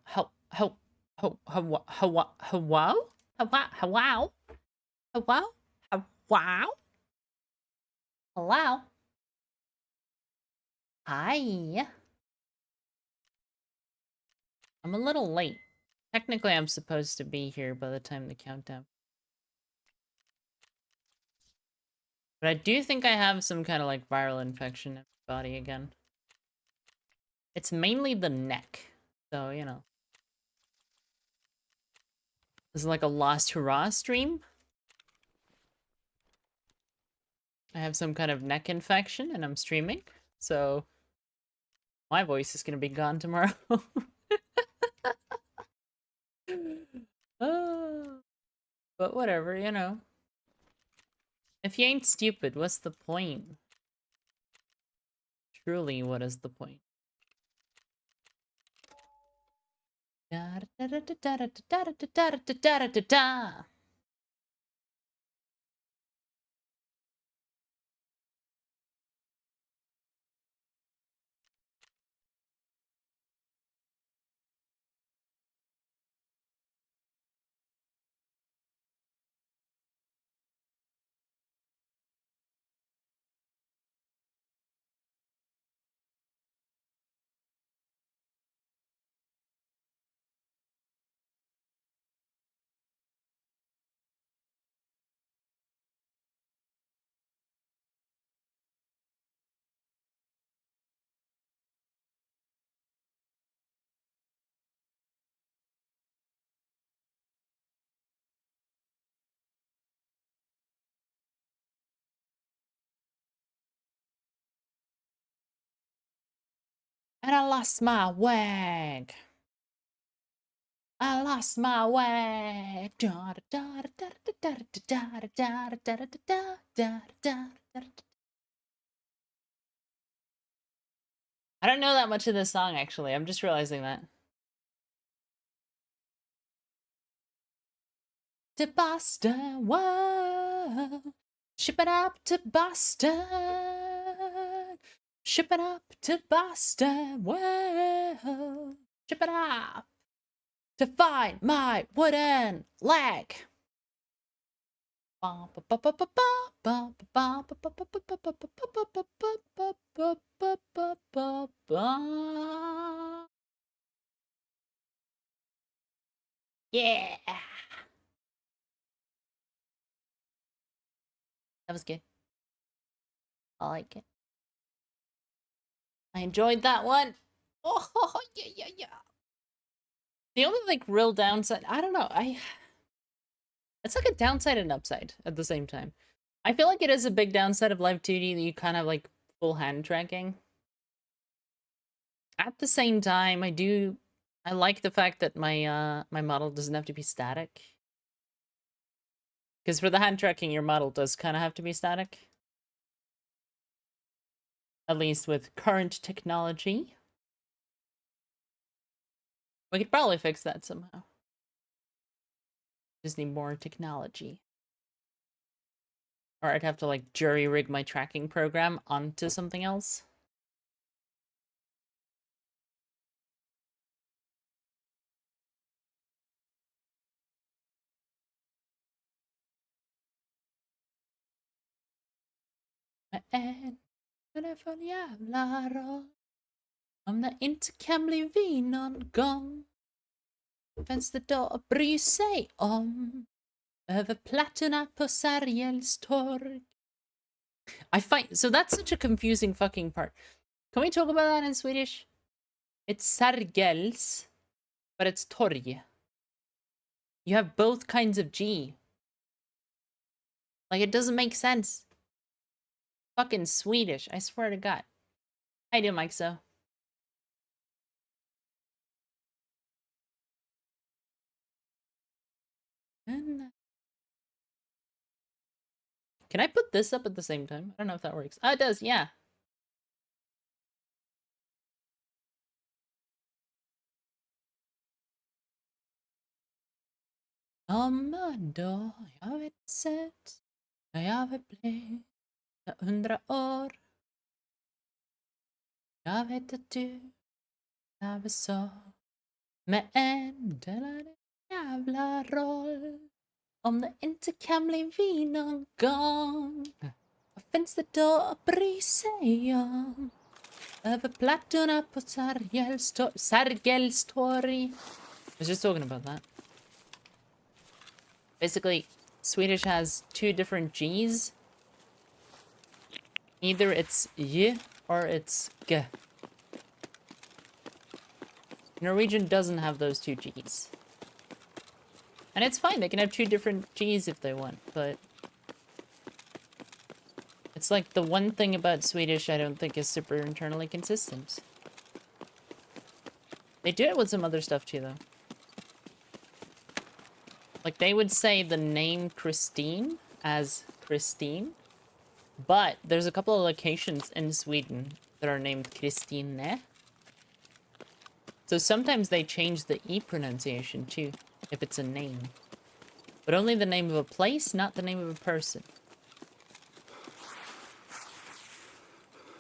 How, how, how, wow? Wow? Wow? Wow? Hello? Hi. I'm a little late. Technically, I'm supposed to be here by the time the countdown. But I do think I have some kind of like viral infection in my body again. It's mainly the neck. So, you know. This is like a Lost Hurrah stream. I have some kind of neck infection and I'm streaming. So, my voice is going to be gone tomorrow. But whatever, you know. If you ain't stupid, what's the point? Truly, what is the point? Da da da da da da da da da da da da da. And I lost my wag. I lost my wag. Da da da da da da da da da da da da da da. I don't know that much of this song actually. I'm just realizing that. To Boston, whoa. Ship it up to Boston. Ship it up to Boston, whoa. Ship it up to find my wooden leg. Yeah. That was good. I like it. I enjoyed that one. Oh, yeah, yeah, yeah. The only like real downside, I don't know. It's like a downside and upside at the same time. I feel like it is a big downside of Live 2D that you kind of like full hand tracking. At the same time, I like the fact that my model doesn't have to be static. Because for the hand tracking, your model does kind of have to be static. At least with current technology. We could probably fix that somehow. Just need more technology. Or I'd have to like jury rig my tracking program onto something else. Men kunde få jävla roll om det inte kan bli vi någon gång. Finns det då att bry sig om över plattorna på Sergels torg? I find so that's such a confusing fucking part. Can we talk about that in Swedish? It's Sergels, but it's torg. You have both kinds of G. Like, it doesn't make sense. Fucking Swedish, I swear to God. How you doing, Mike? So. Can I put this up at the same time? I don't know if that works. Oh, it does, yeah. Om en dag jag vet sett när jag var blek, jag 100 år. Jag vet att du är så Men det där jävla roll om det inte kan bli vi någon gång. Vad finns det då att bry sig om? Över plattorna på Sergels torg. I was just talking about that. Basically, Swedish has two different G's. Either it's y or it's g. Norwegian doesn't have those two G's. And it's fine, they can have two different G's if they want, but... It's like the one thing about Swedish I don't think is super internally consistent. They do it with some other stuff too, though. Like, they would say the name Christine as Christine, but there's a couple of locations in Sweden that are named Kristine. So sometimes they change the E pronunciation too, if it's a name. But only the name of a place, not the name of a person.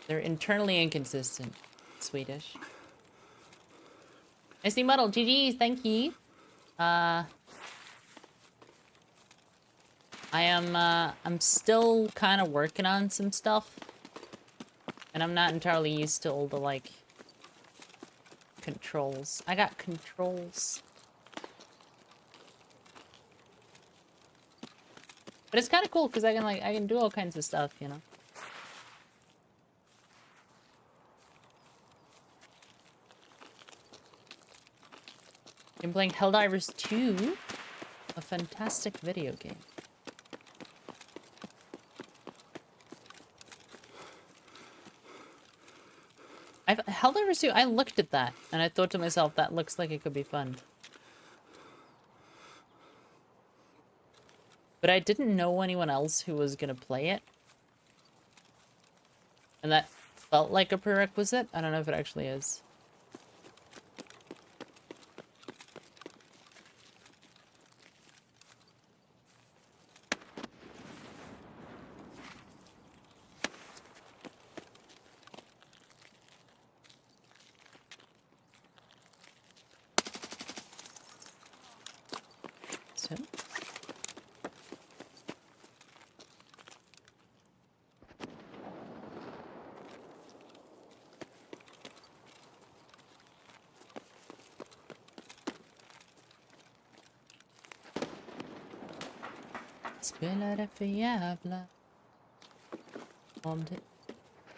They're internally inconsistent, Swedish. SD Muddle, GG's, thank you. I'm still kind of working on some stuff. And I'm not entirely used to all the, like, controls. I got controls. But it's kind of cool because I can do all kinds of stuff, you know? I'm playing Helldivers 2, a fantastic video game. Helldivers 2, I looked at that, and I thought to myself, that looks like it could be fun. But I didn't know anyone else who was gonna play it. And that felt like a prerequisite. I don't know if it actually is. So... Spelar det för jävla om det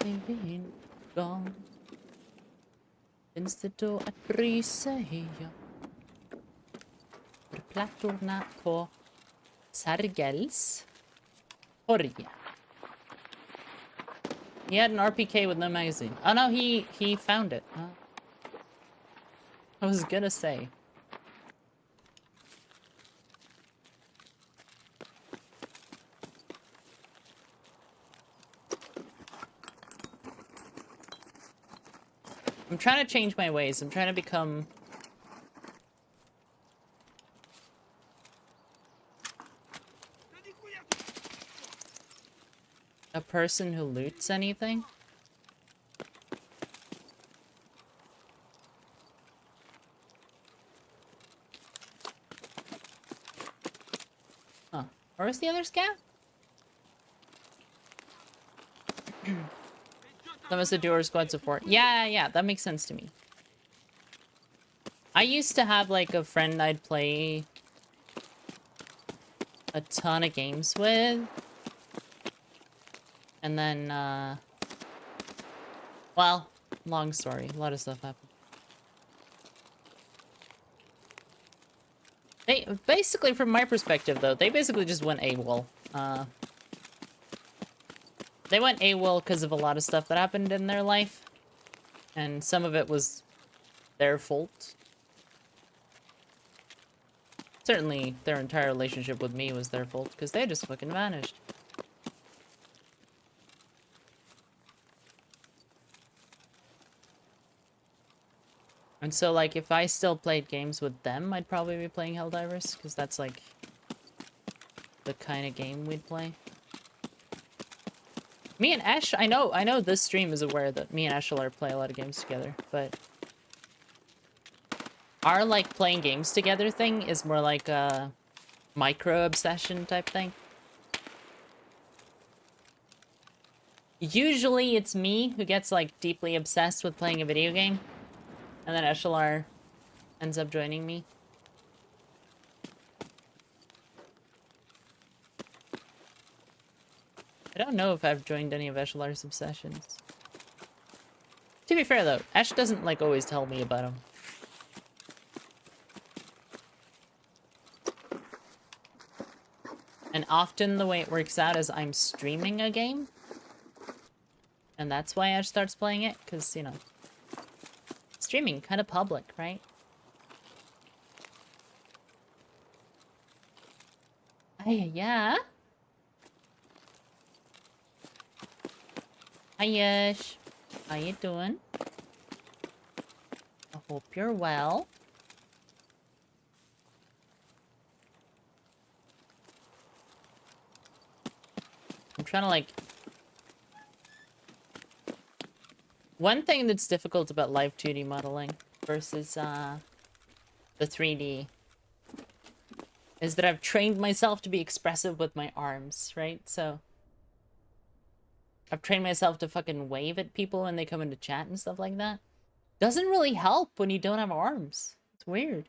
inte blir en gång. Finns det då att bry sig om? För plattorna på Sergels torg. He had an RPK with no magazine. Oh no, he found it. I was gonna say. I'm trying to change my ways. I'm trying to become... a person who loots anything. Huh. Where was the other scout? That was the duo squad support. Yeah, that makes sense to me. I used to have, like, a friend I'd play a ton of games with. And then, well, long story. A lot of stuff happened. They, basically, from my perspective, though, they basically just went AWOL. They went AWOL because of a lot of stuff that happened in their life. And some of it was their fault. Certainly, their entire relationship with me was their fault, because they just fucking vanished. And so, like, if I still played games with them, I'd probably be playing Helldivers, because that's, like, the kind of game we'd play. Me and Ash, I know this stream is aware that me and Ashlar play a lot of games together, but... Our, like, playing games together thing is more like a micro-obsession type thing. Usually it's me who gets, like, deeply obsessed with playing a video game. And then Eshalar ends up joining me. I don't know if I've joined any of Eshalar's obsessions. To be fair, though, Ash doesn't, like, always tell me about them. And often the way it works out is I'm streaming a game. And that's why Ash starts playing it, because, you know, streaming, kind of public, right? Hey, yeah? Hi, Ash. How you doing? I hope you're well. I'm trying to, like... One thing that's difficult about live 2D modeling versus, the 3D is that I've trained myself to be expressive with my arms, right? So... I've trained myself to fucking wave at people when they come into chat and stuff like that. Doesn't really help when you don't have arms. It's weird.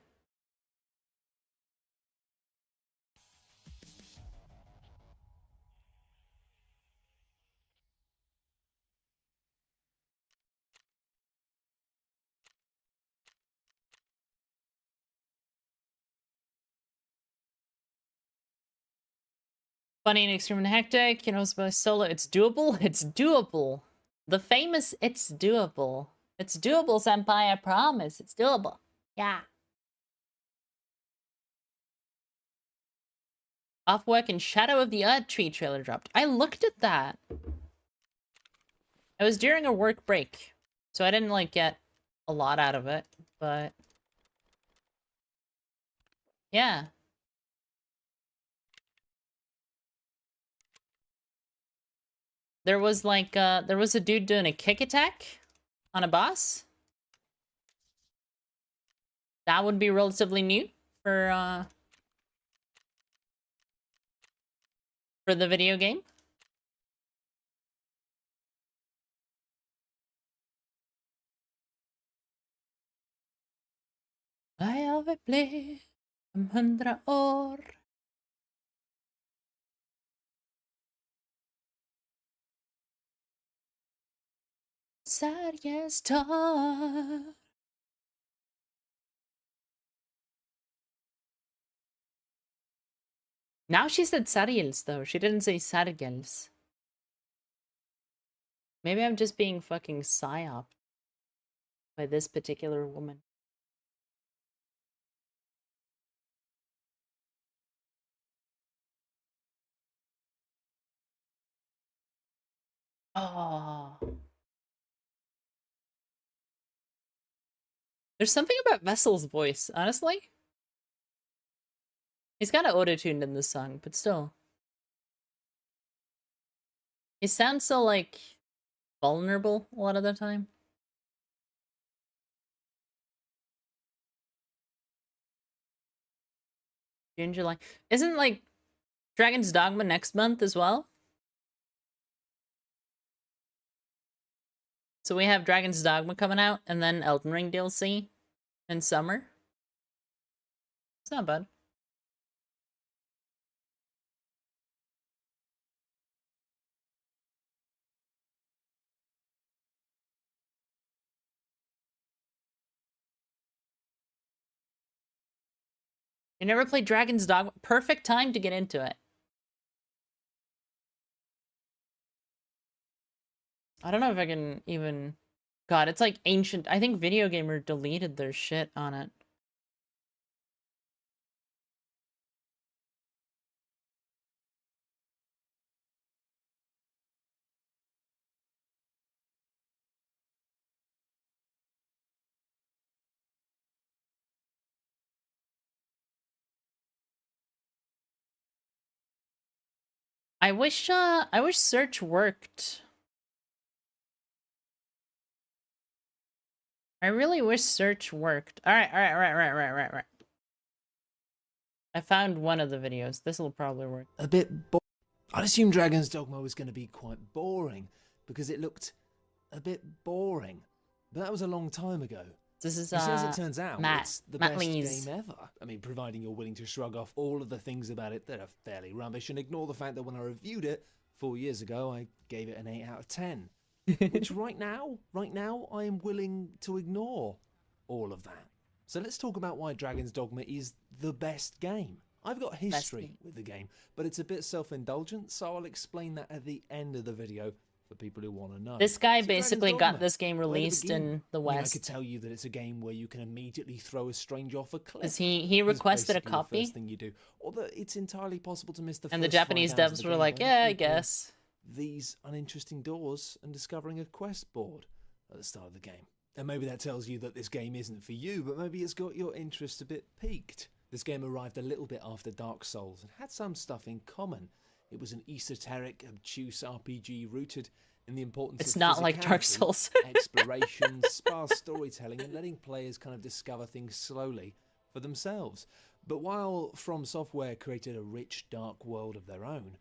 Funny and extreme and hectic, you know, it's solo. It's doable. It's doable. The famous "it's doable." It's doable, senpai. I promise. It's doable. Yeah. Off work and Shadow of the Earth Tree trailer dropped. I looked at that. It was during a work break, so I didn't like get a lot out of it, but yeah. There was like there was a dude doing a kick attack on a boss. That would be relatively new for the video game. I have played 100 år. Sarges tar. Now she said Sargels, though. She didn't say Sargels. Maybe I'm just being fucking psyoped by this particular woman. Oh. There's something about Vessel's voice, honestly. He's kind of auto-tuned in this song, but still. He sounds so, like, vulnerable a lot of the time. June, July. Isn't, like, Dragon's Dogma next month as well? So we have Dragon's Dogma coming out, and then Elden Ring DLC in summer. It's not bad. You never played Dragon's Dogma? Perfect time to get into it. I don't know if I can even... God, it's like ancient. I think Video Gamer deleted their shit on it. I wish search worked. I really wish search worked. Alright. I found one of the videos. This will probably work. A bit I'd assume Dragon's Dogma was going to be quite boring because it looked a bit boring. But that was a long time ago. This is, as it turns out, it's the Matt best Lees. game ever. I mean, providing you're willing to shrug off all of the things about it that are fairly rubbish and ignore the fact that when I reviewed it 4 years ago, I gave it an 8 out of 10. Which right now, I am willing to ignore all of that. So let's talk about why Dragon's Dogma is the best game. I've got history with the game, but it's a bit self-indulgent, so I'll explain that at the end of the video for people who want to know. This guy basically got this game released in the West. I mean, I could tell you that it's a game where you can immediately throw a stranger off a cliff. Because he requested a copy. The first thing you do, or that it's entirely possible to miss the. And the Japanese devs were like, "Yeah, I guess." These uninteresting doors and discovering a quest board at the start of the game. And maybe that tells you that this game isn't for you, but maybe it's got your interest a bit piqued. This game arrived a little bit after Dark Souls and had some stuff in common. It was an esoteric, obtuse RPG rooted in the importance of it's not like Dark Souls. exploration, sparse storytelling, and letting players kind of discover things slowly for themselves. But while From Software created a rich, dark world of their own,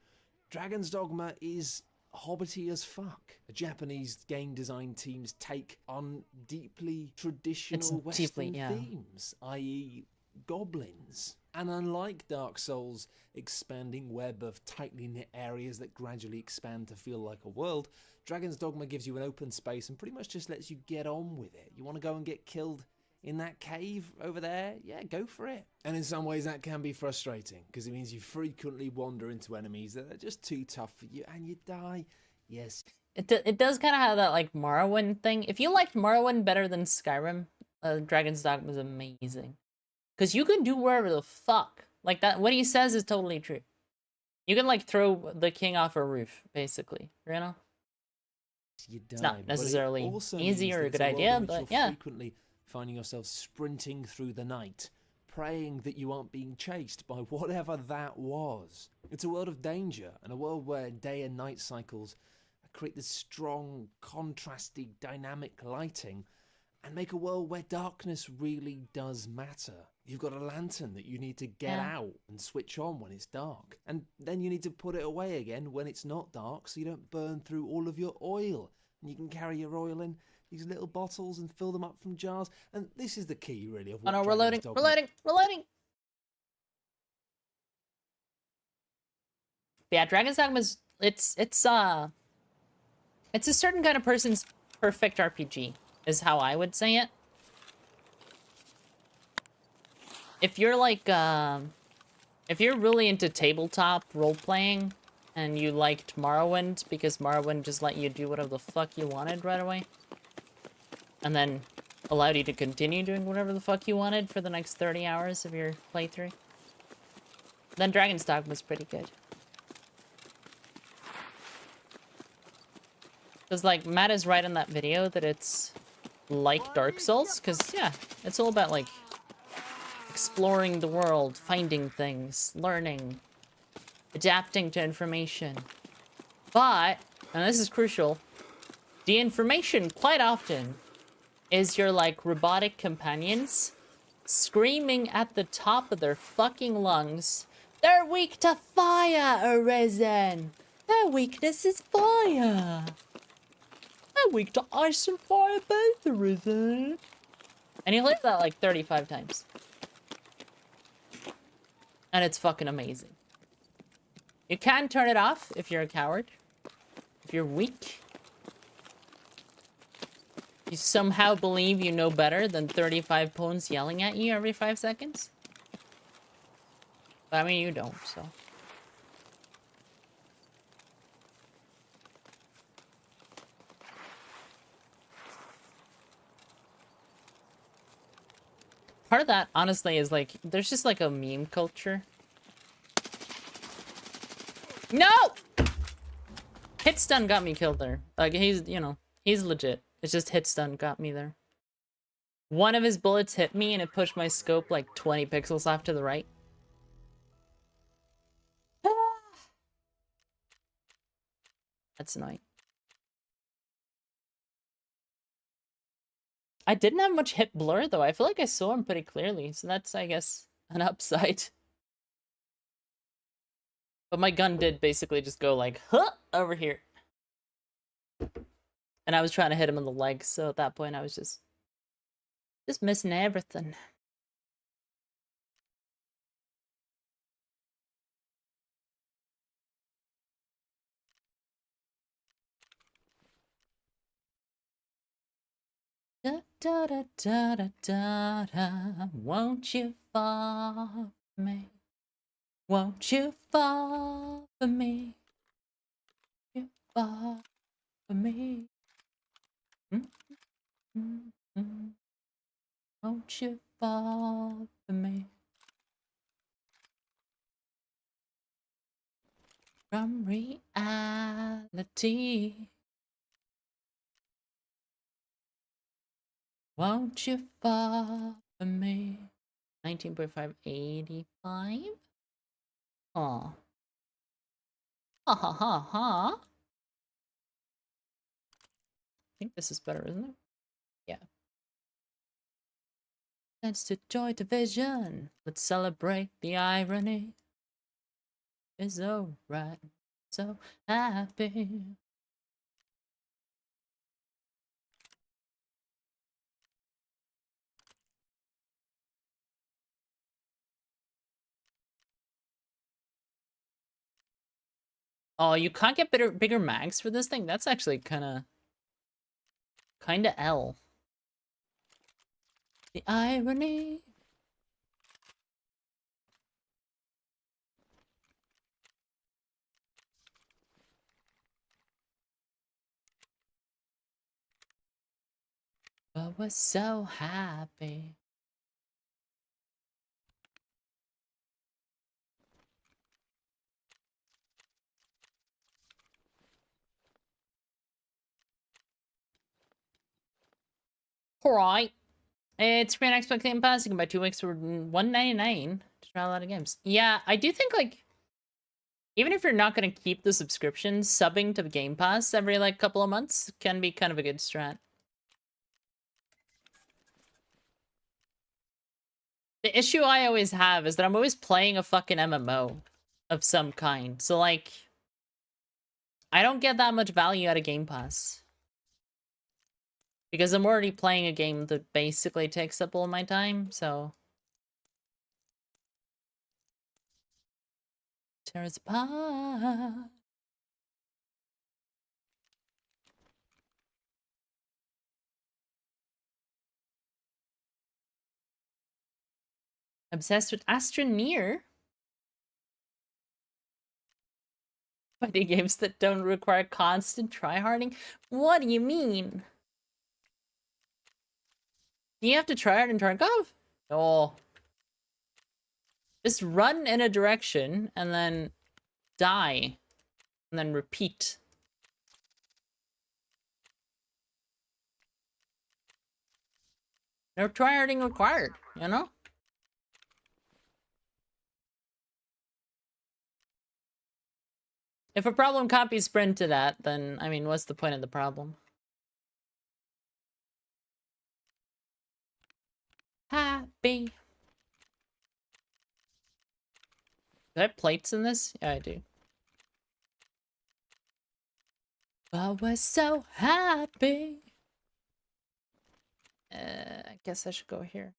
Dragon's Dogma is hobbity as fuck. A Japanese game design team's take on deeply traditional Western themes, i.e. goblins. And unlike Dark Souls' expanding web of tightly knit areas that gradually expand to feel like a world, Dragon's Dogma gives you an open space and pretty much just lets you get on with it. You want to go and get killed in that cave over there? Yeah, go for it. And in some ways that can be frustrating because it means you frequently wander into enemies that are just too tough for you and you die. Yes. It does kind of have that like Morrowind thing. If you liked Morrowind better than Skyrim, Dragon's Dogma is amazing. Because you can do whatever the fuck. Like that, what he says is totally true. You can like throw the king off a roof, basically, you know? It's not necessarily easy or a good idea, but yeah. Frequently finding yourself sprinting through the night, praying that you aren't being chased by whatever that was. It's a world of danger, and a world where day and night cycles create this strong, contrasty, dynamic lighting, and make a world where darkness really does matter. You've got a lantern that you need to get out and switch on when it's dark. And then you need to put it away again when it's not dark so you don't burn through all of your oil. And you can carry your oil in these little bottles and fill them up from jars. And this is the key, really, of what reloading. Yeah, Dragon's Dogma is it's a certain kind of person's perfect RPG, is how I would say it. If you're like if you're really into tabletop role-playing and you liked Morrowind because Morrowind just let you do whatever the fuck you wanted right away and then allowed you to continue doing whatever the fuck you wanted for the next 30 hours of your playthrough, then Dragon's Dogma was pretty good. Because, like, Matt is right in that video that it's like Dark Souls, because, yeah, it's all about, like, exploring the world, finding things, learning, adapting to information. But, and this is crucial, the information quite often is your, like, robotic companions screaming at the top of their fucking lungs, "They're weak to fire, Arisen! Their weakness is fire! They're weak to ice and fire both, Arisen!" And he lives that, like, 35 times. And it's fucking amazing. You can turn it off if you're a coward. If you're weak. You somehow believe you know better than 35 pawns yelling at you every 5 seconds. But I mean, you don't, so. Part of that, honestly, is like, there's just like a meme culture. No! Hit stun got me killed there. Like, he's, you know, he's legit. It's just hit stun got me there. One of his bullets hit me and it pushed my scope like 20 pixels off to the right. That's annoying. I didn't have much hip blur though. I feel like I saw him pretty clearly, so that's, I guess, an upside. But my gun did basically just go like, huh, over here. And I was trying to hit him in the leg, so at that point I was just missing everything. Da da da da da da da. Won't you fall for me? Won't you fall for me? You fall for me. Mm-hmm. Won't you fall for me? From reality. Won't you fall for me? 19.585? Aw. Ha ha ha ha. I think this is better, isn't it? Yeah. Let's enjoy division. Let's celebrate the irony. It's alright. So happy. Oh, you can't get bigger mags for this thing? That's actually kinda L. The irony. But we're so happy. Alright. It's free on Xbox Game Pass. You can buy 2 weeks for $1.99 to try a lot of games. Yeah, I do think, like, even if you're not going to keep the subscription, subbing to Game Pass every, like, couple of months can be kind of a good strat. The issue I always have is that I'm always playing a fucking MMO of some kind. So, like, I don't get that much value out of Game Pass. Because I'm already playing a game that basically takes up all my time, so... Tear us apart. Obsessed with Astroneer? Fighting games that don't require constant tryharding? What do you mean? Do you have to try hard in Tarkov? No. Just run in a direction and then die. And then repeat. No tryharding required, you know? If a problem can't be sprinted at, then, I mean, what's the point of the problem? Happy. Do I have plates in this? Yeah, I do. But we're so happy. I guess I should go here.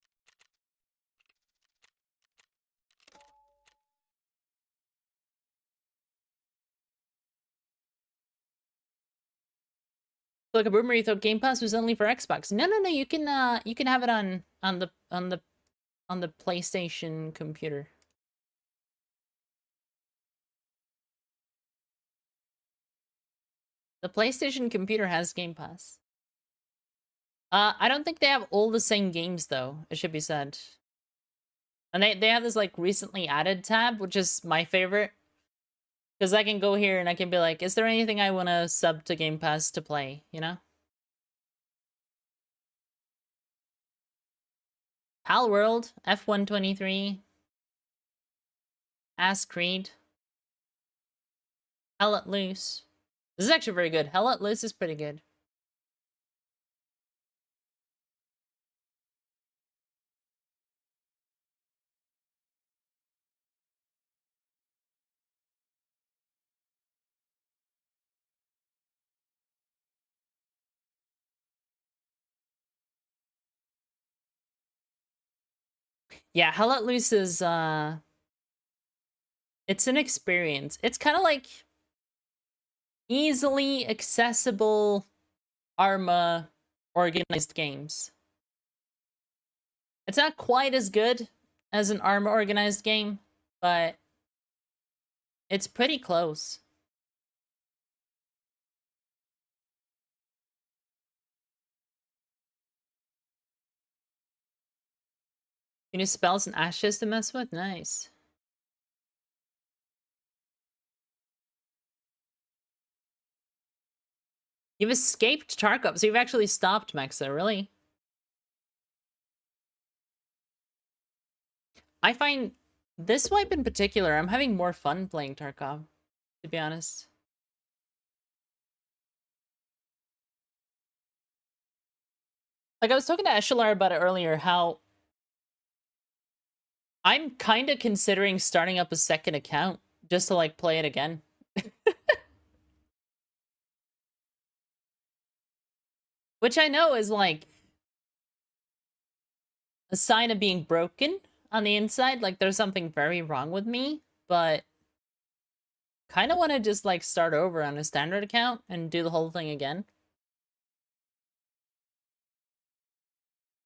Like a rumor you thought Game Pass was only for Xbox. No, you can have it on the PlayStation computer. The PlayStation computer has Game Pass. I don't think they have all the same games though, it should be said. And they have this like recently added tab, which is my favorite. Because I can go here and I can be like, is there anything I want to sub to Game Pass to play, you know? Pal World, F123, Ass Creed, Hell Let Loose. This is actually very good. Hell Let Loose is pretty good. Yeah, Hell Let Loose is it's an experience. It's kind of like easily accessible Arma organized games. It's not quite as good as an Arma organized game, but it's pretty close. You need spells and ashes to mess with? Nice. You've escaped Tarkov, so you've actually stopped Mexa, really? I find this wipe in particular, I'm having more fun playing Tarkov, to be honest. Like, I was talking to Eshalar about it earlier, how I'm kind of considering starting up a second account just to, like, play it again. Which I know is, like, a sign of being broken on the inside. Like, there's something very wrong with me, but kind of want to just, like, start over on a standard account and do the whole thing again.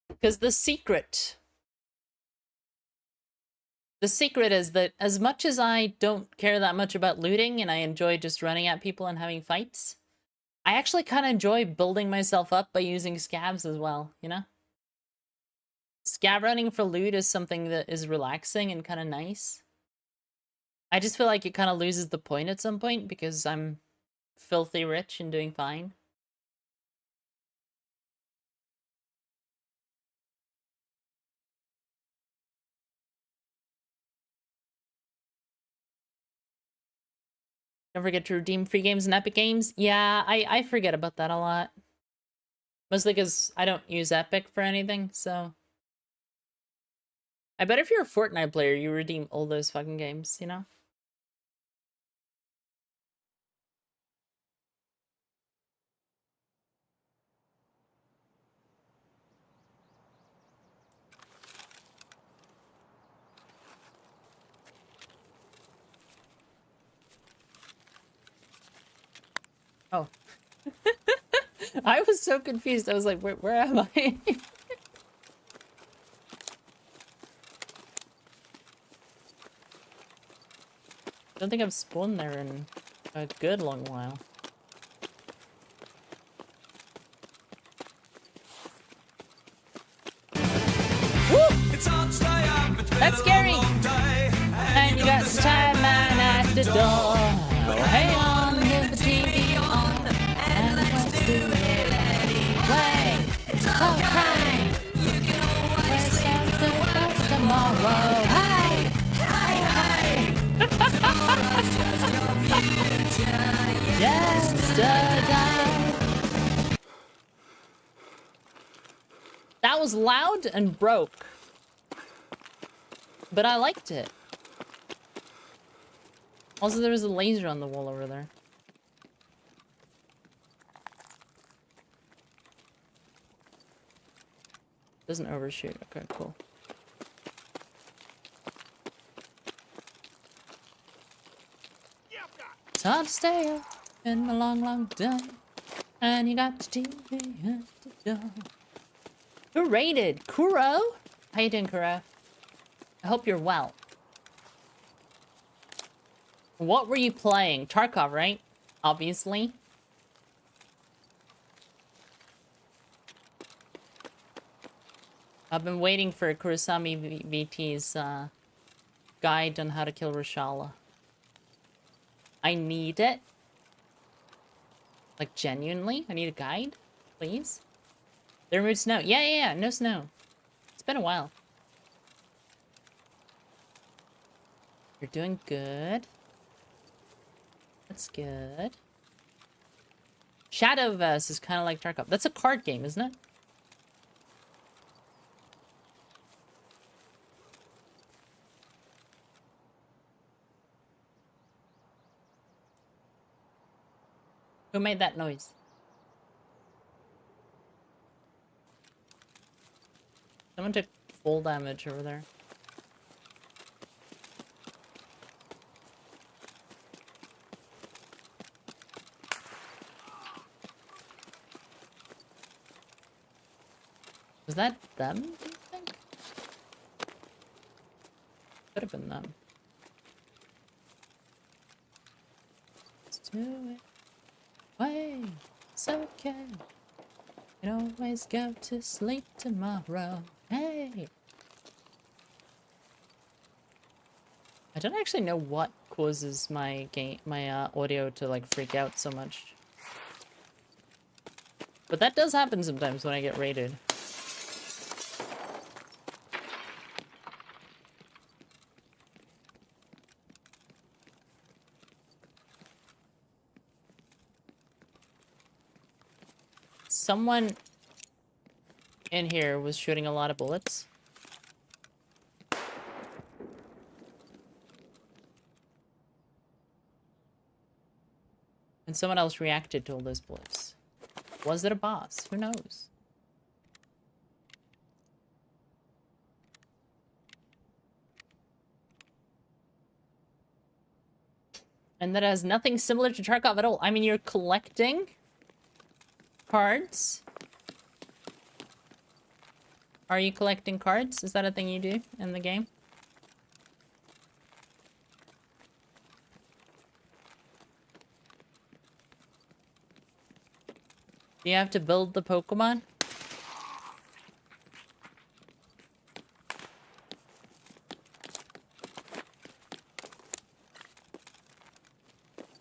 Because the secret is that as much as I don't care that much about looting and I enjoy just running at people and having fights, I actually kind of enjoy building myself up by using scavs as well, you know? Scav running for loot is something that is relaxing and kind of nice. I just feel like it kind of loses the point at some point because I'm filthy rich and doing fine. Don't forget to redeem free games and Epic Games. Yeah, I forget about that a lot. Mostly because I don't use Epic for anything, so... I bet if you're a Fortnite player, you redeem all those fucking games, you know? Oh. I was so confused. I was like, where am I? Don't think I've spawned there in a good long while. Woo! That's scary! And you got the time man at the door. Hang on, get the TV on, and let's do it anyway. It's alright. You can always start the tomorrow. Hi! Hi, hi! Tomorrow's just your future. Yesterday. That was loud and broke. But I liked it. Also, there was a laser on the wall over there. Doesn't overshoot. Okay, cool. It's hard to stay up in a long, long day. And you got the TV at the door. Who raided? Kuro? How you doing, Kuro? I hope you're well. What were you playing? Tarkov, right? Obviously. I've been waiting for Kurosami VT's guide on how to kill Reshala. I need it. Like, genuinely? I need a guide? Please? They removed snow. Yeah, no snow. It's been a while. You're doing good. That's good. Shadowverse is kind of like Tarkov. That's a card game, isn't it? Who made that noise? Someone took full damage over there. Was that them, do you think? Could have been them. Let's do it. Wait, it's okay. You can always go to sleep tomorrow. Hey! I don't actually know what causes my audio to like freak out so much. But that does happen sometimes when I get raided. Someone in here was shooting a lot of bullets. And someone else reacted to all those bullets. Was it a boss? Who knows? And that has nothing similar to Tarkov at all. I mean, you're collecting cards. Are you collecting cards? Is that a thing you do in the game? Do you have to build the Pokemon?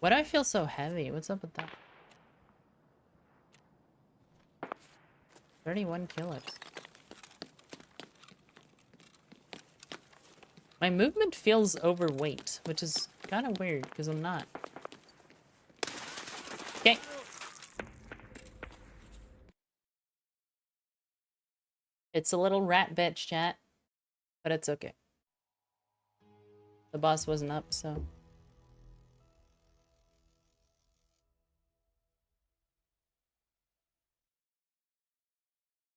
Why do I feel so heavy? What's up with that? 31 kills. My movement feels overweight, which is kind of weird because I'm not. Okay. It's a little rat bitch, chat. But it's okay. The boss wasn't up, so...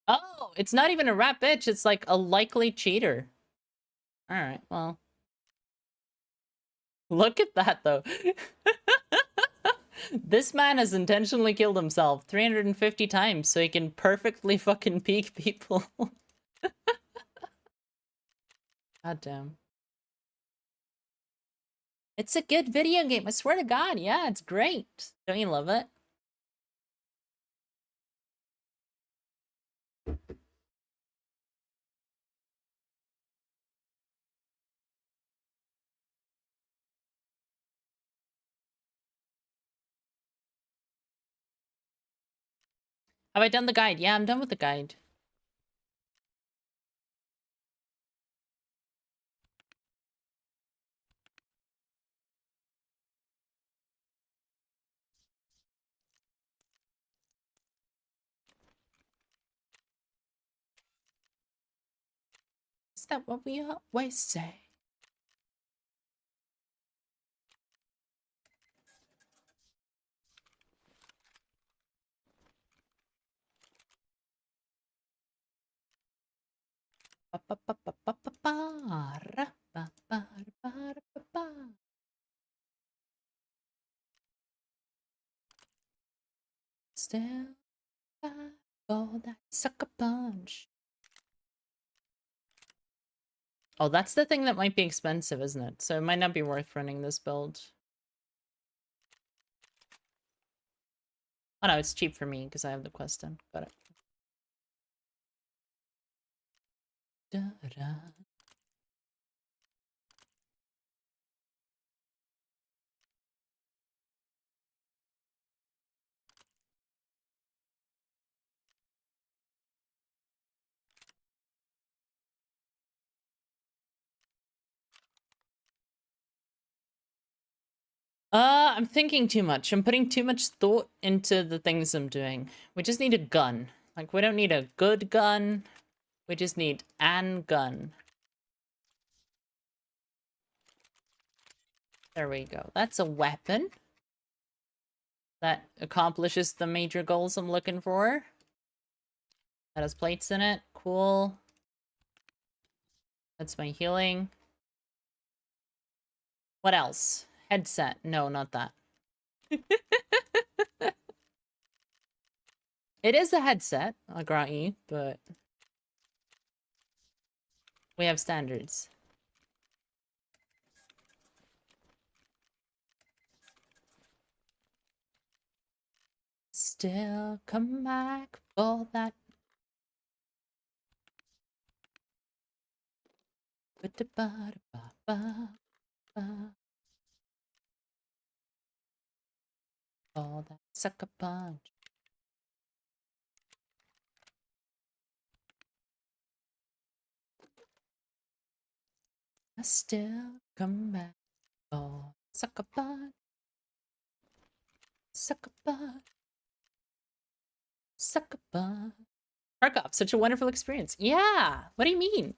Oh, it's not even a rat bitch. It's like a likely cheater. Alright, well. Look at that, though. This man has intentionally killed himself 350 times so he can perfectly fucking peek people. God damn. It's a good video game, I swear to God. Yeah, it's great. Don't you love it? Have I done the guide? Yeah, I'm done with the guide. Is that what we always say? Still for that sucker punch. Oh, that's the thing that might be expensive, isn't it? So it might not be worth running this build. Oh no, it's cheap for me because I have the quest in. Got it. Da-da. I'm thinking too much. I'm putting too much thought into the things I'm doing. We just need a gun. Like, we don't need a good gun. We just need an gun. There we go. That's a weapon. That accomplishes the major goals I'm looking for. That has plates in it. Cool. That's my healing. What else? Headset. No, not that. It is a headset, I'll grant you, but We have standards. Still come back for that. All that sucker punch. I still come back. Oh, sucker punch. Sucker punch. Sucker punch. Tarkov, such a wonderful experience. Yeah. What do you mean?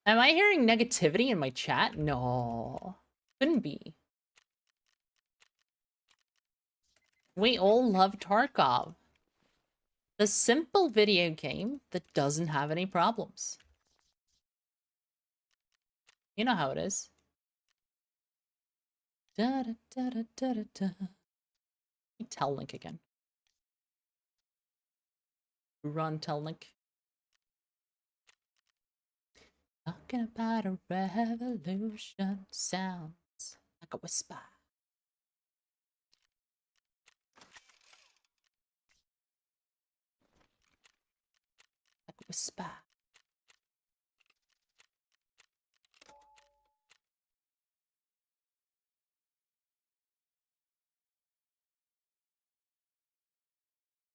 Am I hearing negativity in my chat? No. Couldn't be. We all love Tarkov. The simple video game that doesn't have any problems. You know how it is. Da da da da da da da. Tell Link again. Run, tell Link. Talking about a revolution sounds like a whisper. Like a whisper.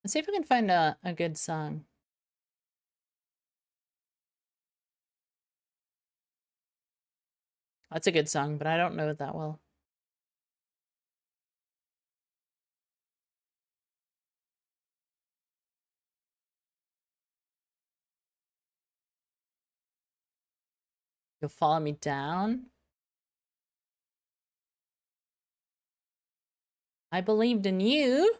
Let's see if we can find a good song. That's a good song, but I don't know it that well. You'll follow me down? I believed in you.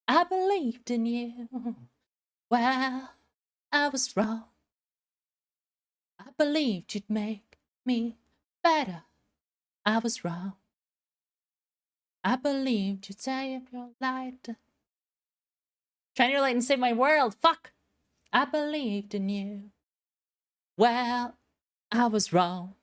I believed in you. Well, I was wrong. I believed you'd make me better. I was wrong. I believed you'd save your light. Shine your light and save my world. Fuck. I believed in you. Well, I was wrong.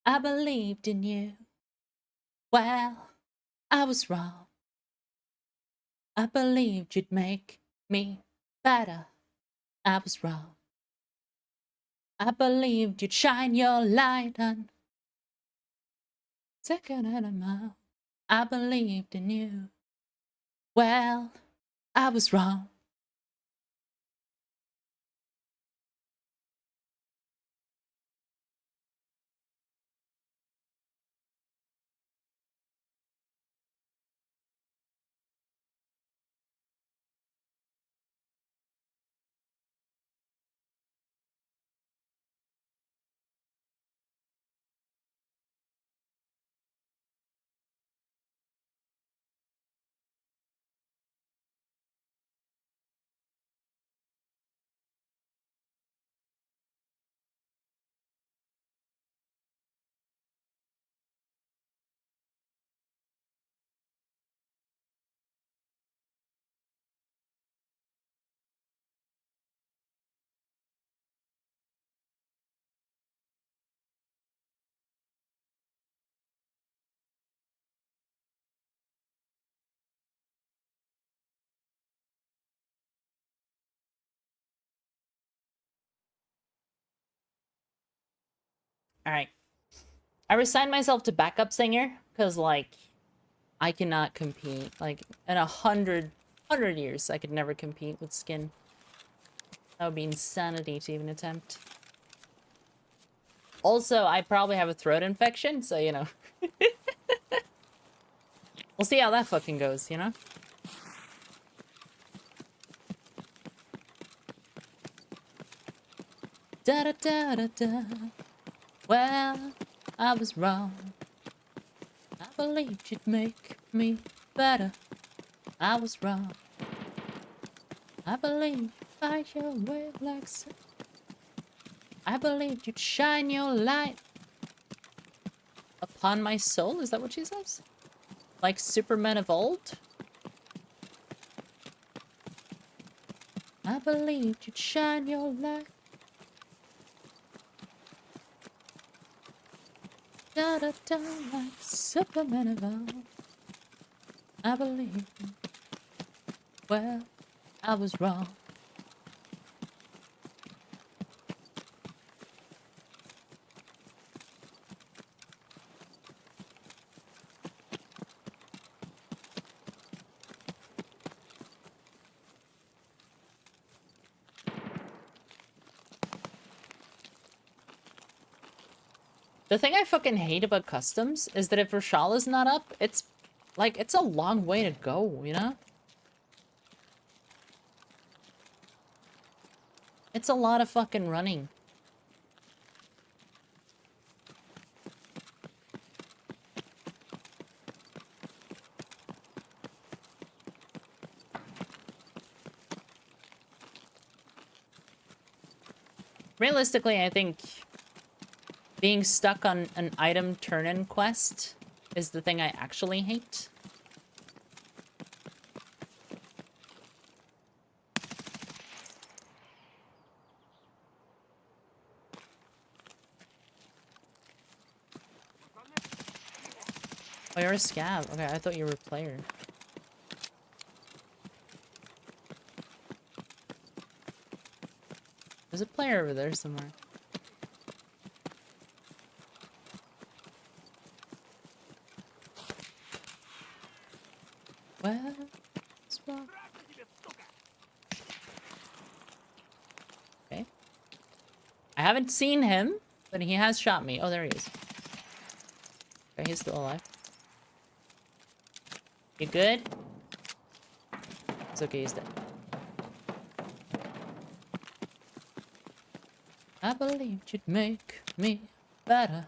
I believed in you. Well, I was wrong. I believed you'd make me better. I was wrong. I believed you'd shine your light on. Second and a mile. I believed in you. Well, I was wrong. All right. I resigned myself to backup singer because, like, I cannot compete. Like, in 100 years, I could never compete with skin. That would be insanity to even attempt. Also, I probably have a throat infection, so, you know. We'll see how that fucking goes, you know? Da da da da da. Well, I was wrong. I believed you'd make me better. I was wrong. I believed by your way like sun. I believed you'd shine your light upon my soul. Is that what she says? Like Superman of old? I believed you'd shine your light. Da da da, like Superman of old. I believed. Well, I was wrong. The thing I fucking hate about customs is that if Reshala's not up, it's like, it's a long way to go, you know? It's a lot of fucking running. Realistically, I think being stuck on an item turn-in quest is the thing I actually hate. Oh, you're a scab. Okay, I thought you were a player. There's a player over there somewhere. Well, it's wrong. Okay. I haven't seen him, but he has shot me. Oh, there he is. Okay, he's still alive. You good? It's okay, he's dead. I believed you'd make me better.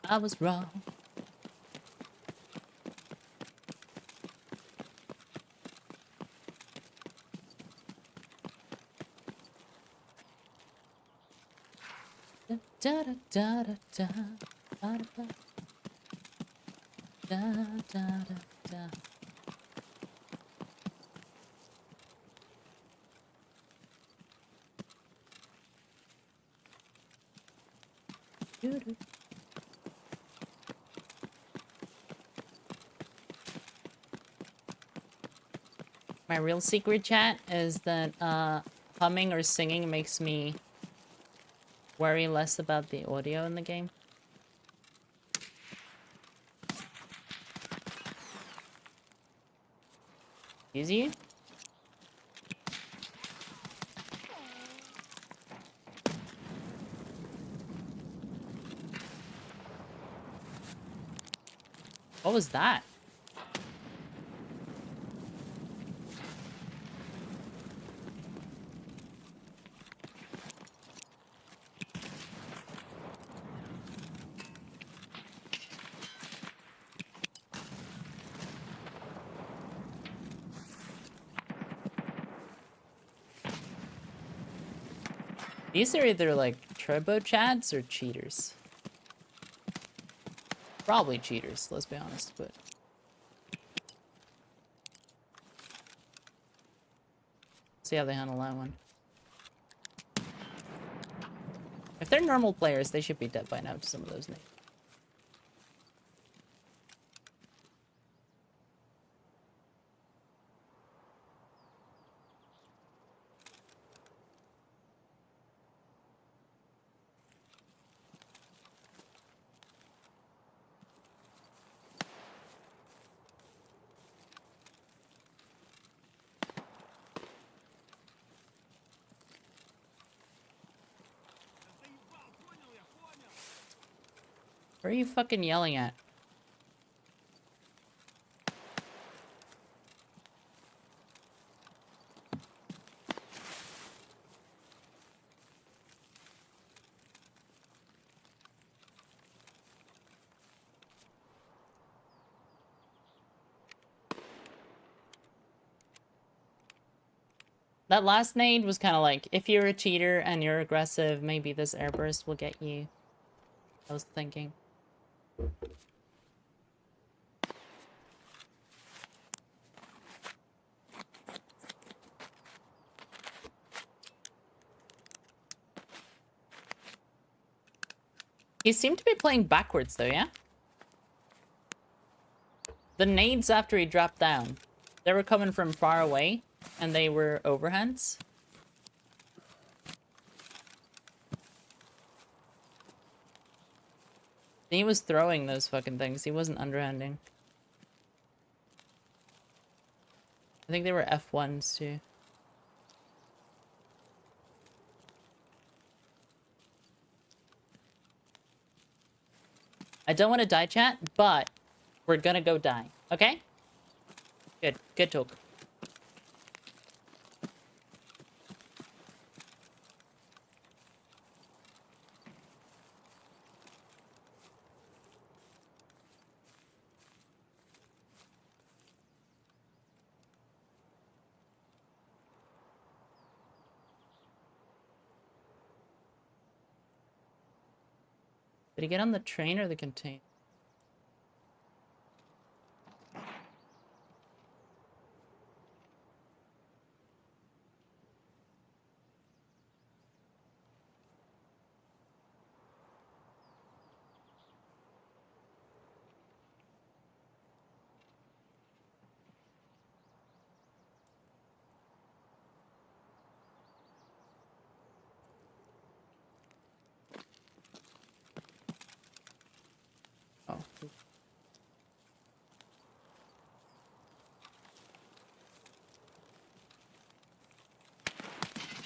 I was wrong. Da da da da da da da da da da da. Doo-doo. My real secret, chat, is that humming or singing makes me worry less about the audio in the game. Easy? What was that? These are either like turbo chads or cheaters. Probably cheaters, let's be honest, but... See how they handle that one. If they're normal players, they should be dead by now to some of those names. Where are you fucking yelling at? That last nade was kind of like, if you're a cheater and you're aggressive, maybe this airburst will get you. I was thinking. He seemed to be playing backwards though, yeah? The nades after he dropped down, they were coming from far away and they were overhands. He was throwing those fucking things. He wasn't underhanding. I think they were F1s too. I don't want to die, chat, but we're gonna go die. Okay? Good. Good talk. Did he get on the train or the container?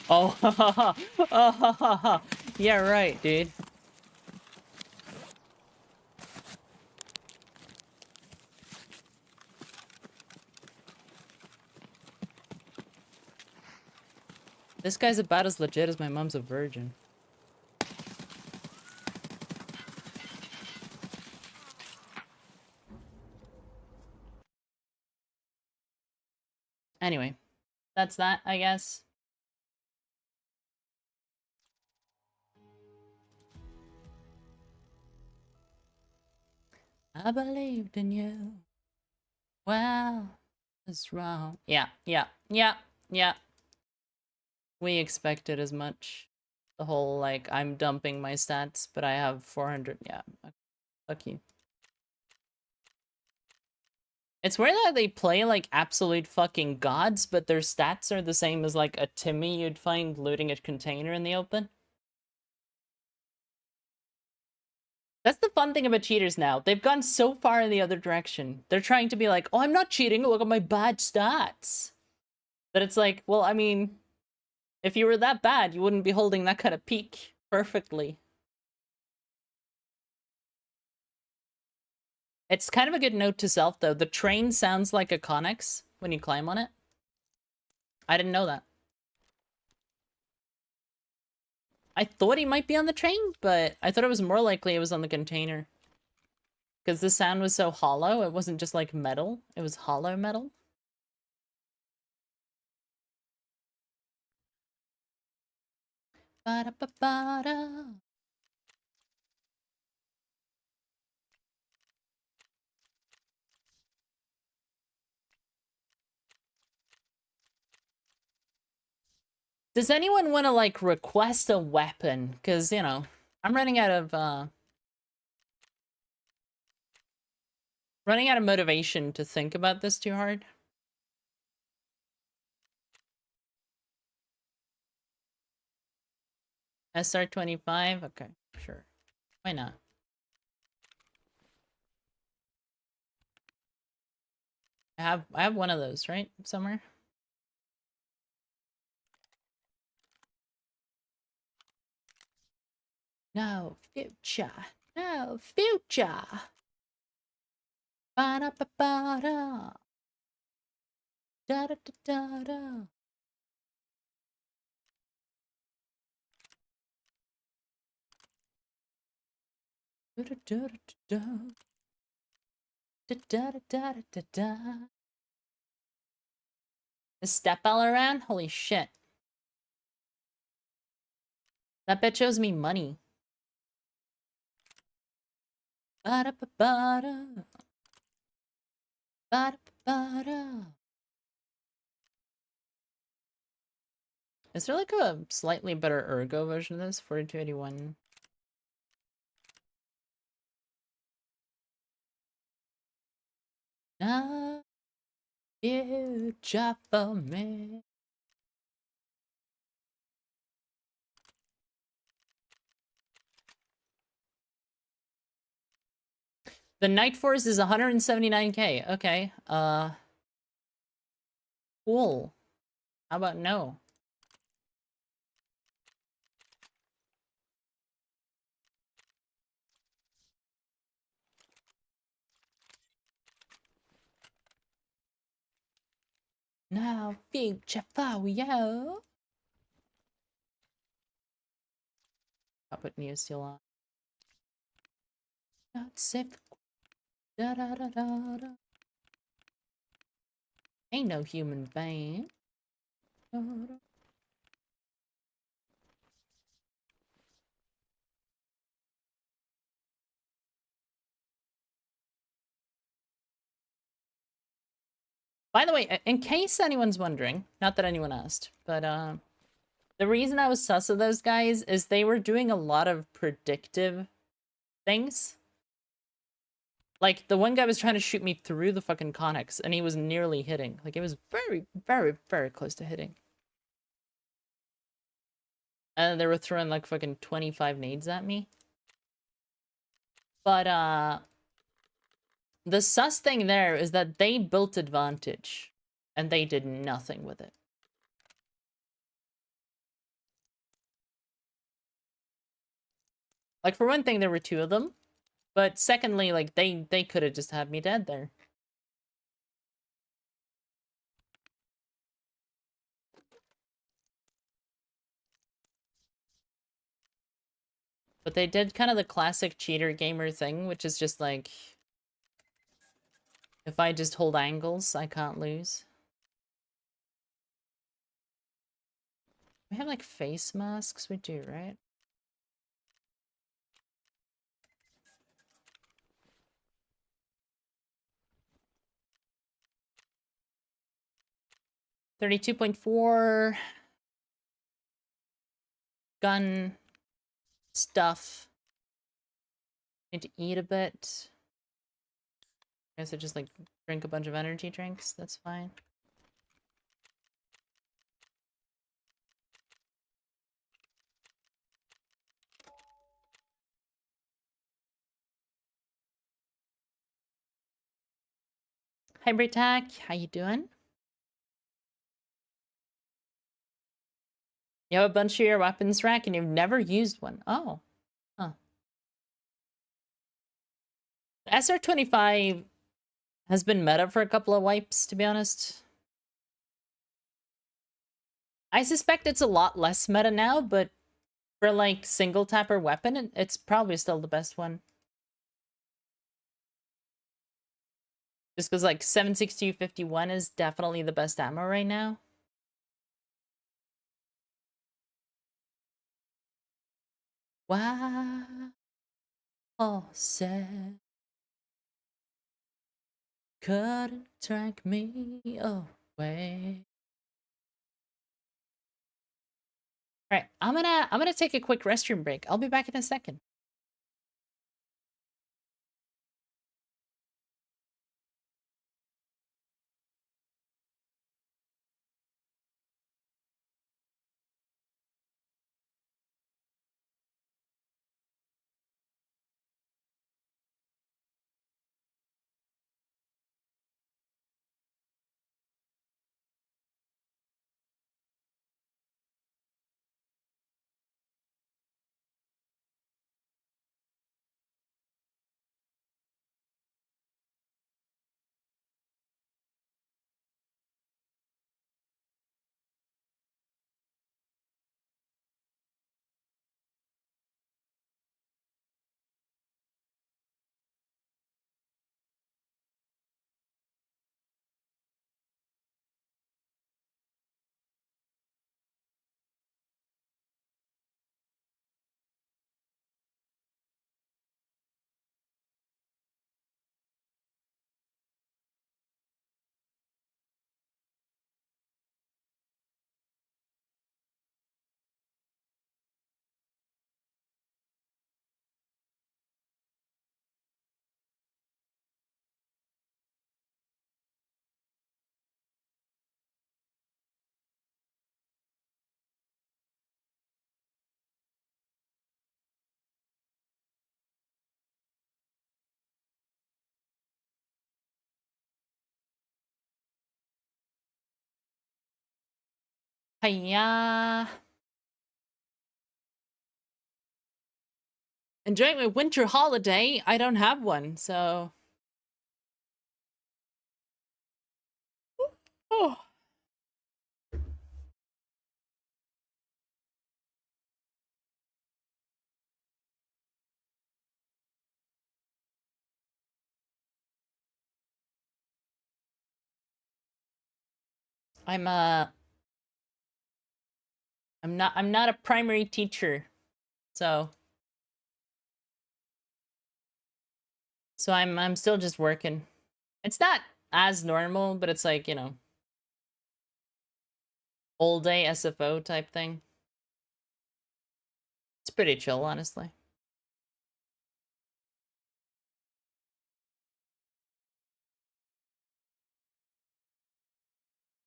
Oh. Oh, yeah, right, dude. This guy's about as legit as my mom's a virgin. Anyway, that's that, I guess. I believed in you. Well, it's wrong. Yeah. We expected as much. The whole, like, I'm dumping my stats, but I have 400. Yeah. Fuck you. It's weird that they play like absolute fucking gods, but their stats are the same as like a Timmy you'd find looting a container in the open. That's the fun thing about cheaters now. They've gone so far in the other direction. They're trying to be like, oh, I'm not cheating, look at my bad stats. But it's like, well, I mean, if you were that bad, you wouldn't be holding that kind of peak perfectly. It's kind of a good note to self, though. The train sounds like a Connex when you climb on it. I didn't know that. I thought he might be on the train, but I thought it was more likely it was on the container. Because the sound was so hollow, it wasn't just like metal, it was hollow metal. Ba-da-ba-ba-da. Does anyone want to, like, request a weapon? Because, you know, I'm running out of motivation to think about this too hard. SR25? Okay, sure. Why not? I have one of those, right? Somewhere? No, future. No, future. Ba-da-ba-ba-da. Da-da-da-da-da. Da-da-da-da-da. Da-da-da-da-da-da. Is Step Bell around? Holy shit. That bitch owes me money. Ba-da-ba-ba-da. Ba-da-ba-ba-da. Is there like a slightly better ergo version of this? 4281. No future for me. The Night Force is 179k. Okay. Cool. How about no? Now future for you. I'll put Neo Steel on. Not safe. Da da da da da. Ain't no human being. Da, da. By the way, in case anyone's wondering, not that anyone asked, but the reason I was sus of those guys is they were doing a lot of predictive things. Like, the one guy was trying to shoot me through the fucking Connex, and he was nearly hitting. Like, it was very, very, very close to hitting. And they were throwing, like, fucking 25 nades at me. But, the sus thing there is that they built advantage, and they did nothing with it. Like, for one thing, there were two of them. But secondly, like, they could have just had me dead there. But they did kind of the classic cheater gamer thing, which is just like, if I just hold angles, I can't lose. We have like face masks, we do, right? $32.4 gun stuff. Need to eat a bit. I guess I just like drink a bunch of energy drinks. That's fine. Hi Britak, how you doing? You have a bunch of your weapons rack and you've never used one. Oh. Huh. The SR-25 has been meta for a couple of wipes, to be honest. I suspect it's a lot less meta now, but for like single tapper weapon, it's probably still the best one. Just because like 7.6251 is definitely the best ammo right now. Why all said couldn't drag me away. All right, I'm gonna take a quick restroom break. I'll be back in a second. Hiya. Enjoying my winter holiday. I don't have one, so. Oh. I'm not a primary teacher, so I'm still just working. It's not as normal, but it's like, you know, all day SFO type thing. It's pretty chill, honestly.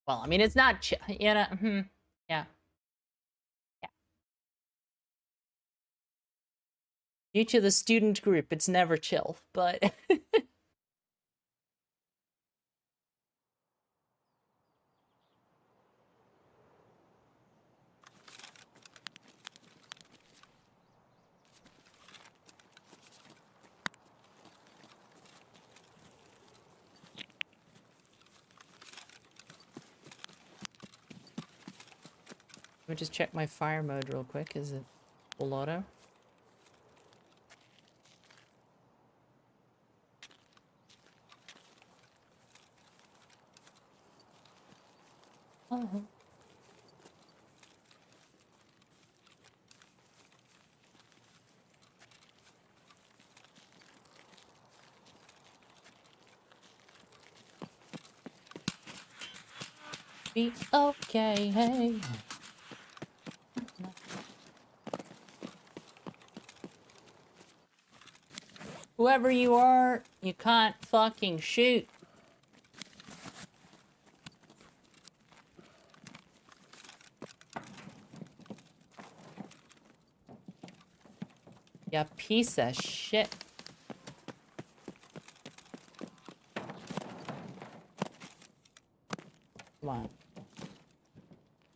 Well, I mean, it's not chill, you know. Yeah. Yeah. Due to the student group, it's never chill, but let me just check my fire mode real quick. Is it full auto? Oh. Be okay, hey. Whoever you are, you can't fucking shoot. You piece of shit. Come on.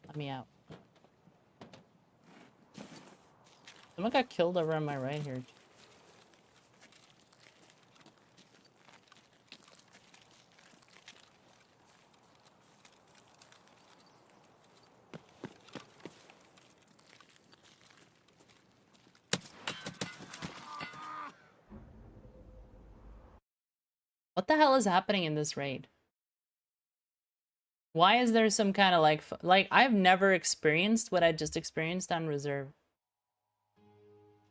Let me out. Someone got killed over on my right here. What the hell is happening in this raid? Why is there some kind of like I've never experienced what I just experienced on reserve.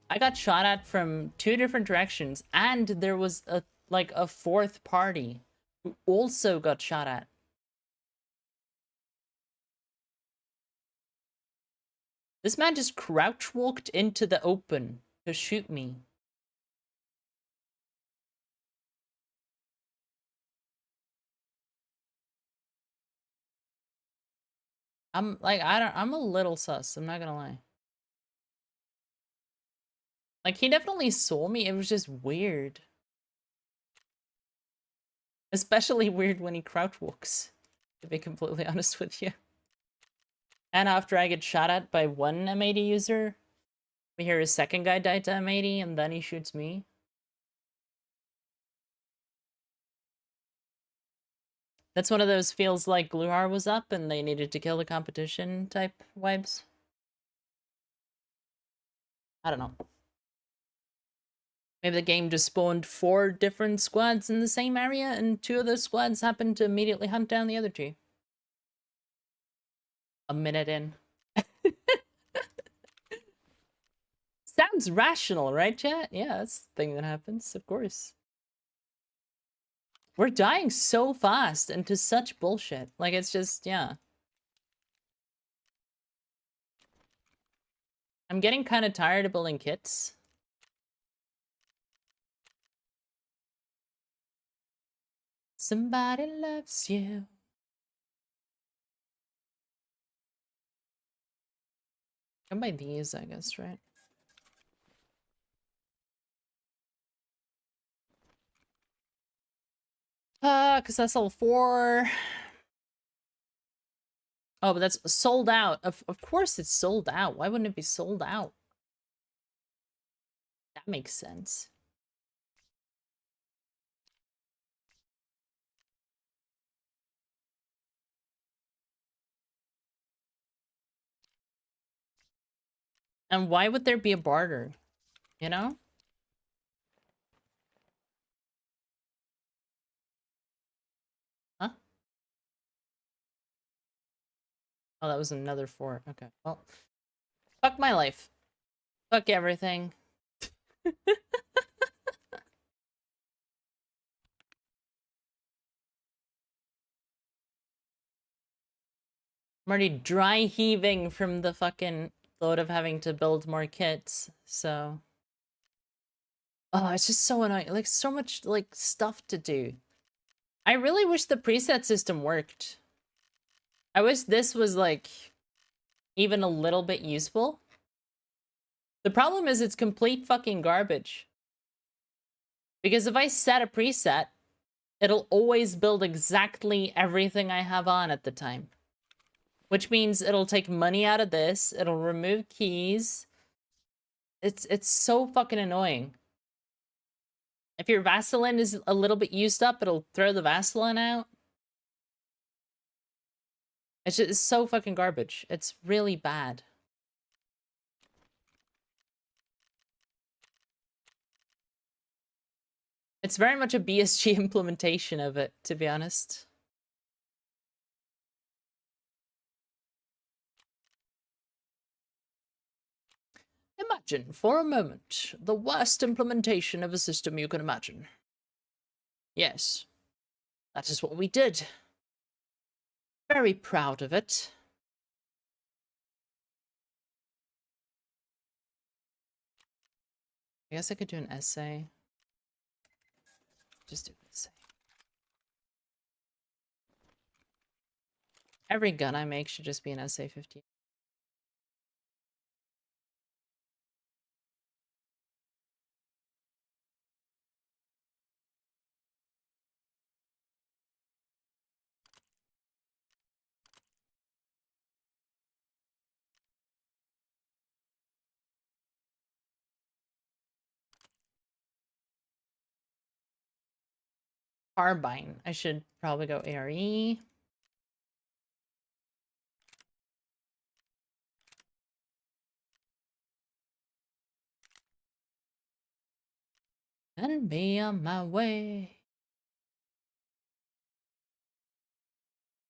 I got shot at from 2 different directions, and there was a fourth party who also got shot at. This man just crouch walked into the open to shoot me. I'm like, I'm a little sus, I'm not gonna lie. Like, he definitely saw me, it was just weird. Especially weird when he crouch walks, to be completely honest with you. And after I get shot at by one M80 user, we hear a second guy die to M80, and then he shoots me. That's one of those feels like Gluhar was up and they needed to kill the competition type vibes. I don't know. Maybe the game just spawned 4 different squads in the same area, and 2 of those squads happened to immediately hunt down the other 2. A minute in. Sounds rational, right, chat? Yeah, that's the thing that happens, of course. We're dying so fast into such bullshit. Like, it's just, yeah. I'm getting kind of tired of building kits. Somebody loves you. Come by these, I guess, right? Cause that's all 4. Oh, but that's sold out. Of course it's sold out. Why wouldn't it be sold out? That makes sense. And why would there be a barter? You know? Huh? Oh, that was another 4. Okay. Well, fuck my life. Fuck everything. I'm already dry heaving from the fucking load of having to build more kits, so... Oh, it's just so annoying. Like, so much, like, stuff to do. I really wish the preset system worked. I wish this was, like, even a little bit useful. The problem is it's complete fucking garbage. Because if I set a preset, it'll always build exactly everything I have on at the time. Which means it'll take money out of this, it'll remove keys. It's so fucking annoying. If your Vaseline is a little bit used up, it'll throw the Vaseline out. It's so fucking garbage. It's really bad. It's very much a BSG implementation of it, to be honest. Imagine, for a moment, the worst implementation of a system you can imagine. Yes, that is what we did. Very proud of it. I guess I could do an essay. Just do an essay. Every gun I make should just be an essay 50. Carbine. I should probably go ARE. And be on my way.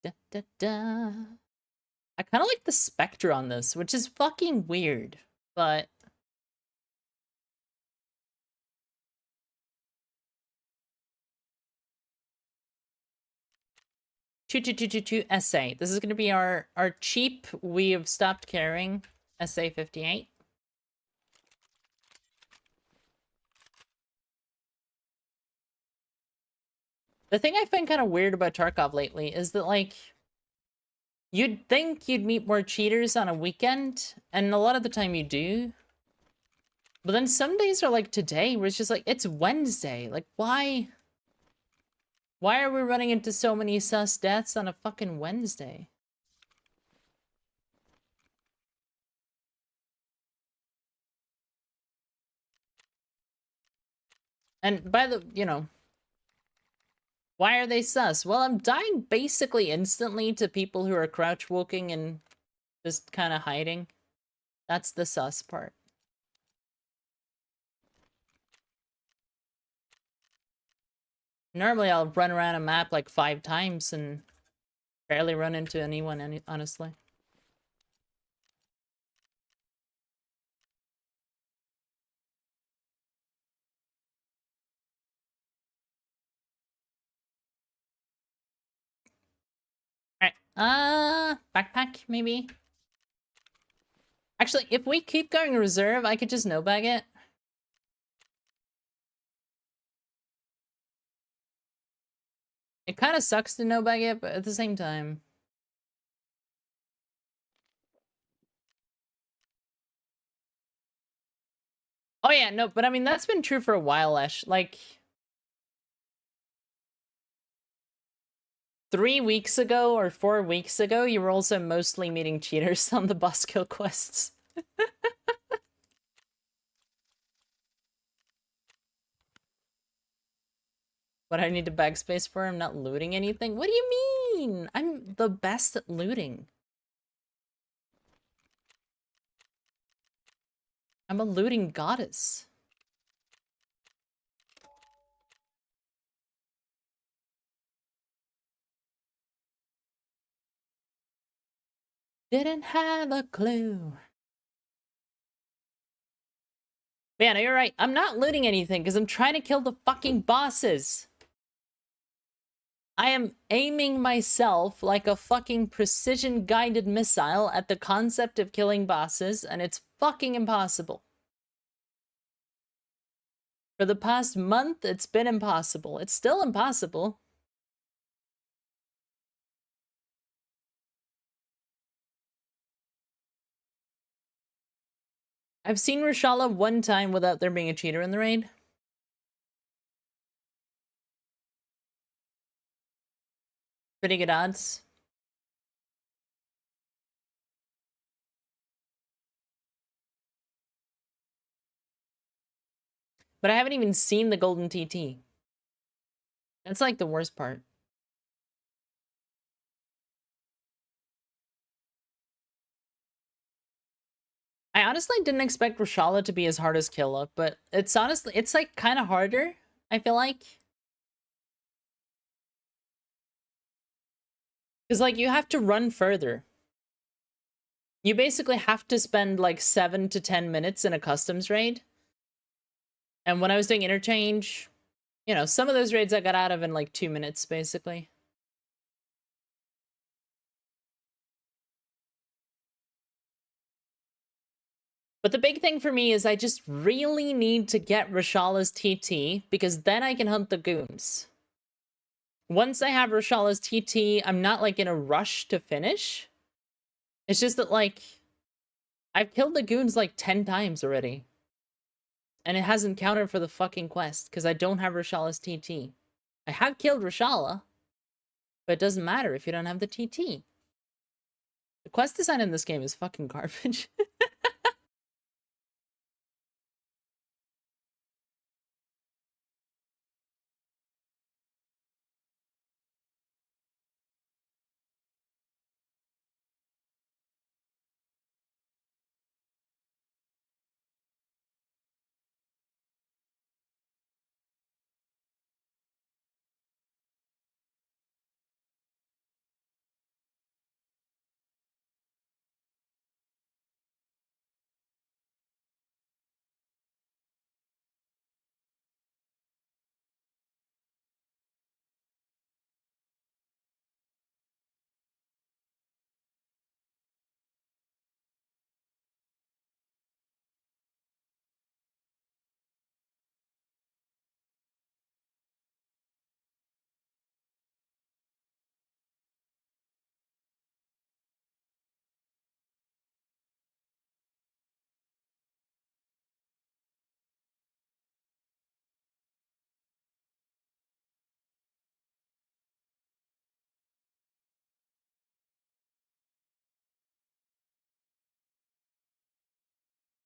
Da, da, da. I kind of like the Spectre on this, which is fucking weird, but... Two essay. This is going to be our cheap, we have stopped caring essay 58. The thing I find kind of weird about Tarkov lately is that, like, you'd think you'd meet more cheaters on a weekend, and a lot of the time you do. But then some days are like today, where it's just like, it's Wednesday. Like, why? Why are we running into so many sus deaths on a fucking Wednesday? And by the, you know, why are they sus? Well, I'm dying basically instantly to people who are crouch walking and just kind of hiding. That's the sus part. Normally I'll run around a map like 5 times and barely run into anyone, honestly. Alright, backpack, maybe? Actually, if we keep going reserve, I could just no-bag it. It kind of sucks to no-bag it, but at the same time... Oh yeah, no, but I mean, that's been true for a while, Esh. Like... 3 weeks ago or 4 weeks ago, you were also mostly meeting cheaters on the boss kill quests. What I need to backspace for? I'm not looting anything. What do you mean? I'm the best at looting. I'm a looting goddess. Didn't have a clue. But yeah, no, you're right. I'm not looting anything because I'm trying to kill the fucking bosses. I am aiming myself like a fucking precision-guided missile at the concept of killing bosses, and it's fucking impossible. For the past month, it's been impossible. It's still impossible. I've seen Reshala one time without there being a cheater in the raid. Pretty good odds. But I haven't even seen the golden TT. That's like the worst part. I honestly didn't expect Reshala to be as hard as Killa, but it's honestly, it's like kind of harder, I feel like. Because like you have to run further. You basically have to spend like 7 to 10 minutes in a customs raid. And when I was doing interchange, you know, some of those raids I got out of in like 2 minutes, basically. But the big thing for me is I just really need to get Reshala's TT, because then I can hunt the goons. Once I have Reshala's TT, I'm not like in a rush to finish. It's just that like, I've killed the goons like 10 times already. And it hasn't counted for the fucking quest, because I don't have Reshala's TT. I have killed Reshala, but it doesn't matter if you don't have the TT. The quest design in this game is fucking garbage.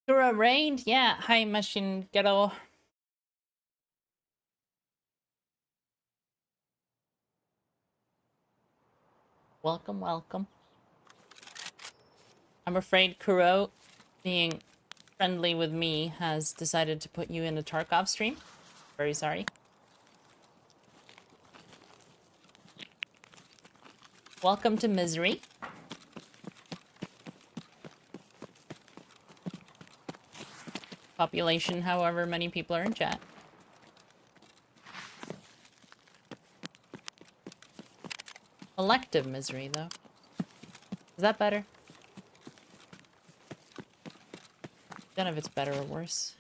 Through a raid? Yeah. Hi, Machine Ghetto. Welcome, welcome. I'm afraid Kuro, being friendly with me, has decided to put you in a Tarkov stream. Very sorry. Welcome to Misery. Population, however many people are in chat. Elective Misery, though. Is that better? I don't know if it's better or worse.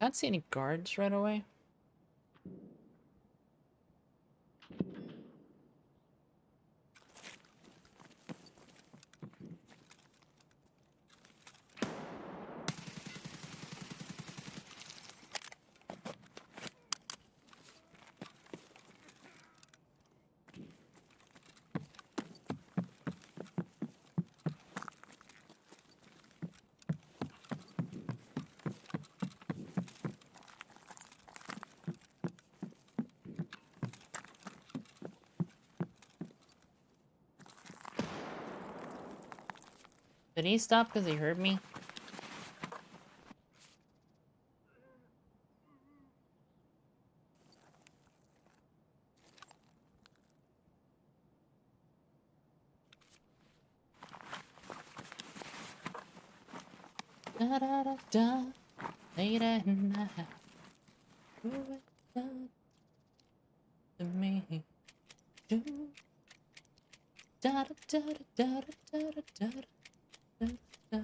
I don't see any guards right away. Did he stop because he heard me? Da da da da, late at night. Who is that to me? Do da da da da da da da da da.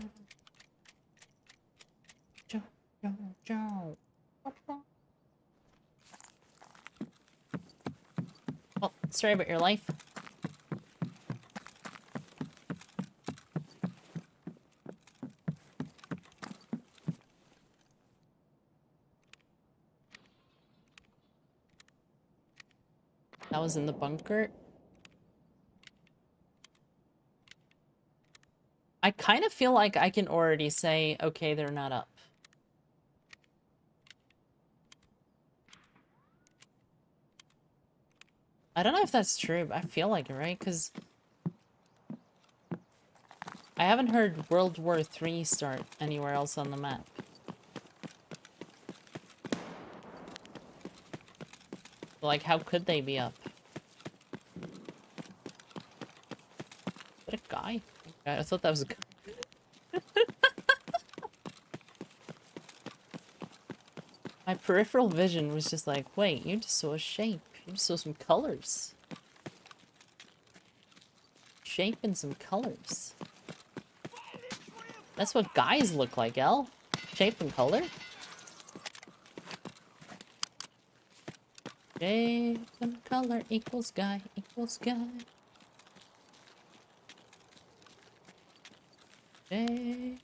Joe, Joe, Joe. Well, sorry about your life. That was in the bunker. I kind of feel like I can already say, okay, they're not up. I don't know if that's true, but I feel like it, right? Because I haven't heard World War III start anywhere else on the map. Like, how could they be up? Is that a guy? I thought that was a guy. My peripheral vision was just like, wait, you just saw a shape. You just saw some colors. Shape and some colors. That's what guys look like, El. Shape and color. Shape and color equals guy equals guy. Shape,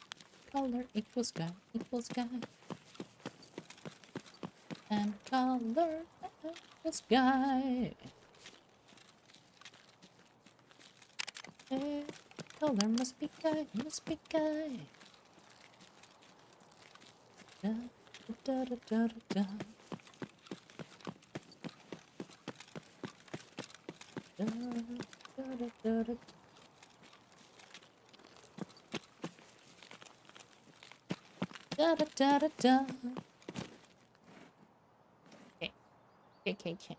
color equals guy equals guy. And color equals guy. Shape, color must be guy, must be guy. Da da da da da da. Da da da da da. Da da da da da. Okay. Okay.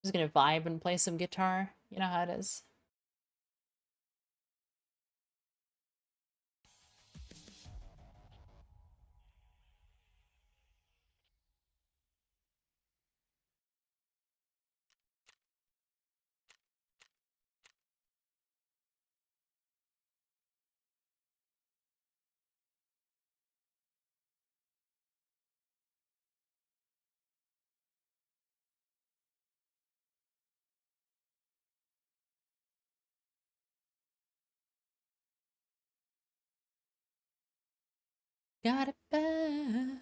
Just gonna vibe and play some guitar. You know how it is. Got it bad.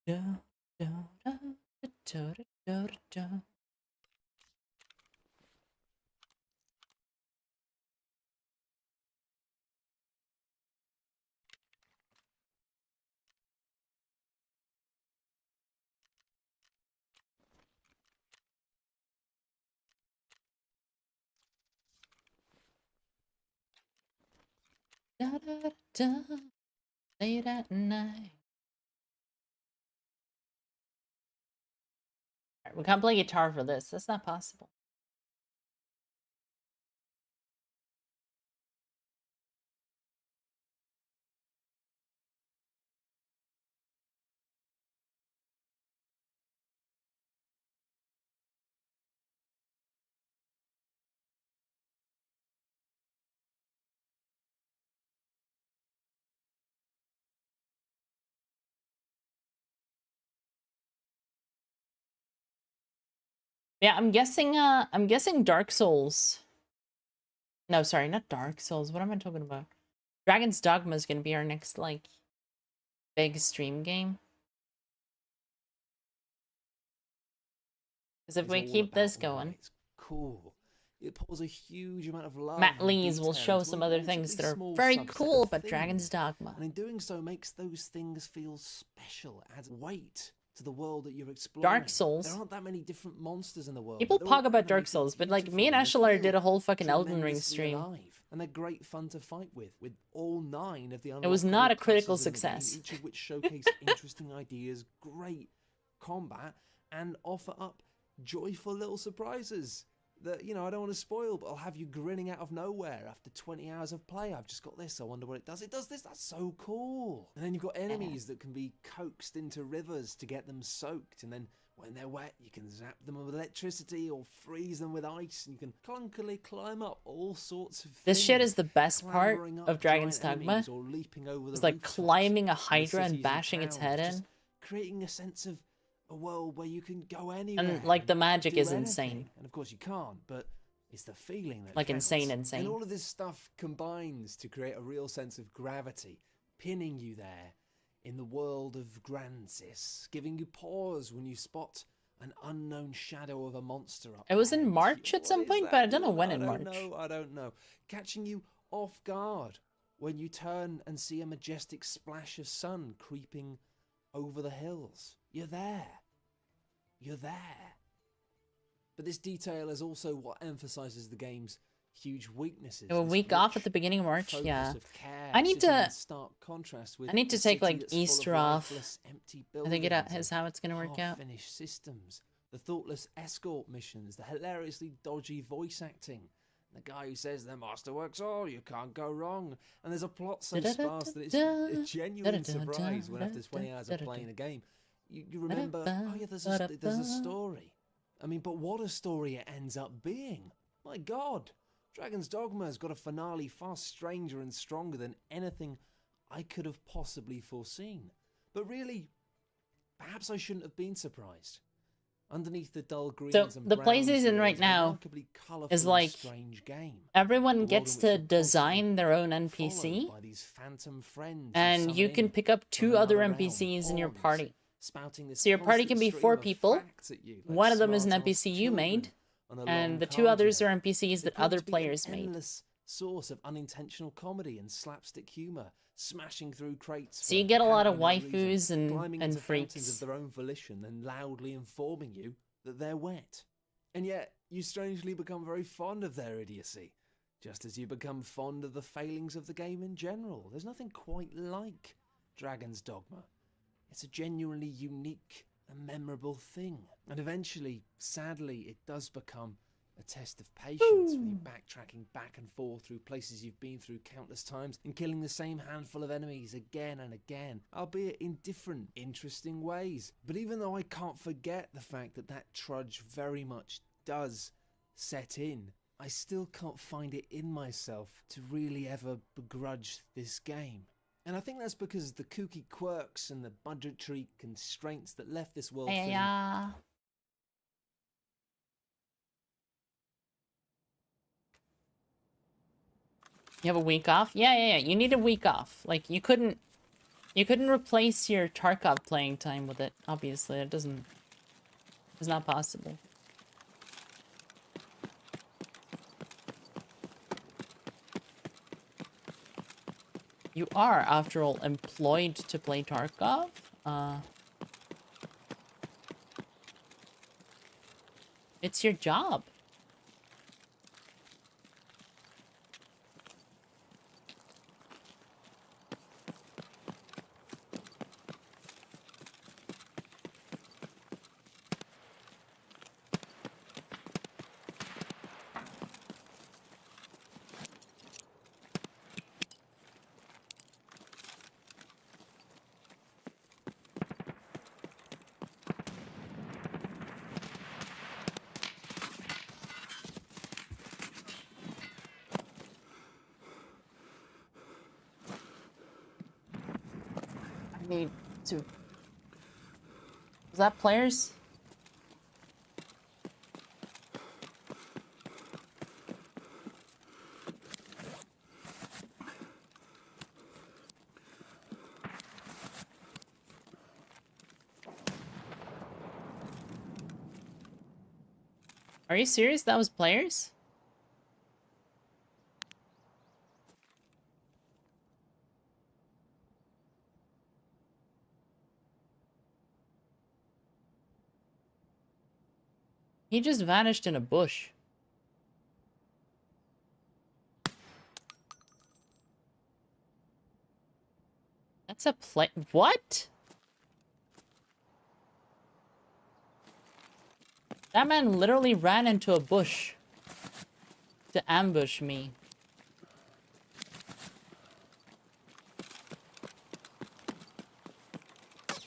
Da da da da da da da. Da da da da. Late at night. Alright, we can't play guitar for this. That's not possible. Yeah, I'm guessing Dark Souls. No, sorry, not Dark Souls. What am I talking about? Dragon's Dogma is gonna be our next, like, big stream game. Because if It's we all keep about this why going. it's cool. It pours a huge amount of love Matt and Lees will detail show into some a other relatively things that are small very subset cool of about Dragon's things. Dogma. And in doing so makes those things feel special. It adds weight to the world that you're exploring. Dark Souls. There aren't that many different monsters in the world. People They're all talk about Dark animated Souls, but like me beautifully, and they Eshalar feel did a whole fucking Elden Ring tremendously stream. alive. And they're great fun to fight with all 9 of the It was not a unlockable critical classes in the game, success. each of which showcase interesting ideas, great combat, and offer up joyful little surprises that, you know, I don't want to spoil, but I'll have you grinning out of nowhere after 20 hours of play. I've just got this, I wonder what it does. It does this, that's so cool. And then you've got enemies that can be coaxed into rivers to get them soaked, and then when they're wet, you can zap them with electricity or freeze them with ice, and you can clunkily climb up all sorts of things. This shit is the best part clambering up of Dragon's giant Dogma. enemies or leaping over the It's like rooftops climbing a in the hydra and cities bashing its towns, head just in. creating a sense of a world where you can go anywhere. And like the magic do is anything. insane. And of course you can't, but it's the feeling that Like counts. insane. And all of this stuff combines to create a real sense of gravity, pinning you there in the world of Grancis, giving you pause when you spot an unknown shadow of a monster up It was in ahead. March at What some is point, that but I don't know doing? when in March. I don't know. Catching you off guard when you turn and see a majestic splash of sun creeping over the hills. You're there. You're there. But this detail is also what emphasizes the game's huge weaknesses. A This week off at rich the beginning of March, focus yeah. of care I need sitting in to- stark contrast with I need to a take, city like, that's full of Easter off. lifeless, empty I think it buildings is and how it's gonna work out. half-finished systems, the thoughtless escort missions, the hilariously dodgy voice acting, the guy who says the masterwork's all, you can't go wrong, and there's a plot so sparse that it's a genuine surprise when after 20 hours of playing a game, you remember, oh yeah, there's a story. I mean, but what a story it ends up being. My God, Dragon's Dogma has got a finale far stranger and stronger than anything I could have possibly foreseen. But really, perhaps I shouldn't have been surprised. Underneath the dull greens So, and the browns PlayStation here right is a now remarkably colourful is like and strange game. Everyone world gets in which to you're design their own Followed NPC, by these phantom friends who and summon you can in pick up from 2 other another realm, NPCs in your pawns, party. spouting this So your party constant can be stream 4 of people. facts at you, like One of them is an smart-ass NPC you children made, on a long and the 2 car others journey. are NPCs They that prove other to be an players made. endless source of unintentional comedy and slapstick humour, smashing through crates. So you for get a lot of apparently no waifus reason, climbing and into fountains freaks. of their own volition and loudly informing you that they're wet. And yet, you strangely become very fond of their idiocy, just as you become fond of the failings of the game in general. There's nothing quite like Dragon's Dogma. It's a genuinely unique and memorable thing. And eventually, sadly, it does become a test of patience, with you backtracking back and forth through places you've been through countless times and killing the same handful of enemies again and again, albeit in different, interesting ways. But even though I can't forget the fact that that trudge very much does set in, I still can't find it in myself to really ever begrudge this game. And I think that's because the kooky quirks and the budgetary constraints that left this world feeling You have a week off? Yeah. You need a week off. Like, you couldn't replace your Tarkov playing time with it. Obviously, it's not possible. You are, after all, employed to play Tarkov. It's your job. Need to. Was that players? Are you serious? That was players? He just vanished in a bush. That's a play. What? That man literally ran into a bush to ambush me.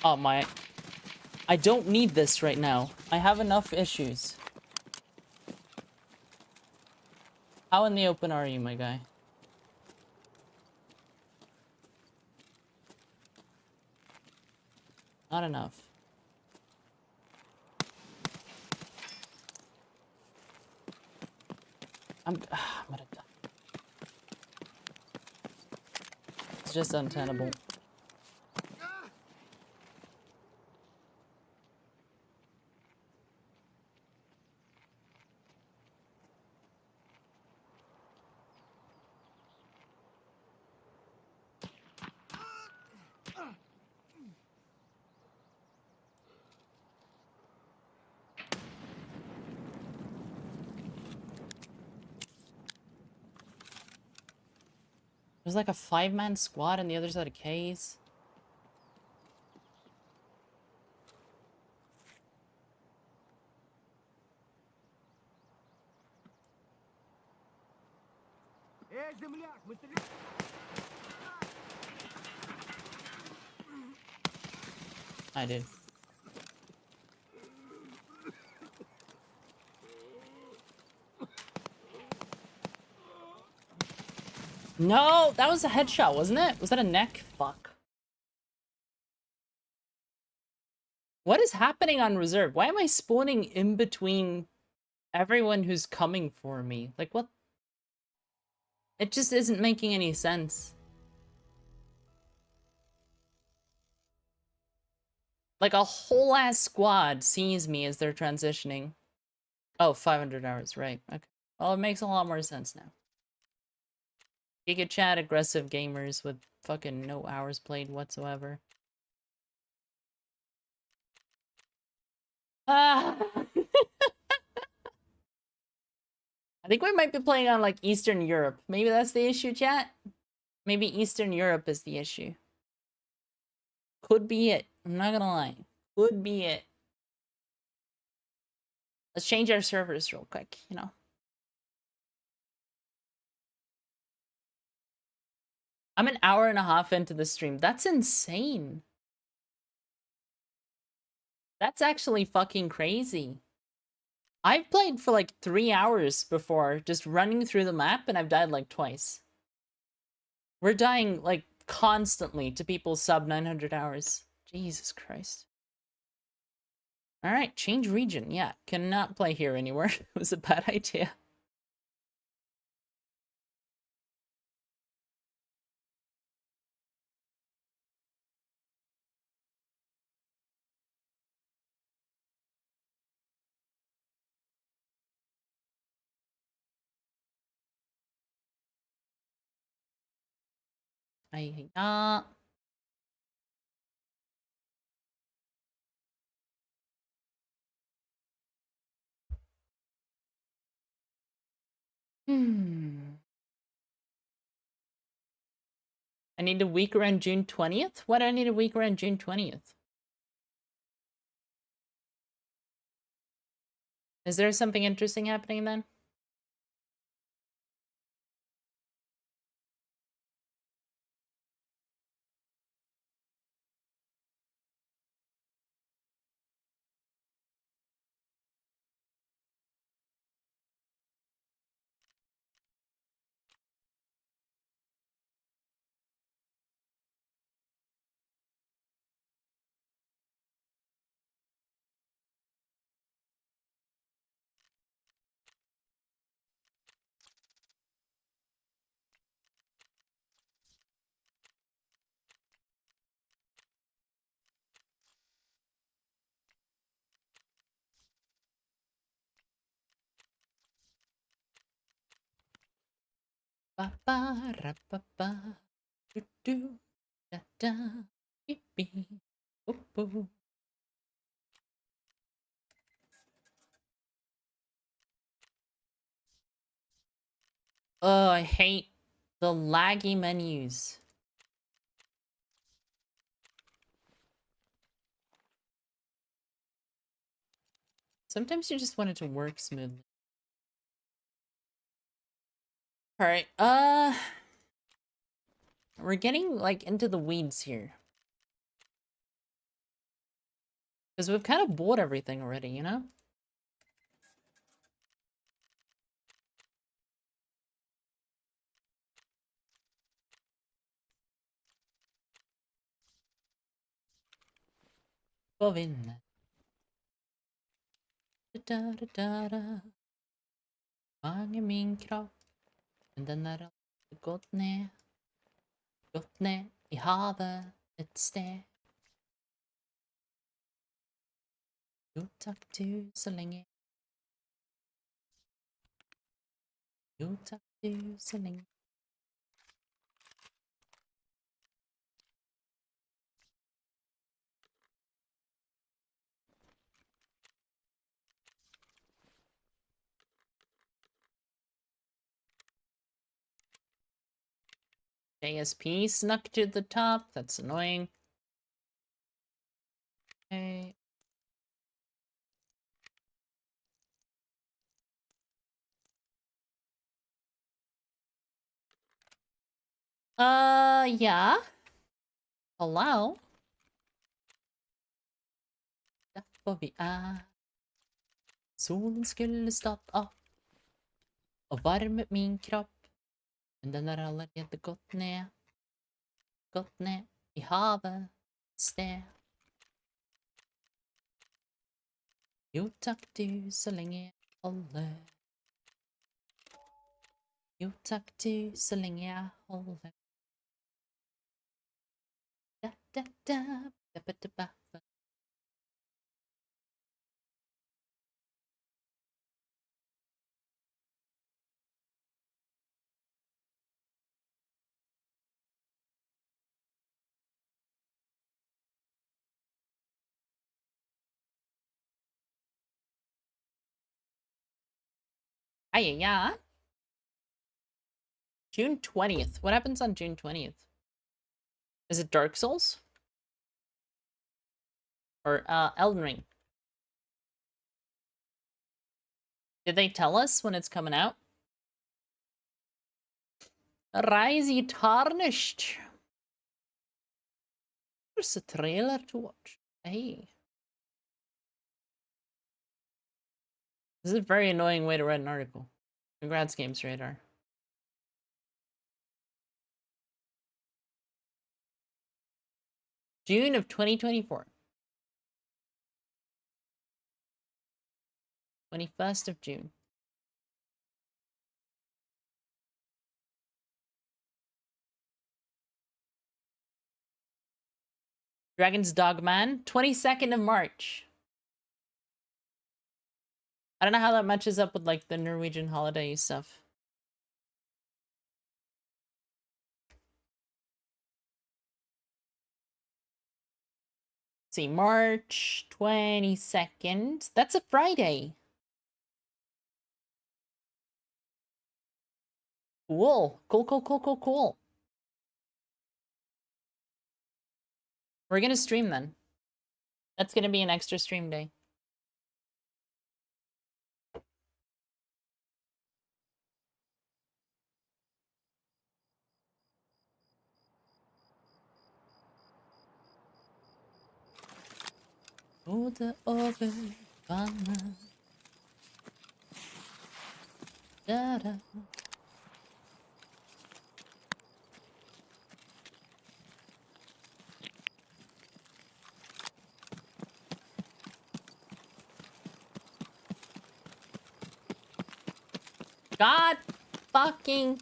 Oh my. I don't need this right now. I have enough issues. How in the open are you, my guy? Not enough. I'm gonna die. It's just untenable. There's like a 5-man squad on the other side of K's. I did. No, that was a headshot, wasn't it? Was that a neck? Fuck. What is happening on reserve? Why am I spawning in between everyone who's coming for me? Like, what? It just isn't making any sense. Like, a whole ass squad sees me as they're transitioning. Oh, 500 hours, right. Okay. Well, it makes a lot more sense now. Giga chat aggressive gamers with fucking no hours played whatsoever. Ah! I think we might be playing on, like, Eastern Europe. Maybe that's the issue, chat? Maybe Eastern Europe is the issue. Could be it. I'm not gonna lie. Could be it. Let's change our servers real quick, you know? I'm an hour and a half into the stream. That's insane. That's actually fucking crazy. I've played for like 3 hours before, just running through the map, and I've died like twice. We're dying like constantly to people sub 900 hours. Jesus Christ. Alright, change region. Yeah, cannot play here anymore. It was a bad idea. I I need a week around June 20th? Why do I need a week around June 20th? Is there something interesting happening then? Ba ba ra ba ba do do da da beep beep boop boop. Oh, I hate the laggy menus. Sometimes you just want it to work smoothly. Alright, we're getting, like, into the weeds here. Because we've kind of bought everything already, you know? Bovin. Da-da-da-da-da. Mange min kropp. Men den er gått ned. Gått ned i havet et sted. Jo takk du så lenge. Jo takk du så lenge. ASP snuck to the top. That's annoying. Okay. Yeah. Hello? Derfor vi er. Solen skulle stått opp og varmet min kropp. Men den er allerede gått ned. Gått ned i havet et sted. Jo takk du så lenge jeg holder. Jo takk du så lenge jeg holder. Da, da, da, da, da, da, da. Yeah. June 20th. What happens on June 20th? Is it Dark Souls? Or Elden Ring? Did they tell us when it's coming out? Rise ye tarnished. There's a trailer to watch. Hey. This is a very annoying way to write an article. Congrats, Games Radar. June of 2024. 21st of June. Dragon's Dogman, 22nd of March. I don't know how that matches up with, like, the Norwegian holiday stuff. Let's see, March 22nd. That's a Friday. Cool. Cool. We're gonna stream then. That's gonna be an extra stream day. Hodet over vannet. Da-da. God fucking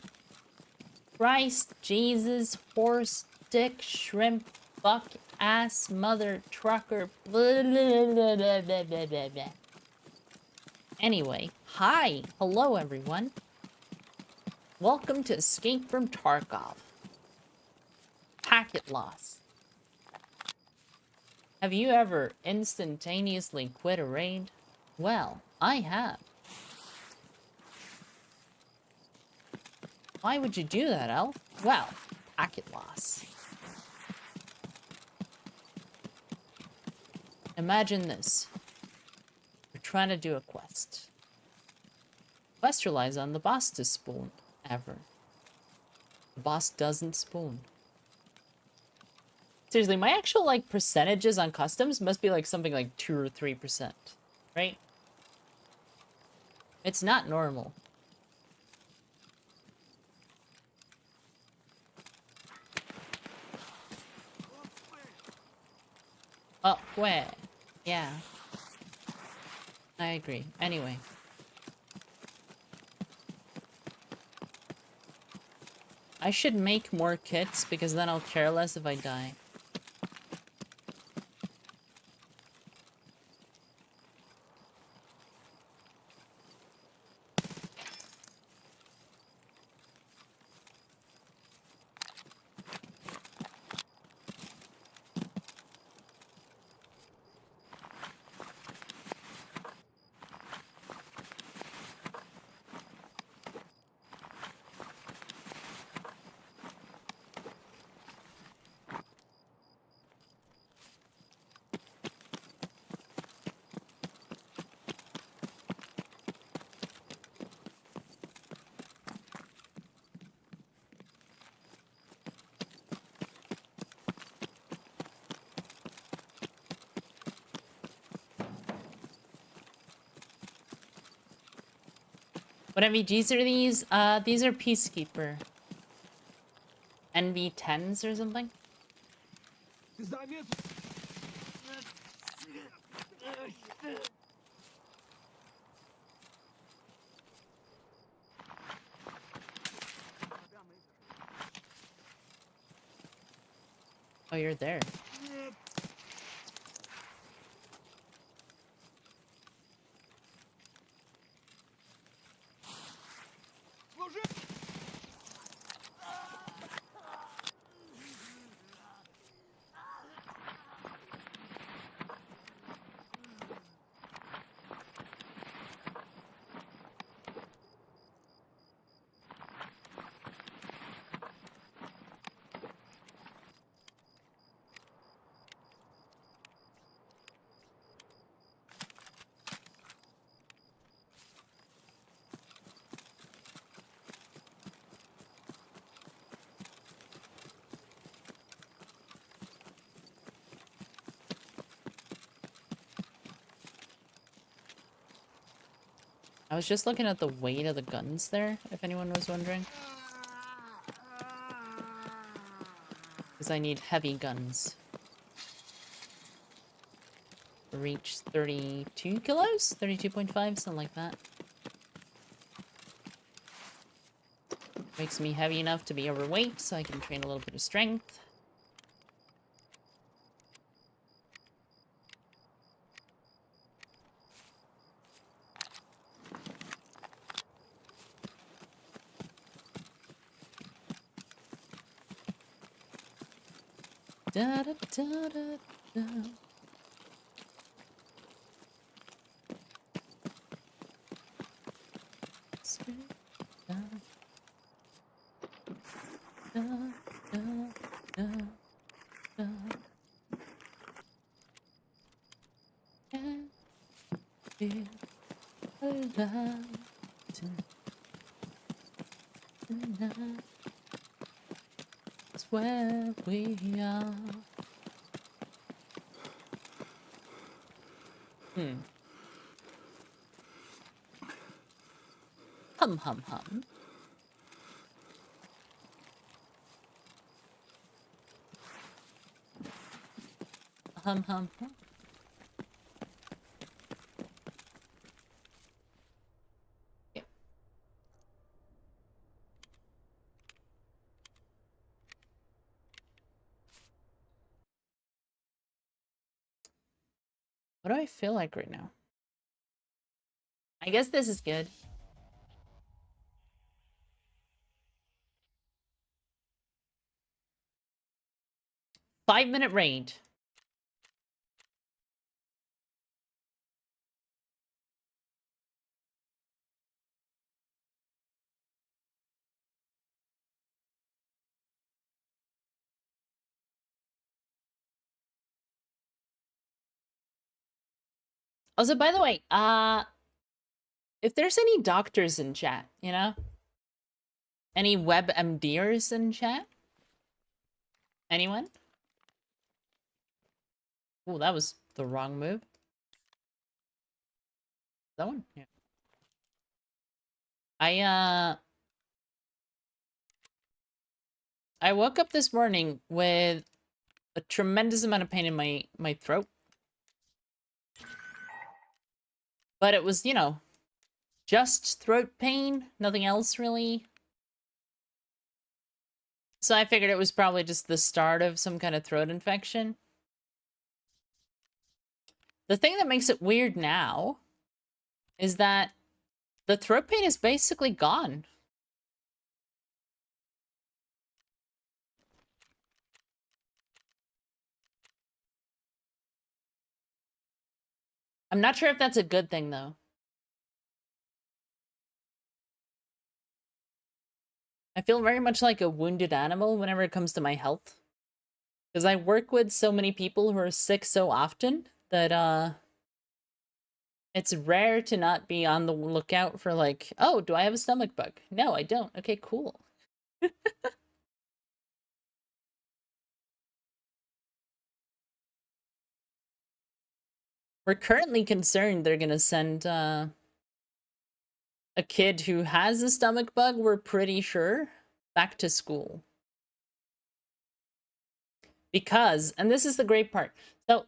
Christ, Jesus, horse, dick, shrimp, fuck, ass, mother, trucker, blah, blah, blah, blah, blah, blah, blah, blah. Anyway, hi, hello everyone. Welcome to Escape from Tarkov. Packet loss. Have you ever instantaneously quit a raid? Well, I have. Why would you do that, Elf? Well, packet loss. Imagine this. We're trying to do a quest. Quest relies on the boss to spawn, ever. The boss doesn't spawn. Seriously, my actual, like, percentages on customs must be, like, something like 2 or 3%, right? It's not normal. Oh, where? Yeah. I agree. Anyway. I should make more kits, because then I'll care less if I die. What MVGs are these? These are Peacekeeper. NV10s or something? Oh, you're there. I was just looking at the weight of the guns there, if anyone was wondering. Because I need heavy guns. Reach 32 kilos? 32.5, something like that. Makes me heavy enough to be overweight, so I can train a little bit of strength. Da da da da da. Da, da, da, da, da. Can't feel alive tonight. It's where we are. Hum hum hum. Hum hum hum. Yeah. What do I feel like right now? I guess this is good. Five-minute raid. Also, by the way, if there's any doctors in chat, you know? Any WebMDers in chat? Anyone? Oh, that was the wrong move. That one? Yeah. I woke up this morning with a tremendous amount of pain in my throat. But it was, you know, just throat pain, nothing else really. So I figured it was probably just the start of some kind of throat infection. The thing that makes it weird now is that the throat pain is basically gone. I'm not sure if that's a good thing, though. I feel very much like a wounded animal whenever it comes to my health. Because I work with so many people who are sick so often that, it's rare to not be on the lookout for like, oh, do I have a stomach bug? No, I don't. Okay, cool. We're currently concerned they're gonna send, a kid who has a stomach bug, we're pretty sure, back to school. Because, and this is the great part, so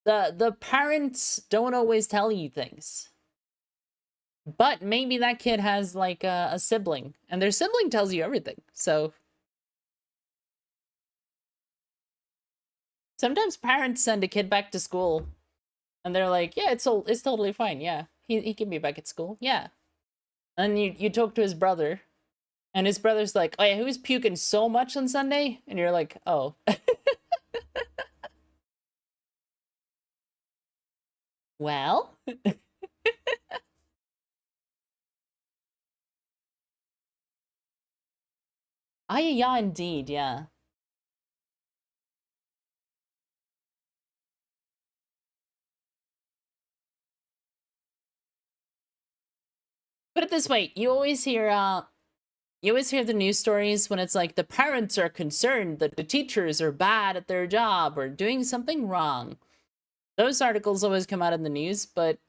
the parents don't always tell you things. But maybe that kid has like a sibling, and their sibling tells you everything. So sometimes parents send a kid back to school, and they're like, "Yeah, it's totally fine. Yeah, he can be back at school. Yeah." And you talk to his brother, and his brother's like, "Oh yeah, he was puking so much on Sunday," and you're like, "Oh." Well. Ah, yeah, indeed, yeah. Put it this way, you always hear the news stories when it's like the parents are concerned that the teachers are bad at their job or doing something wrong. Those articles always come out in the news, but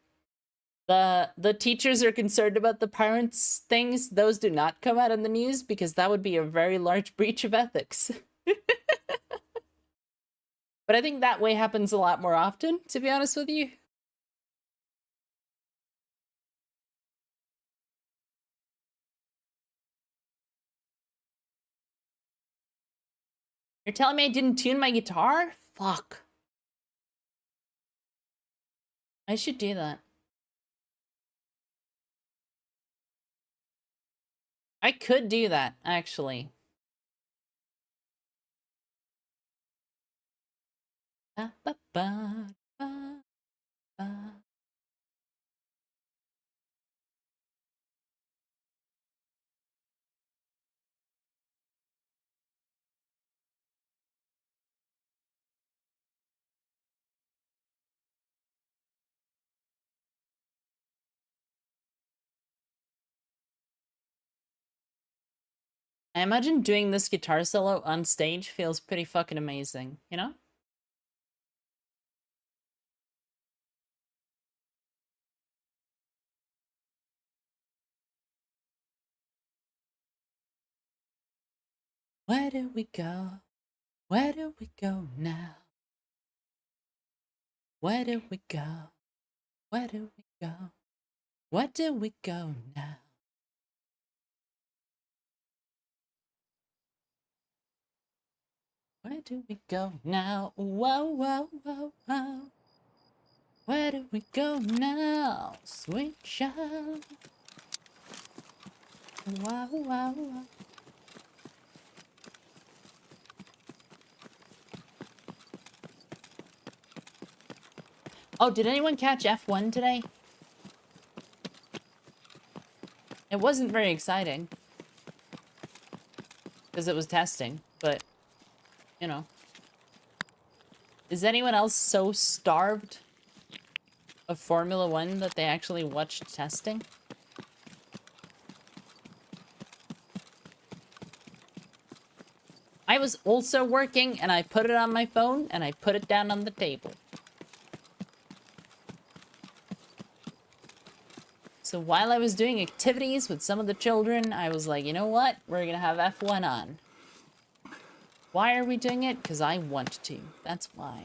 the teachers are concerned about the parents' things. Those do not come out in the news because that would be a very large breach of ethics. But I think that way happens a lot more often, to be honest with you. You're telling me I didn't tune my guitar? Fuck. I should do that. I could do that, actually. Ba, ba, ba, ba, ba. I imagine doing this guitar solo on stage feels pretty fucking amazing, you know? Where do we go? Where do we go now? Where do we go? Where do we go? Where do we go now? Where do we go now? Whoa, whoa, whoa, whoa. Where do we go now? Sweet child. Wow, wow, wow. Oh, did anyone catch F1 today? It wasn't very exciting. Because it was testing, but, you know. Is anyone else so starved of Formula One that they actually watched testing. I was also working, and I put it on my phone, and I put it down on the table. So while I was doing activities with some of the children, I was like, you know what? We're gonna have F1 on. Why are we doing it? Because I want to. That's why.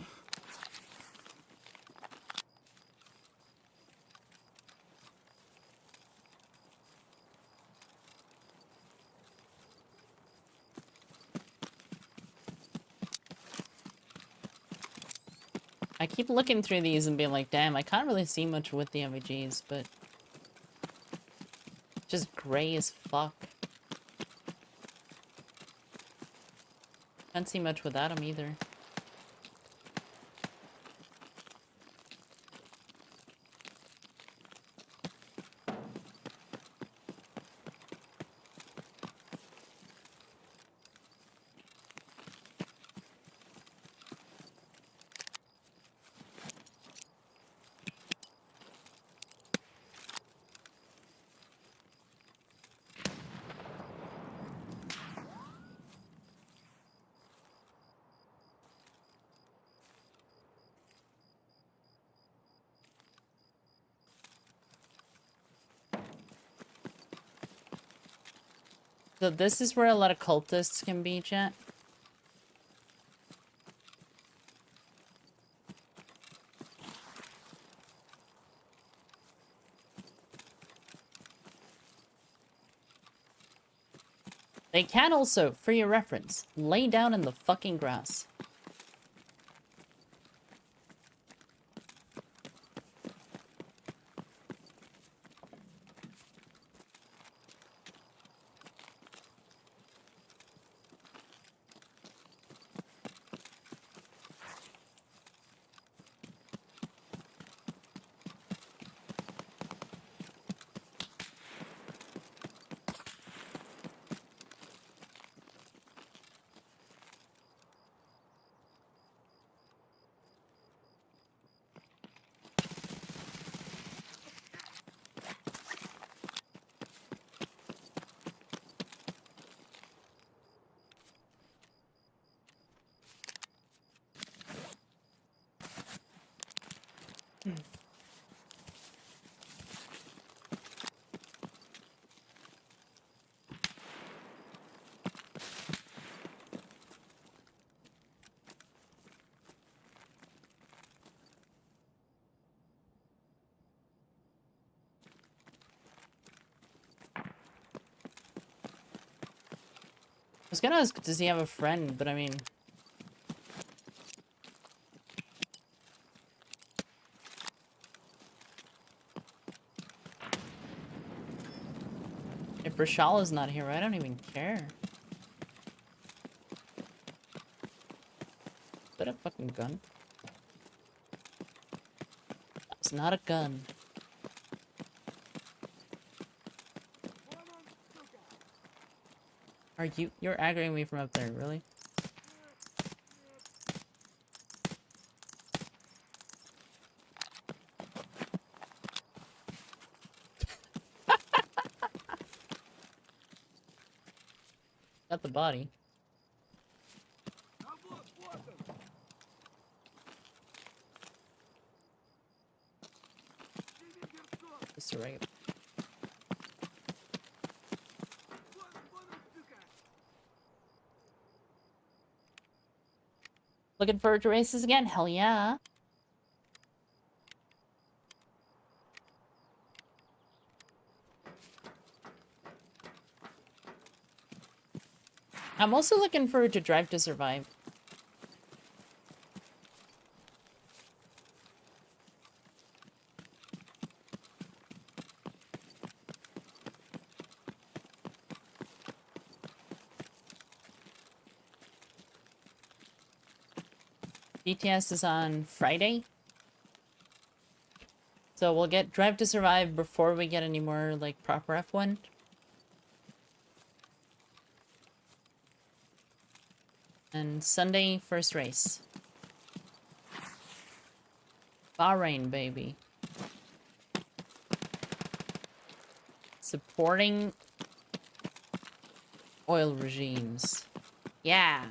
I keep looking through these and being like, damn, I can't really see much with the MVGs, but... just gray as fuck. Can't see much without them either. So this is where a lot of cultists can be, chat. They can also, for your reference, lay down in the fucking grass. I was gonna ask, does he have a friend? But I mean... if Reshala's not here, I don't even care. Is that a fucking gun? That's not a gun. Are you... you're aggroing me from up there, really? Got the body. Just a regular. Looking forward to races again? Hell yeah. I'm also looking forward to Drive to Survive. BTS is on Friday. So we'll get Drive to Survive before we get any more, like, proper F1. And Sunday, first race. Bahrain, baby. Supporting oil regimes. Yeah.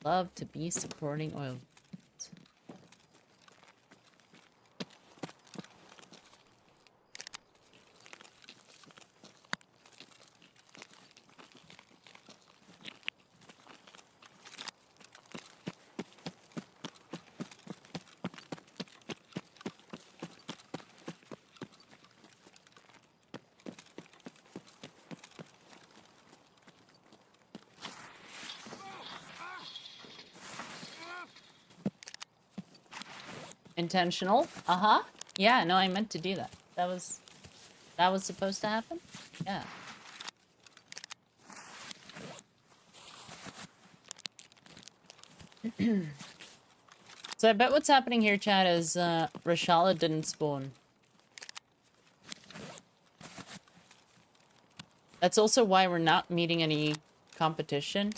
Love to be supporting oil. Intentional. Uh-huh. Yeah, no, I meant to do that. That was supposed to happen? Yeah. So I bet what's happening here, chat, is Reshala didn't spawn. That's also why we're not meeting any competition.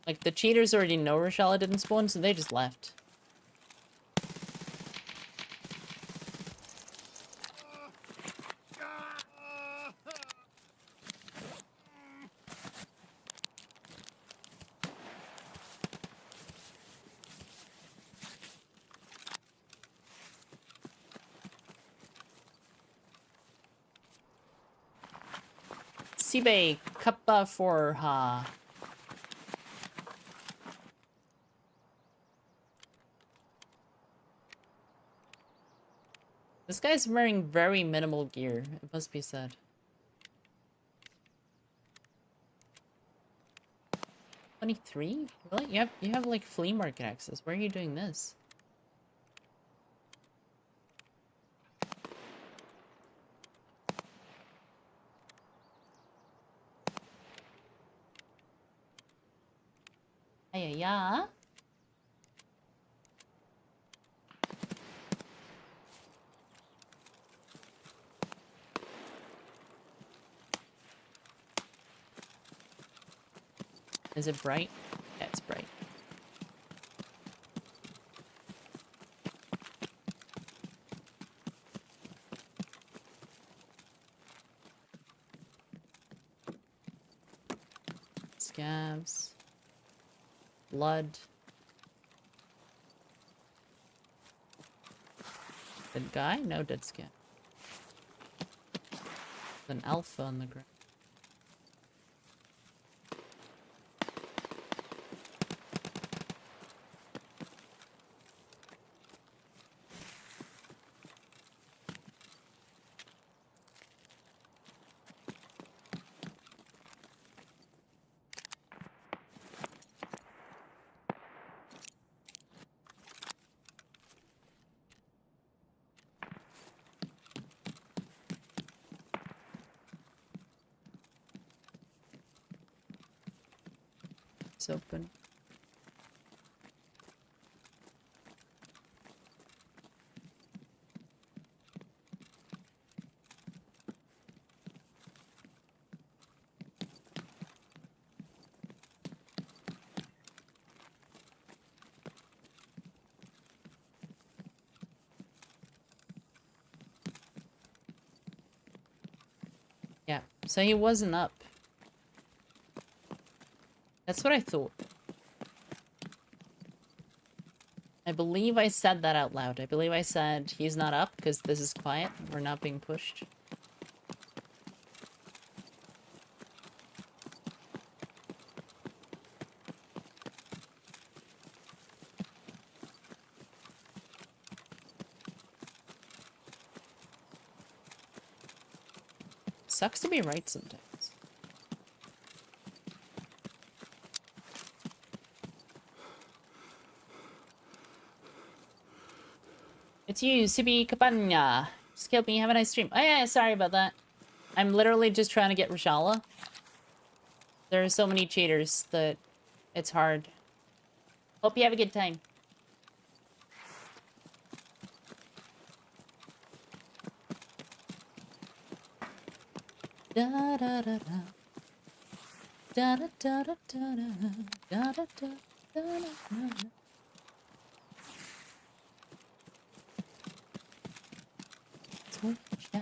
Like, the cheaters already know Reshala didn't spawn, so they just left. Sibe kappa for ha. This guy's wearing very minimal gear, it must be said. 23? Really? You have like flea market access. Where are you doing this? Yeah. Is it bright? Yeah, it's bright. Scabs. Blood. Dead guy? No dead scab. An alpha on the ground. It's open. Yeah, so he wasn't up. That's what I thought. I believe I said that out loud. I believe I said he's not up because this is quiet. We're not being pushed. Sucks to be right sometimes. It's you, Sibi Cabana. Just killed me. Have a nice stream. Oh yeah, sorry about that. I'm literally just trying to get Reshala. There are so many cheaters that it's hard. Hope you have a good time. Da da da da. Da da da da da da da da da da da. Yeah.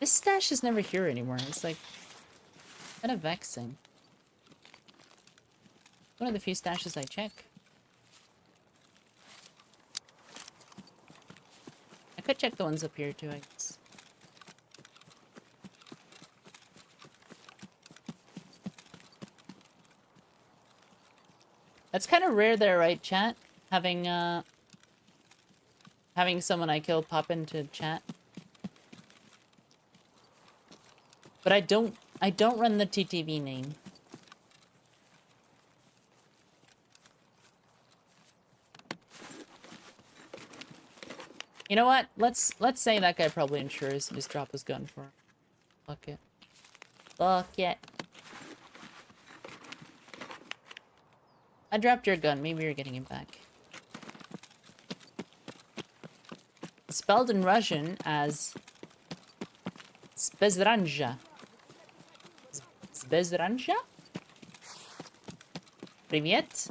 This stash is never here anymore. It's like kind of vexing. One of the few stashes I check. I could check the ones up here too, I guess. That's kind of rare there, right, chat? Having someone I kill pop into chat. But I don't run the TTV name. You know what? Let's say that guy probably insures and just drop his gun for him. Fuck it. Fuck it. I dropped your gun. Maybe you're getting it back. Spelled in Russian as Spezranja. Spezranja? Привет.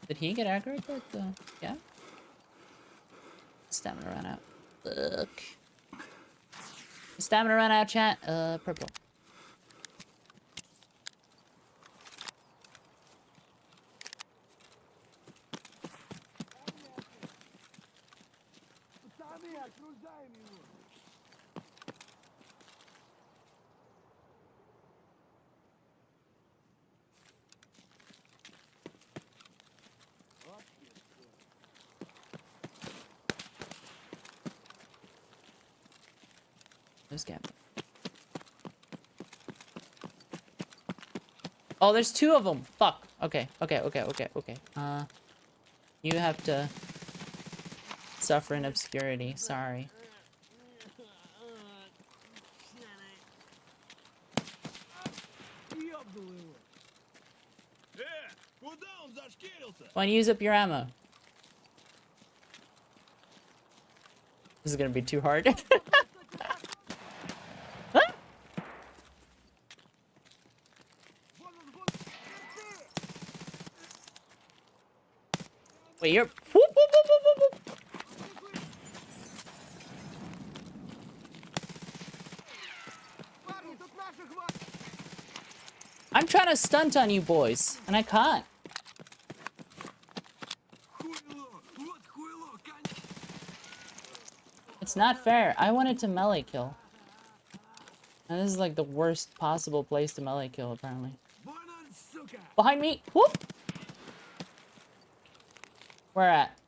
Did he get aggro at the... Yeah? Stamina ran out. Look. Stamina ran out, chat. Purple. There's gap. Oh, there's two of them. Fuck. Okay. You have to suffer in obscurity. Sorry. Why don't you use up your ammo? This is gonna be too hard. Huh? Wait, you're... Whoop, whoop, whoop, whoop, whoop, whoop. I'm trying to stunt on you boys, and I can't. It's not fair. I wanted to melee kill. And this is like the worst possible place to melee kill, apparently. Behind me! Whoop! Where at?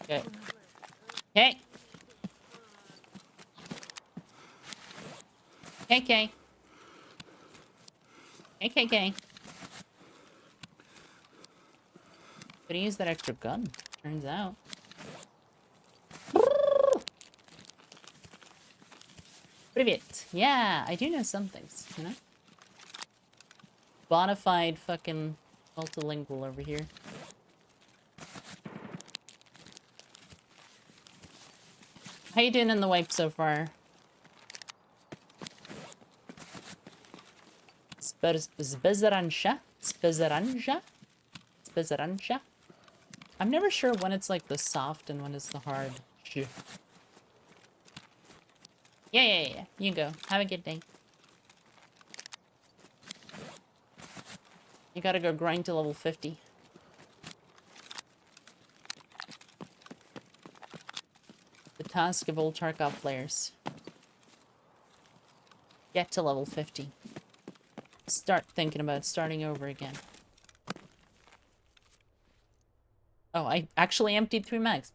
Okay. Okay. KK. KKK. Could've used that extra gun, turns out. Привет. Yeah, I do know some things, you know? Bonafide fucking multilingual over here. How you doing in the wipe so far? Spezranja? Spezranja? Spezranja? I'm never sure when it's like the soft and when it's the hard. Yeah. You go. Have a good day. You gotta go grind to level 50. The task of all Tarkov players. Get to level 50. Start thinking about starting over again. Oh, I actually emptied 3 mags.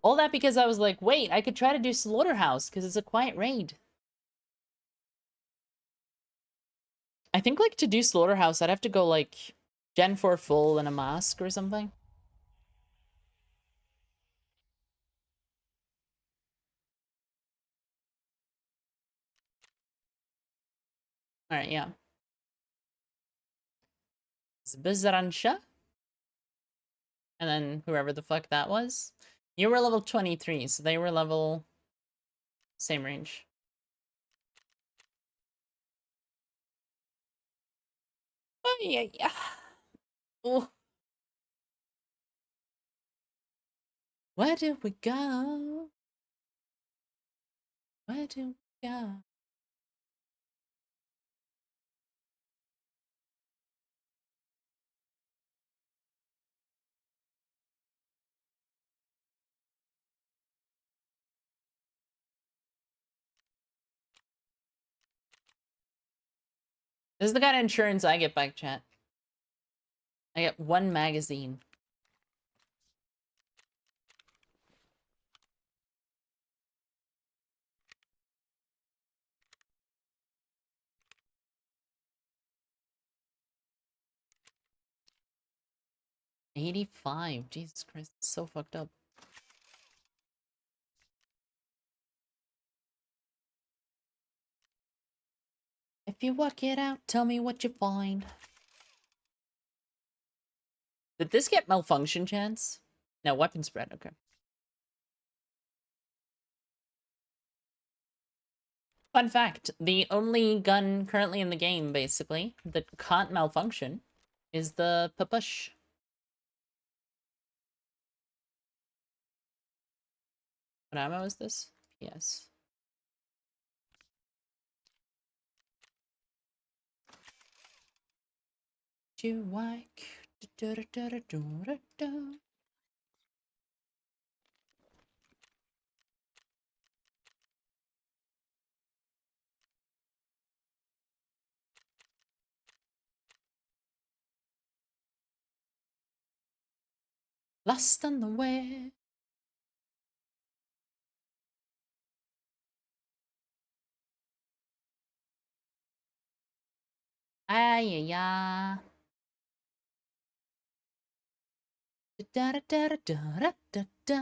All that because I was like, wait, I could try to do Slaughterhouse because it's a quiet raid. I think, like, to do Slaughterhouse, I'd have to go, like, Gen 4 full and a mask or something. Alright, yeah. Zbizaransha? And then whoever the fuck that was. You were level 23, so they were level... same range. Oh, yeah, yeah. Oh. Where do we go? Where do we go? This is the kind of insurance I get back, chat. I get 1 magazine. $85. Jesus Christ, it's so fucked up. If you work it out, tell me what you find. Did this get malfunction chance? No, weapon spread, okay. Fun fact, the only gun currently in the game, basically, that can't malfunction is the papush. What ammo is this? Yes. You like... Lost on the way. Ay, ay, ay. Da da da da da da da.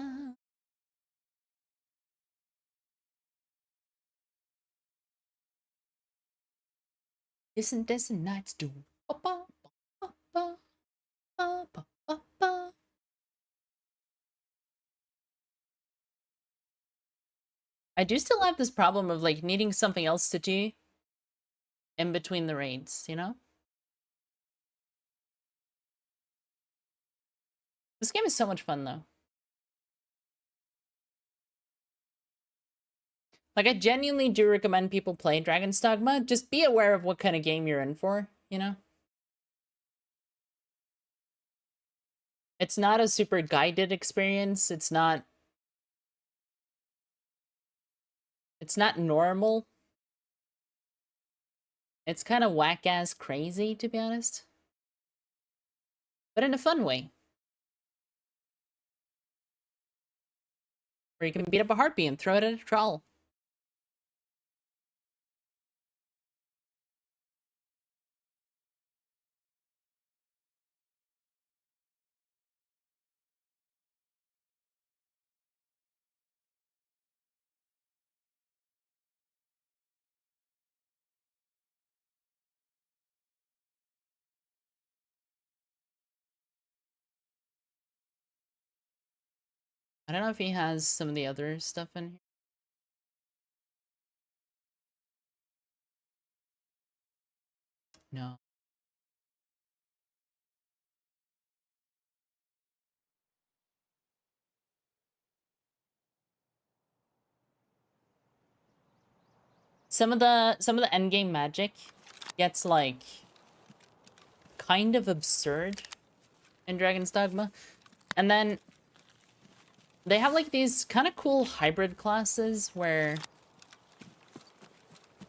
Isn't this a nice do? Ba ba ba ba ba ba ba ba. I do still have this problem of like needing something else to do in between the raids, you know? This game is so much fun though. Like I genuinely do recommend people play Dragon's Dogma. Just be aware of what kind of game you're in for, you know? It's not a super guided experience. It's not normal. It's kind of whack-ass crazy, to be honest. But in a fun way. Where you can beat up a harpy and throw it at a troll. I don't know if he has some of the other stuff in here. No. Some of the endgame magic gets like kind of absurd in Dragon's Dogma. And then they have like these kind of cool hybrid classes where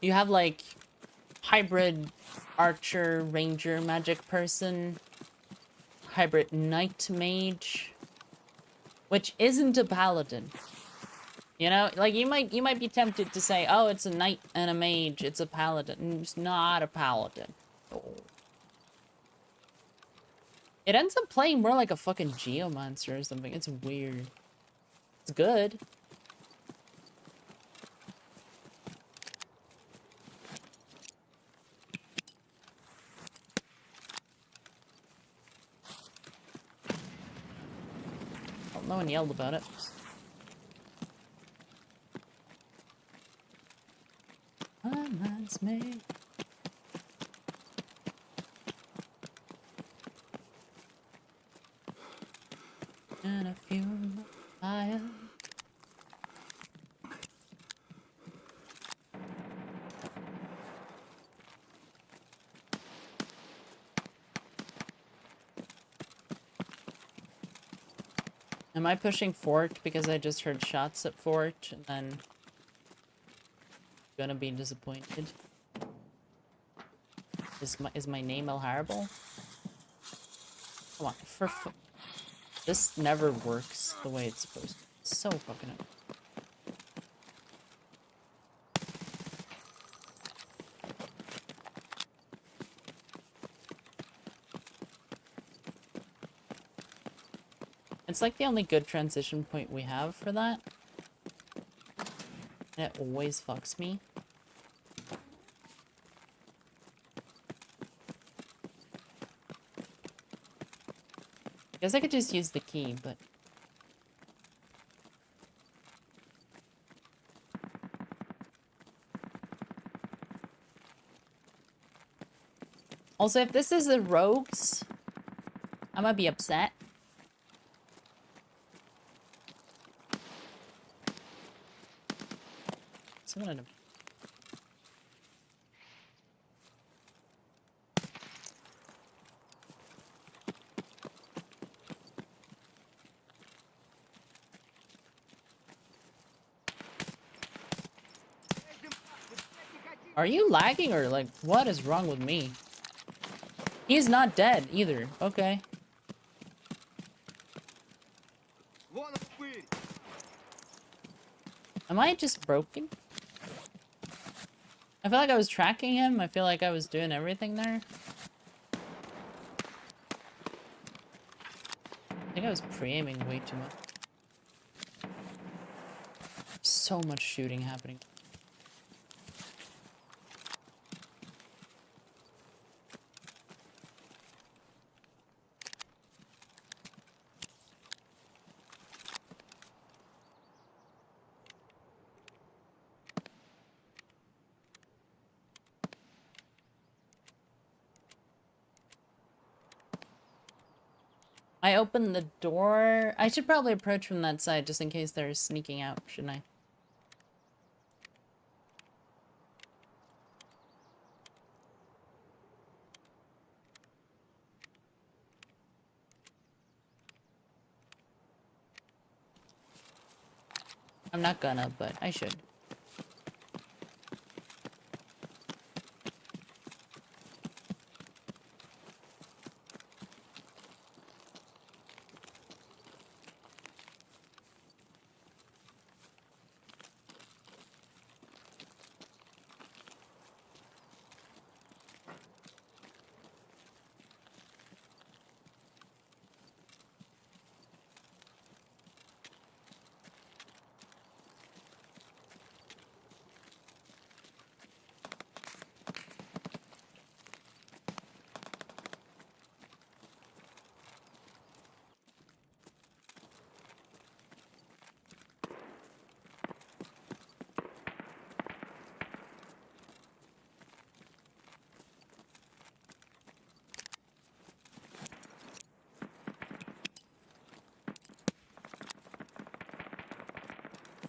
you have like hybrid archer, ranger, magic person, hybrid knight mage, which isn't a paladin. You know, like you might be tempted to say, "Oh, it's a knight and a mage, it's a paladin." It's not a paladin. Oh. It ends up playing more like a fucking geomancer or something. It's weird. It's good. No one yelled about it. My mind's made. And a few fire. Am I pushing fort because I just heard shots at fort and then gonna be disappointed? Is my name El Horrible? Come on, this never works the way it's supposed to. It's so fucking annoying. It's like the only good transition point we have for that. And it always fucks me. Guess I could just use the key, but... Also, if this is the rogues, I'm gonna be upset. Are you lagging or like what is wrong with me? He's not dead either. Okay. Am I just broken? I feel like I was tracking him. I feel like I was doing everything there. I think I was pre-aiming way too much. So much shooting happening. I opened the door. I should probably approach from that side just in case they're sneaking out, shouldn't I? I'm not gonna, but I should.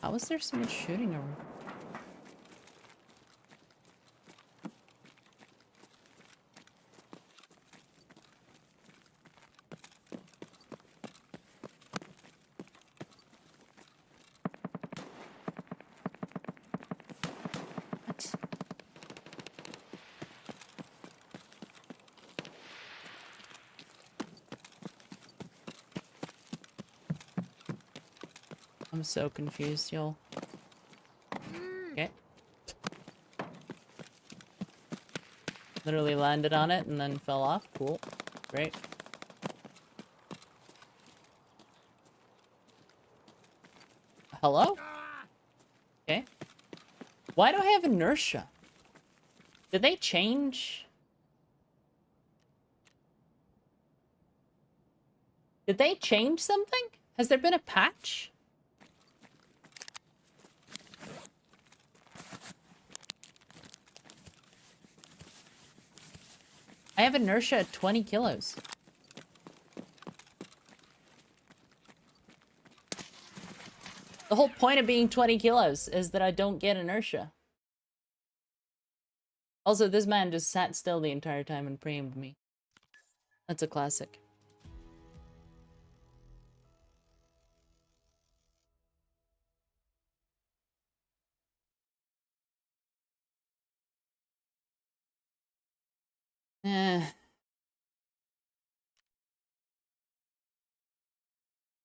How is there so much shooting around? What? I'm so confused, y'all. Okay. Literally landed on it and then fell off. Cool. Great. Hello? Okay. Why do I have inertia? Did they change? Did they change something? Has there been a patch? I have inertia at 20 kilos. The whole point of being 20 kilos is that I don't get inertia. Also, this man just sat still the entire time and framed me. That's a classic.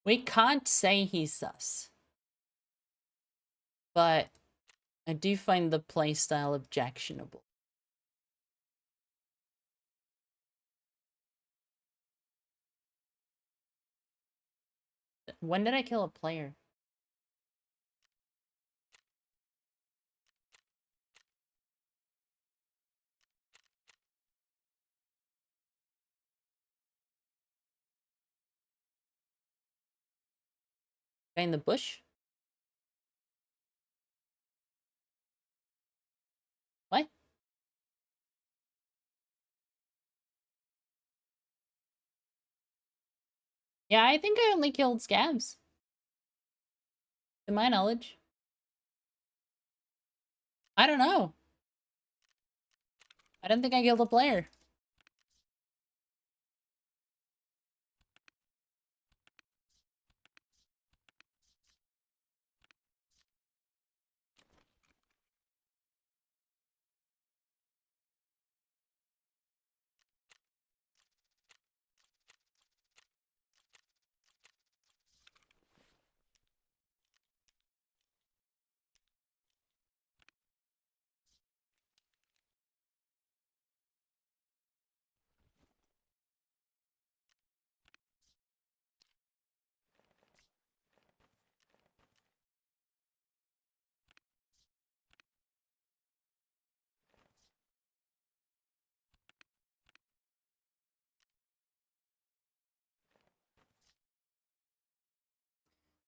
We can't say he's sus. But I do find the playstyle objectionable. When did I kill a player? Guy in the bush? What? Yeah, I think I only killed scabs. To my knowledge. I don't know. I don't think I killed a player.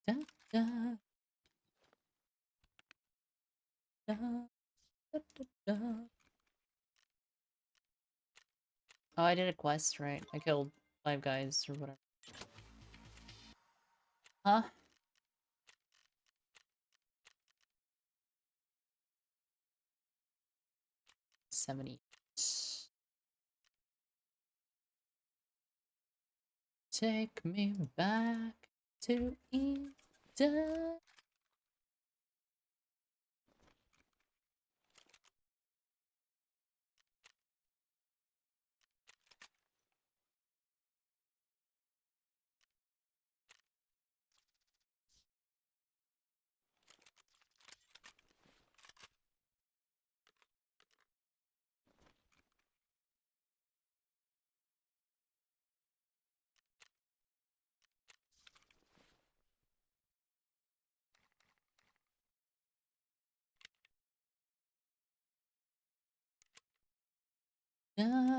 Da, da, da, da, da, da. Oh, I did a quest, right? I killed 5 guys or whatever. Huh? $70. Take me back to Eden. Da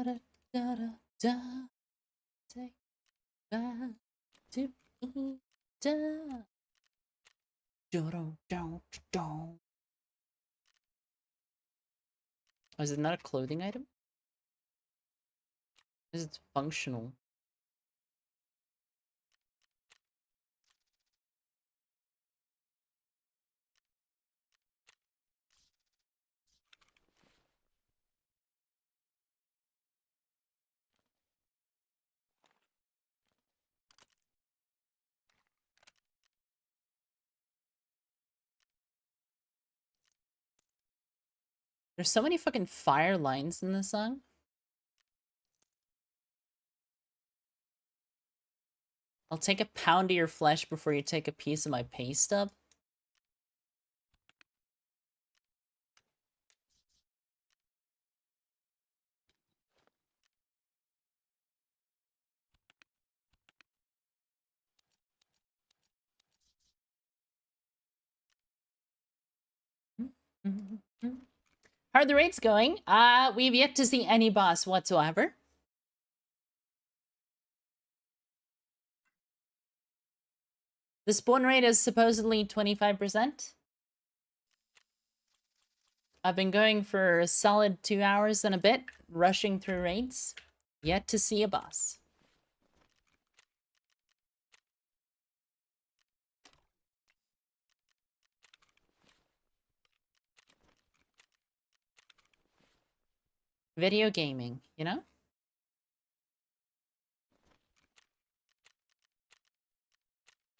da da da da. Take back to Eden. Oh, is it not a clothing item? Is it functional? There's so many fucking fire lines in this song. I'll take a pound of your flesh before you take a piece of my pay stub. How are the raids going? We've yet to see any boss whatsoever. The spawn rate is supposedly 25%. I've been going for a solid 2 hours and a bit, rushing through raids. Yet to see a boss. Video gaming, you know?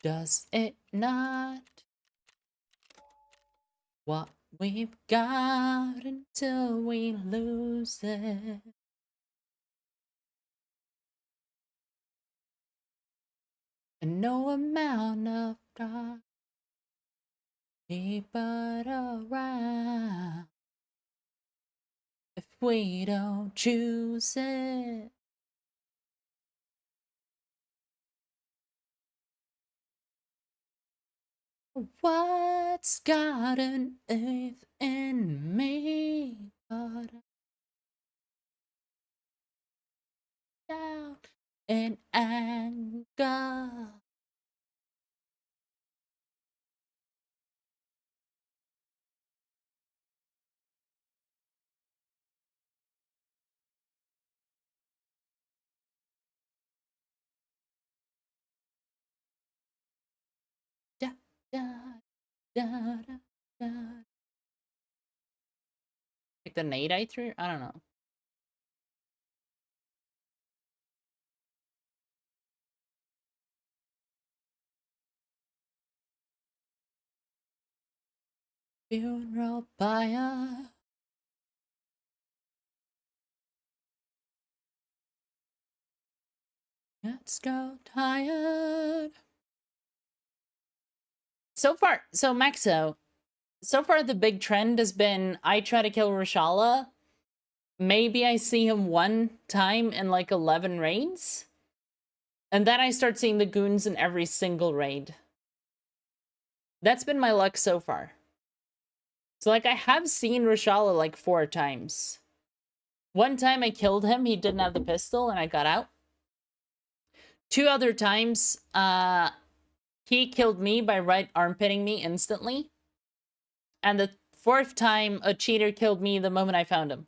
Does it not? What we've got until we lose it. And no amount of God keep it around if we don't choose it. What's gotten within me? But down in anger. Da, da, da, da, da. Like the nade I threw? I don't know. Funeral pyre. Let's go tired. So far, so Maxo, so far the big trend has been I try to kill Reshala. Maybe I see him one time in like 11 raids. And then I start seeing the goons in every single raid. That's been my luck so far. So like I have seen Reshala like 4 times. One time I killed him, he didn't have the pistol and I got out. 2 other times, he killed me by right armpitting me instantly. And the 4th time, a cheater killed me the moment I found him.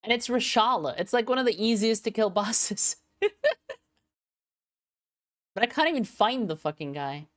And it's Reshala. It's like one of the easiest to kill bosses. But I can't even find the fucking guy.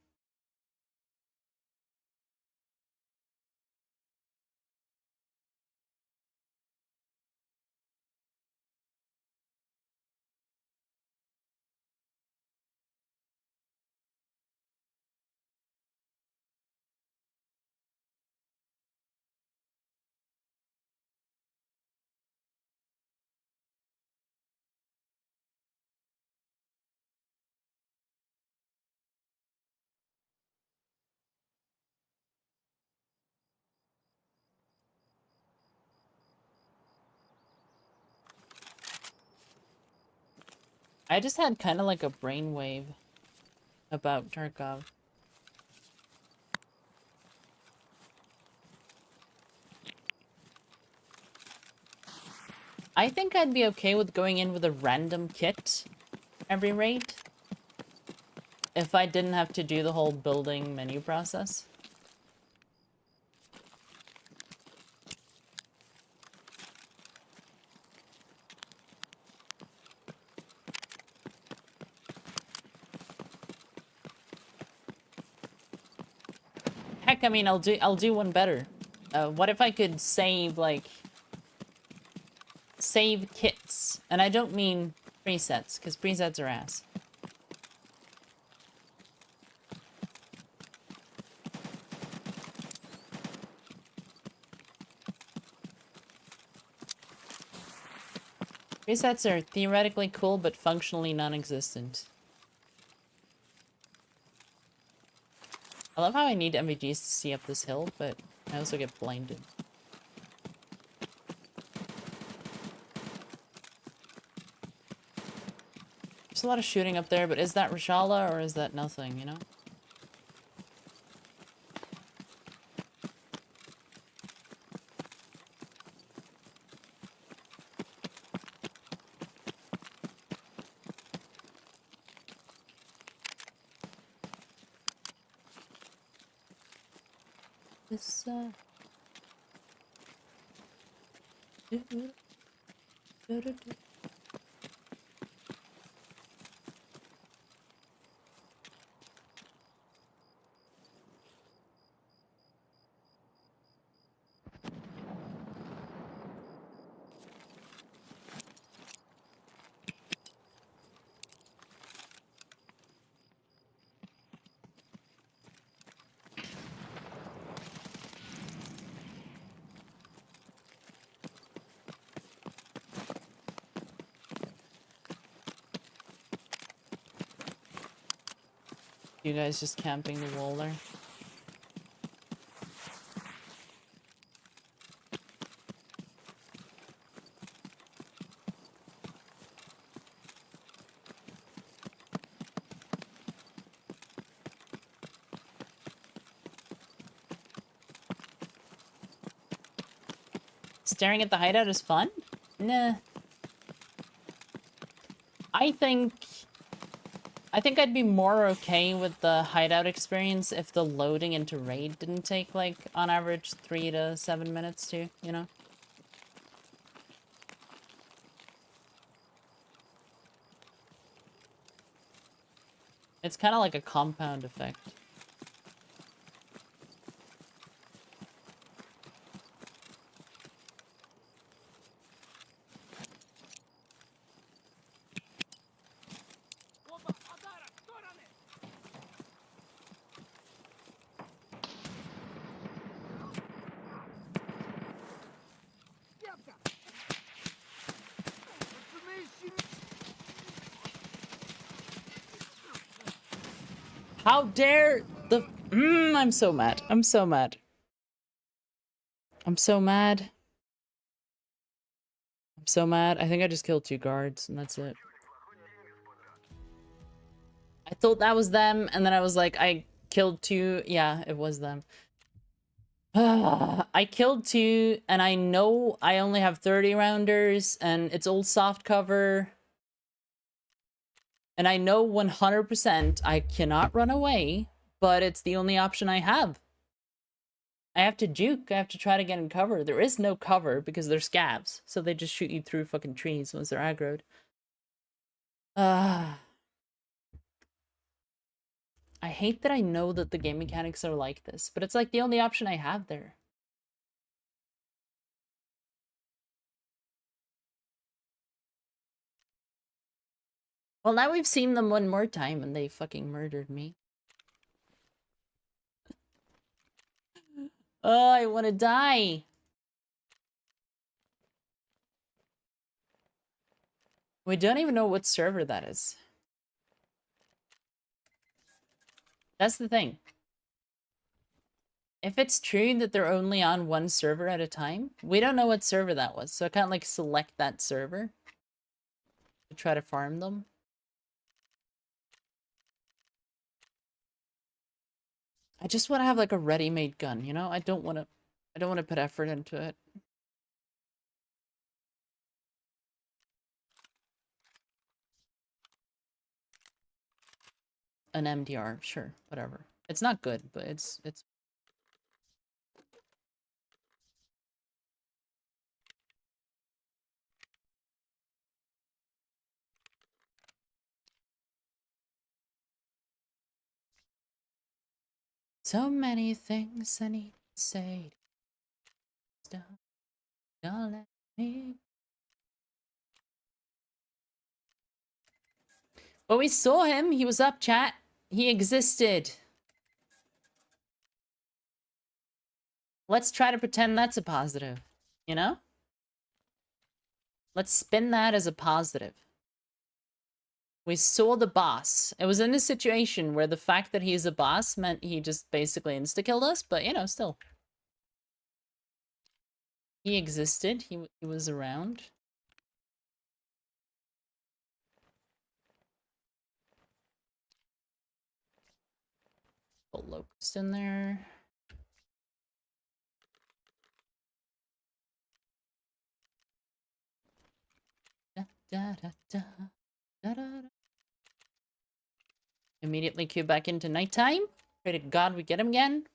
I just had kind of like a brainwave about Tarkov. I think I'd be okay with going in with a random kit every raid. If I didn't have to do the whole building menu process. Heck, I mean, I'll do one better. What if I could save, like... Save kits? And I don't mean presets, because presets are ass. Presets are theoretically cool, but functionally non-existent. I love how I need MVGs to see up this hill, but I also get blinded. There's a lot of shooting up there, but is that Reshala or is that nothing, you know? this You guys just camping the wall there? Staring at the hideout is fun? Nah. I think I'd be more okay with the hideout experience if the loading into raid didn't take, like, on average 3 to 7 minutes too, you know? It's kind of like a compound effect. How dare the... I'm so mad. I'm so mad. I'm so mad. I'm so mad. I think I just killed 2 guards, and that's it. I thought that was them, and then I was like, I killed 2. Yeah, it was them. I killed 2, and I know I only have 30 rounders, and it's all soft cover. And I know 100% I cannot run away, but it's the only option I have. I have to juke. I have to try to get in cover. There is no cover because they're scavs, so they just shoot you through fucking trees once they're aggroed. I hate that I know that the game mechanics are like this, but it's like the only option I have there. Well, now we've seen them one more time and they fucking murdered me. Oh, I want to die. We don't even know what server that is. That's the thing. If it's true that they're only on one server at a time, we don't know what server that was, so I can't, like, select that server to try to farm them. I just want to have, like, a ready-made gun, you know? I don't want to put effort into it. An MDR, sure, whatever. It's not good, but it's so many things I need to say. Don't let me. But we saw him. He was up, chat. He existed. Let's try to pretend that's a positive, you know? Let's spin that as a positive. We saw the boss. It was in a situation where the fact that he's a boss meant he just basically insta-killed us, but, you know, still. He existed. He was around. Put locust in there. Da, da, da, da, da, da, da. Immediately queue back into nighttime. Pray to God we get him again.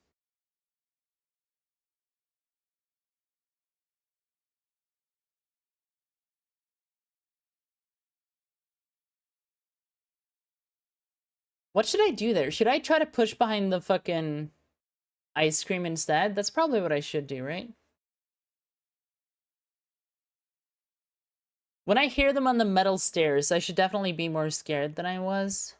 What should I do there? Should I try to push behind the fucking ice cream instead? That's probably what I should do, right? When I hear them on the metal stairs, I should definitely be more scared than I was.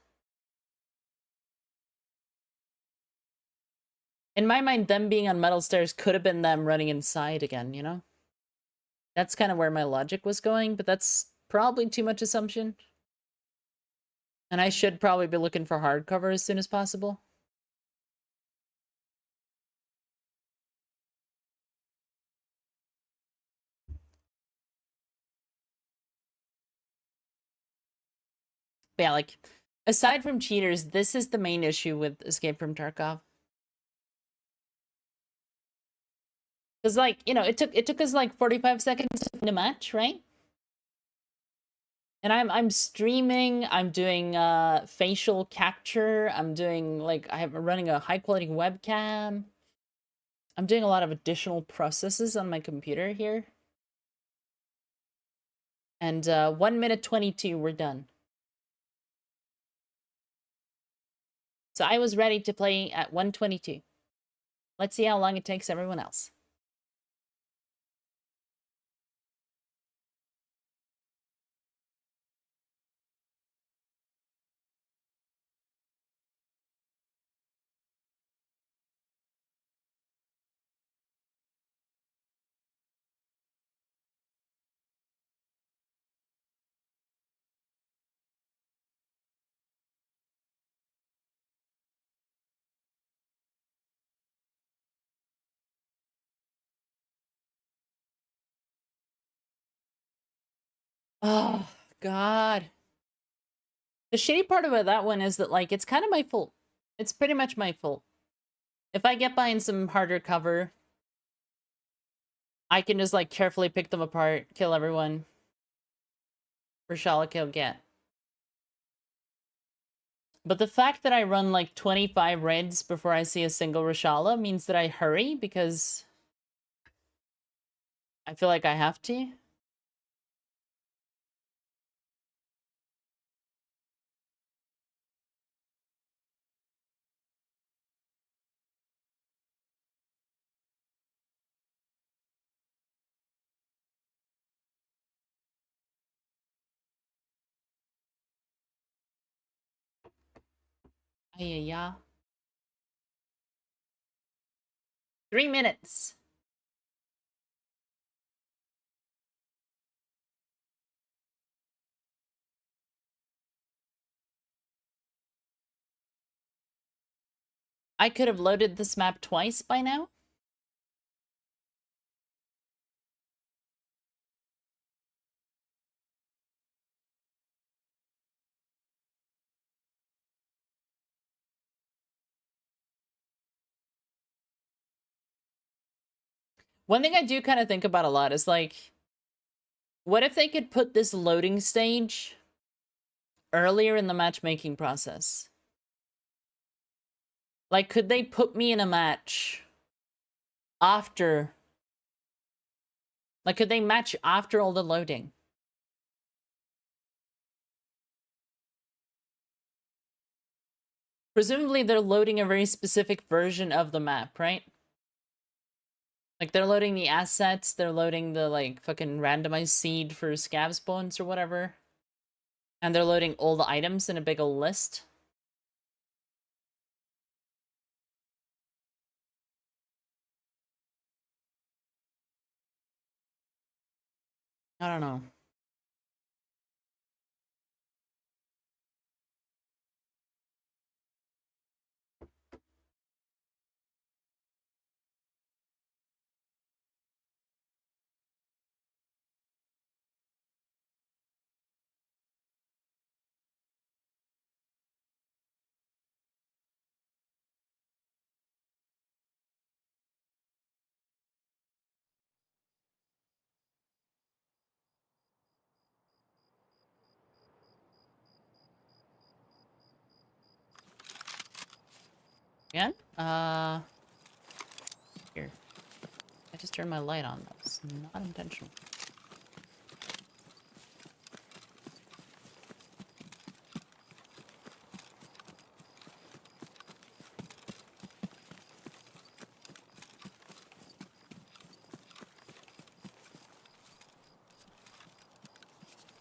In my mind, them being on metal stairs could have been them running inside again, you know? That's kind of where my logic was going, but that's probably too much assumption. And I should probably be looking for hardcover as soon as possible. But yeah, like, aside from cheaters, this is the main issue with Escape from Tarkov. Because, like, you know, it took us like 45 seconds to find a match, right? And I'm streaming, I'm doing facial capture, I'm doing like I'm running a high quality webcam. I'm doing a lot of additional processes on my computer here. And 1 minute 22, we're done. So I was ready to play at 1:22. Let's see how long it takes everyone else. Oh, God. The shitty part about that one is that, like, it's kind of my fault. It's pretty much my fault. If I get behind some harder cover, I can just, like, carefully pick them apart, kill everyone. Reshala kill get. But the fact that I run, like, 25 reds before I see a single Reshala means that I hurry because I feel like I have to. Yeah. 3 minutes. I could have loaded this map twice by now. One thing I do kind of think about a lot is, like, what if they could put this loading stage earlier in the matchmaking process? Like, could they put me in a match after? Like, could they match after all the loading? Presumably, they're loading a very specific version of the map, right? Like, they're loading the assets, they're loading the, like, fucking randomized seed for scavs bones or whatever. And they're loading all the items in a big ol' list. I don't know. Again? Here. I just turned my light on. That's not intentional.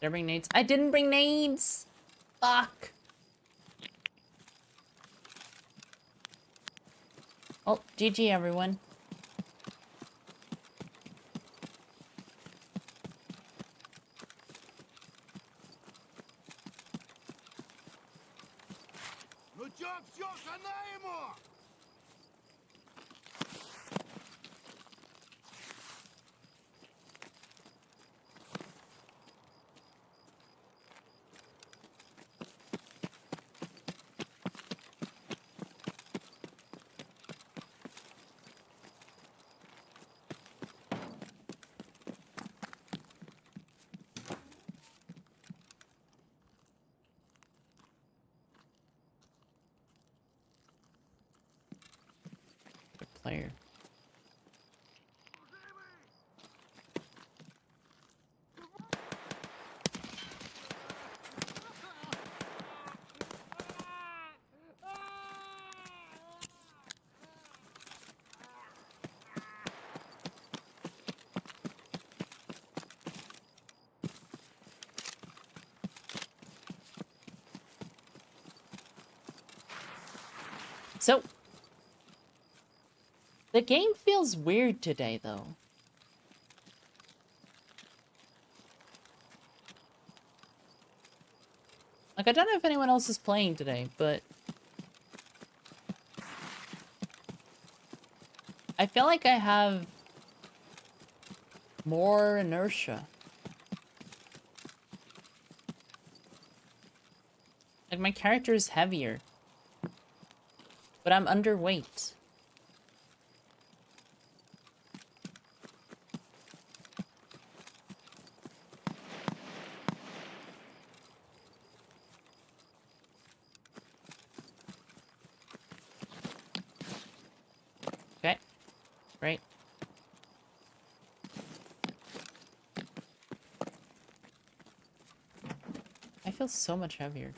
Did I bring nades? I didn't bring nades! Fuck! Oh, GG everyone. Ну чё, всё, хана ему! Good player. So, the game feels weird today, though. Like, I don't know if anyone else is playing today, but I feel like I have more inertia. Like, my character is heavier, but I'm underweight. Okay, great. I feel so much heavier.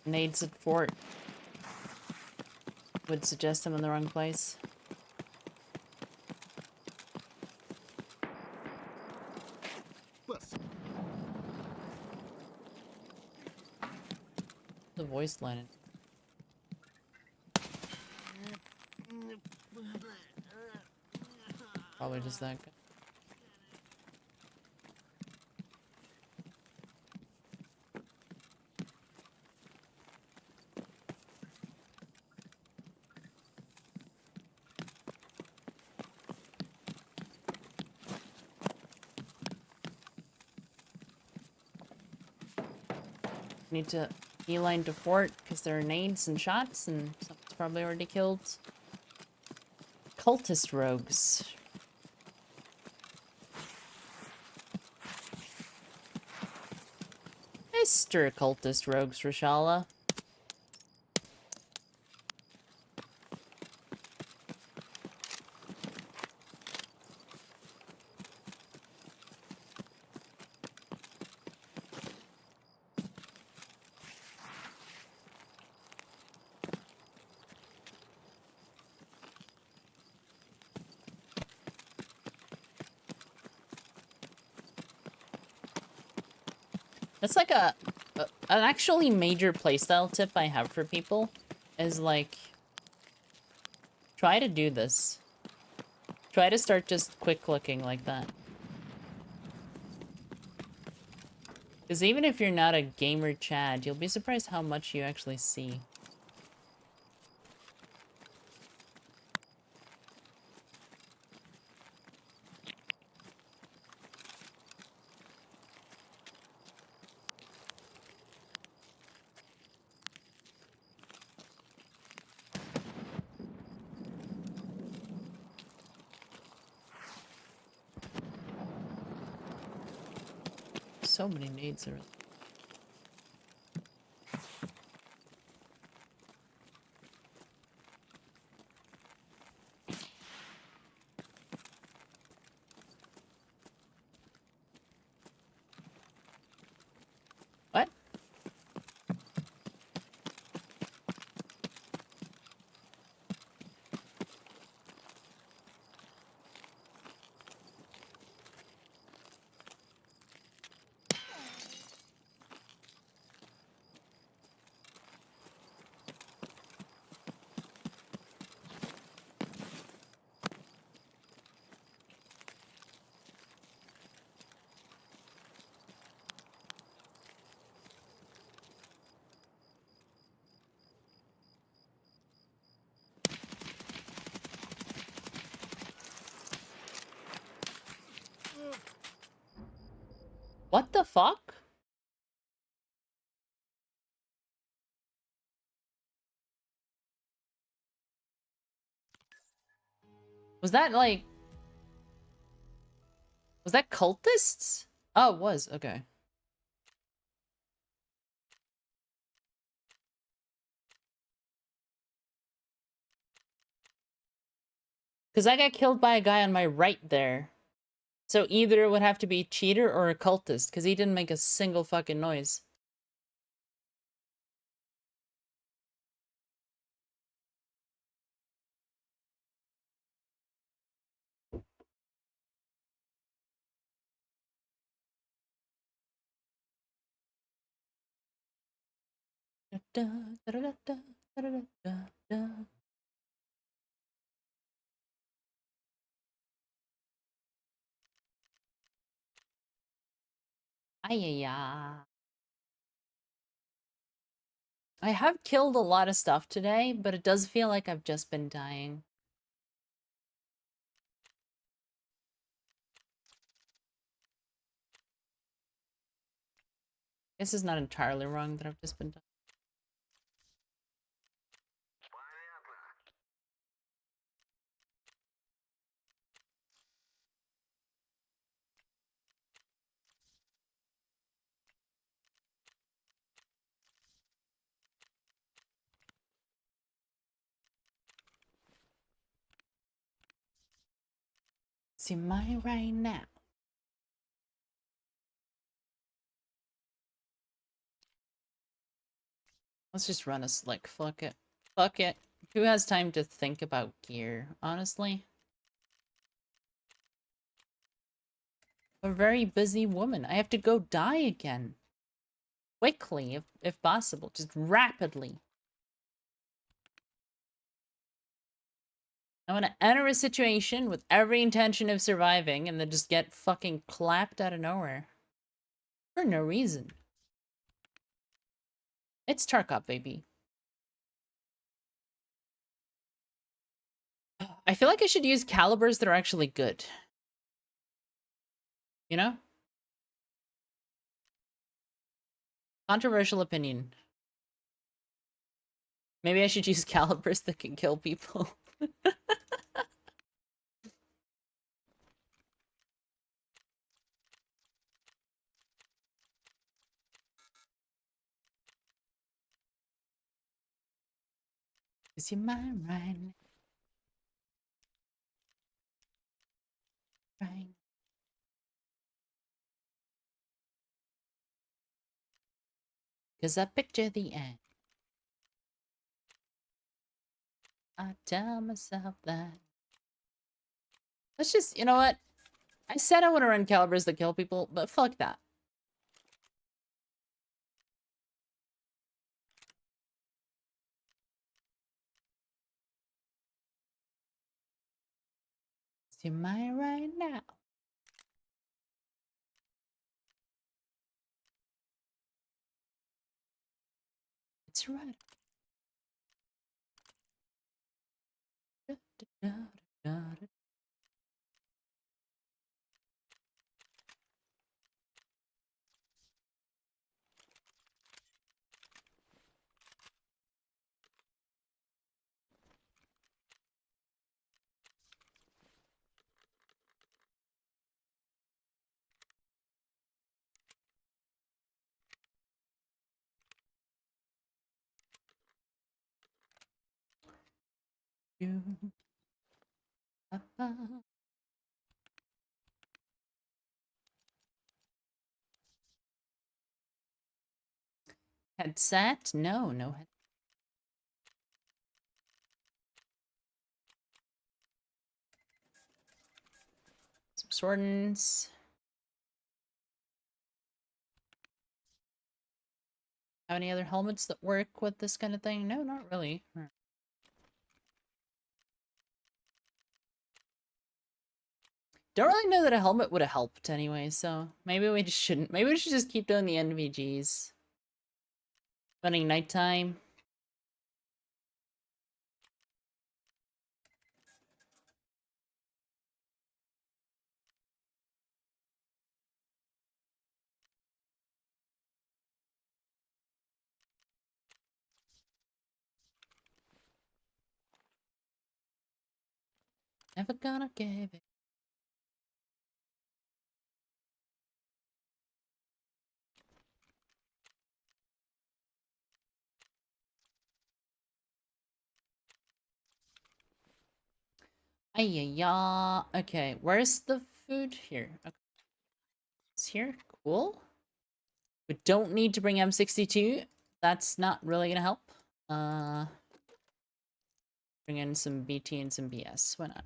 Nades at fort. Would suggest I'm in the wrong place. The voice line. Probably just that guy. Need to beeline to fort because there are nades and shots, and someone's probably already killed. Cultist rogues. Mr. Cultist rogues, Reshala. That's like an actually major playstyle tip I have for people is like, try to do this. Try to start just quick clicking like that. Because even if you're not a gamer Chad, you'll be surprised how much you actually see. So many nades are. What the fuck? Was that like... Was that cultists? Oh, it was. Okay. Because I got killed by a guy on my right there. So either it would have to be a cheater or a cultist, because he didn't make a single fucking noise. Ayaya. I have killed a lot of stuff today, but it does feel like I've just been dying. This is not entirely wrong that I've just been dying. See mine right now. Let's just run a slick. Fuck it. Fuck it. Who has time to think about gear, honestly? I'm a very busy woman. I have to go die again. Quickly, if possible. Just rapidly. I want to enter a situation with every intention of surviving and then just get fucking clapped out of nowhere. For no reason. It's Tarkov, baby. I feel like I should use calibers that are actually good. You know? Controversial opinion. Maybe I should use calibers that can kill people. Is your mind right? Right. Cause I picture the end. I tell myself that. Let's just, you know what? I said I want to run calibers that kill people, but fuck that. Is your mind right now? It's right. Da, da, da, da, da. You, papa. Headset? No, no head. Some swordens. Have any other helmets that work with this kind of thing? No, not really. Don't really know that a helmet would have helped anyway, so maybe we just shouldn't. Maybe we should just keep doing the NVGs. Spending nighttime. Never gonna give it. Ayaya. Okay, where's the food? Here. Okay. It's here. Cool. We don't need to bring M62. That's not really gonna help. Bring in some BT and some BS. Why not?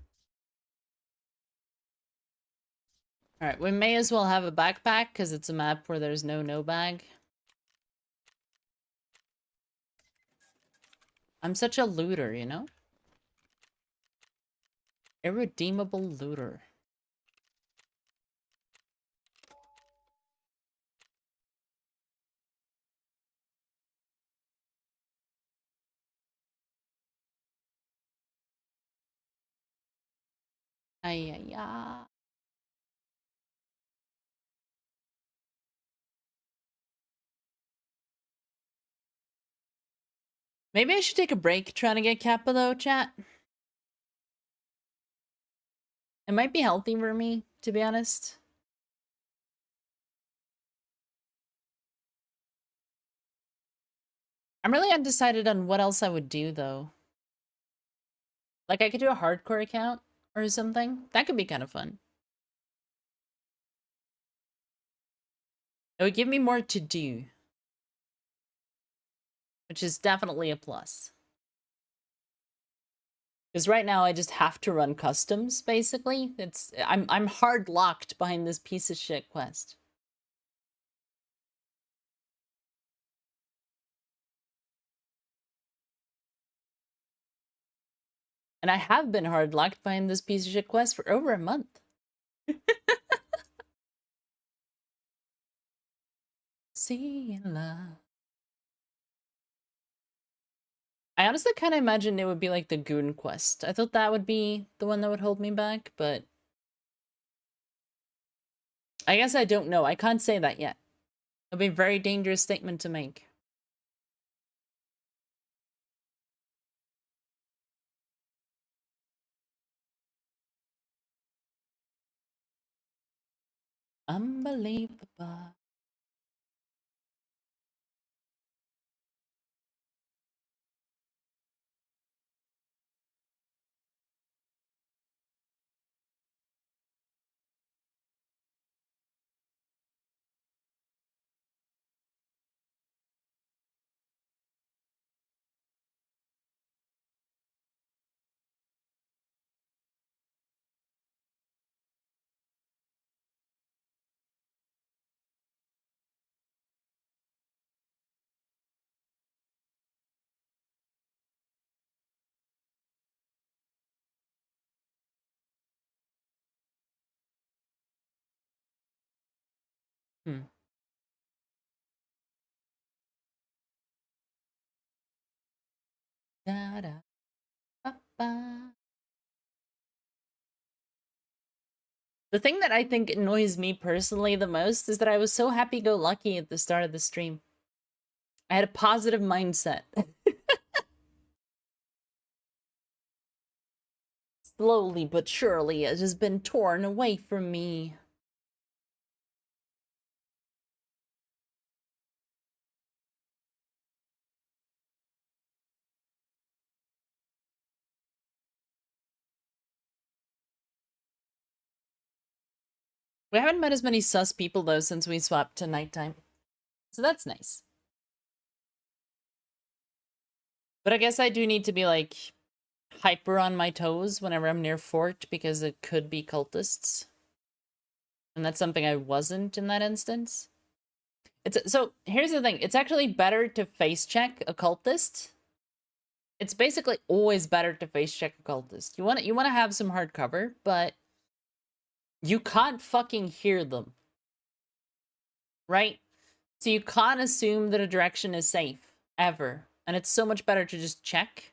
Alright, we may as well have a backpack because it's a map where there's no bag. I'm such a looter, you know? Irredeemable looter. Ayaya. Maybe I should take a break trying to get Kappa though, chat. It might be healthy for me, to be honest. I'm really undecided on what else I would do, though. Like, I could do a hardcore account or something. That could be kind of fun. It would give me more to do. Which is definitely a plus. Because right now I just have to run customs, basically. I'm hard locked behind this piece of shit quest. And I have been hard locked behind this piece of shit quest for over a month. See love. I honestly kind of imagined it would be like the goon quest. I thought that would be the one that would hold me back, but I guess I don't know. I can't say that yet. It'll be a very dangerous statement to make. Unbelievable. Hmm. Da da ba ba. The thing that I think annoys me personally the most is that I was so happy-go-lucky at the start of the stream. I had a positive mindset. Slowly but surely, it has been torn away from me. We haven't met as many sus people, though, since we swapped to nighttime. So that's nice. But I guess I do need to be, like, hyper on my toes whenever I'm near fort, because it could be cultists. And that's something I wasn't in that instance. So, here's the thing. It's actually better to face check a cultist. It's basically always better to face check a cultist. You want to have some hard cover, but you can't fucking hear them. Right? So you can't assume that a direction is safe, ever. And it's so much better to just check.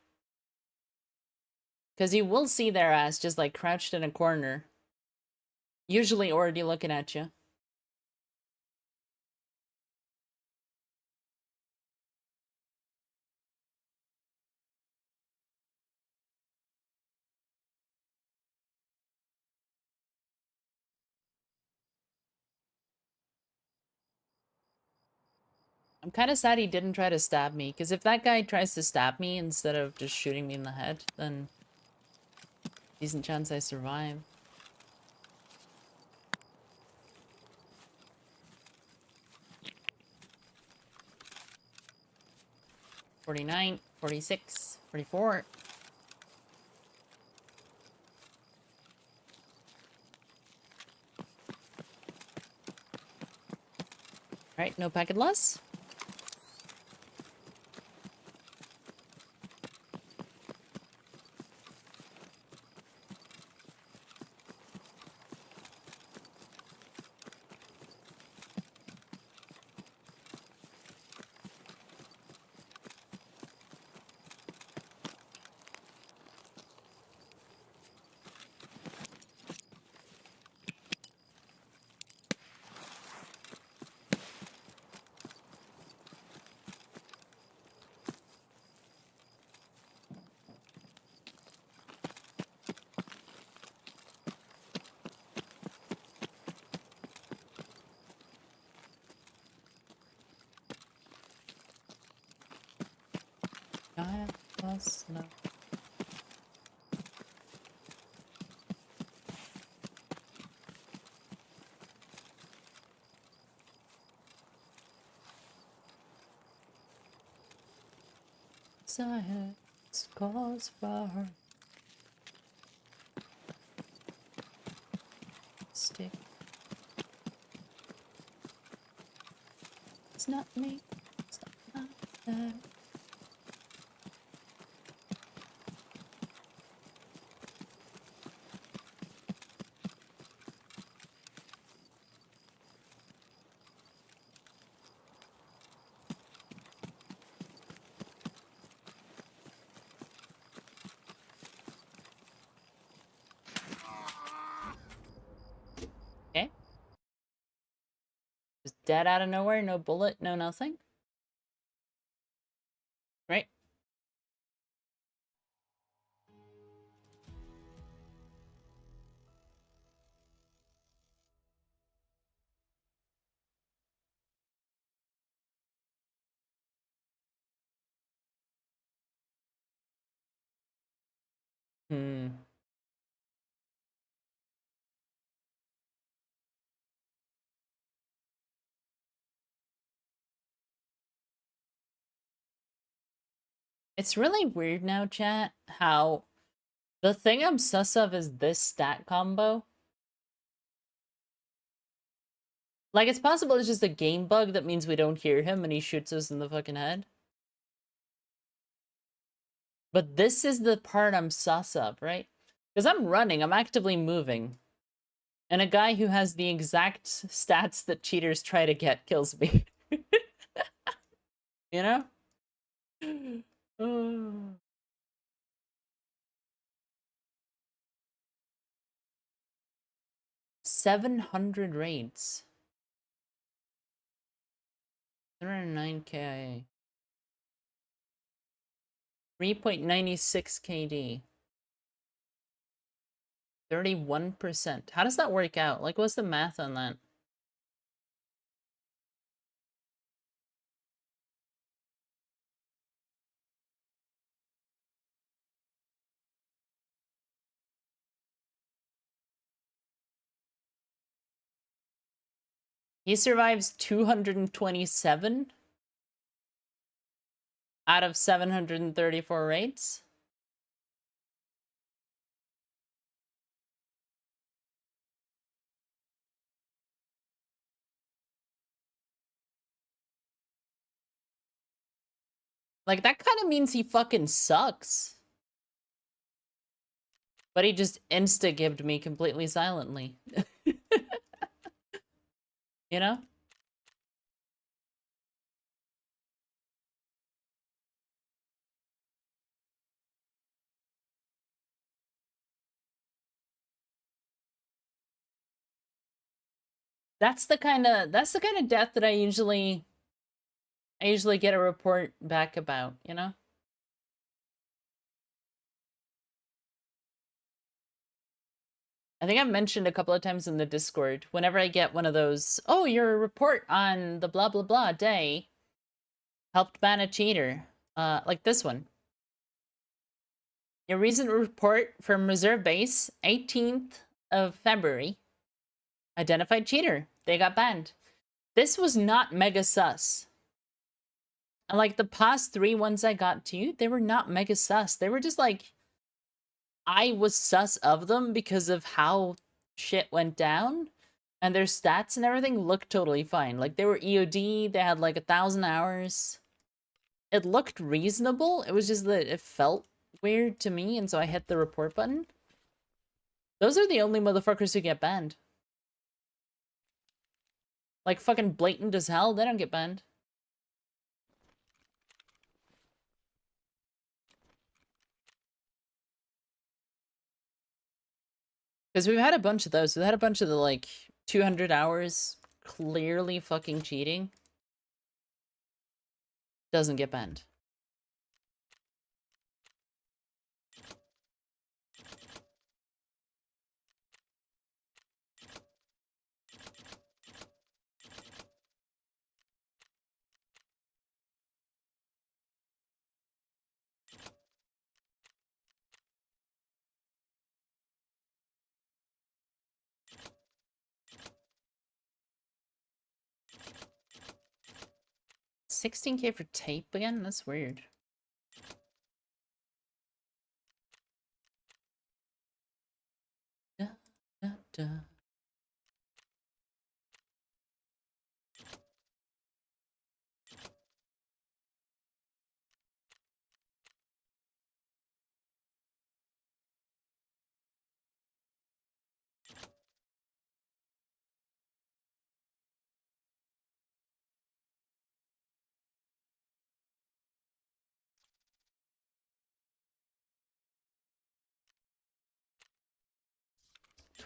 Because you will see their ass just like crouched in a corner. Usually already looking at you. I'm kind of sad he didn't try to stab me, because if that guy tries to stab me instead of just shooting me in the head, then decent chance I survive. $49, $46, $44. Alright, no packet loss. Giant plus no. Silence calls for stick. It's not me. It's not that. Okay. Just dead out of nowhere, no bullet, no nothing. Right? Hmm. It's really weird now, chat, how the thing I'm sus of is this stat combo. Like, it's possible it's just a game bug that means we don't hear him and he shoots us in the fucking head. But this is the part I'm sus of, right? Because I'm running, I'm actively moving. And a guy who has the exact stats that cheaters try to get kills me. You know? Oh. 700 raids. 309 KIA. 3.96 KD. 31%. How does that work out? Like, what's the math on that? He survives 227 out of 734 raids. Like, that kind of means he fucking sucks. But he just insta-gibbed me completely silently. You know? That's the kind of death that I usually get a report back about, you know? I think I've mentioned a couple of times in the Discord, whenever I get one of those, oh, your report on the blah blah blah day, Helped ban a cheater. Like this one. A recent report from Reserve Base, 18th of February, identified cheater. They got banned. This was not mega sus. And like the past 3 ones I got to, they were not mega sus. They were just like, I was sus of them because of how shit went down. And their stats and everything looked totally fine. Like they were EOD, they had like 1,000 hours. It looked reasonable. It was just that it felt weird to me, and so I hit the report button. Those are the only motherfuckers who get banned. Like fucking blatant as hell, they don't get banned. Because we've had a bunch of those. We've had a bunch of the like 200 hours clearly fucking cheating. Doesn't get banned. $16K for tape again? That's weird. Da, da, da.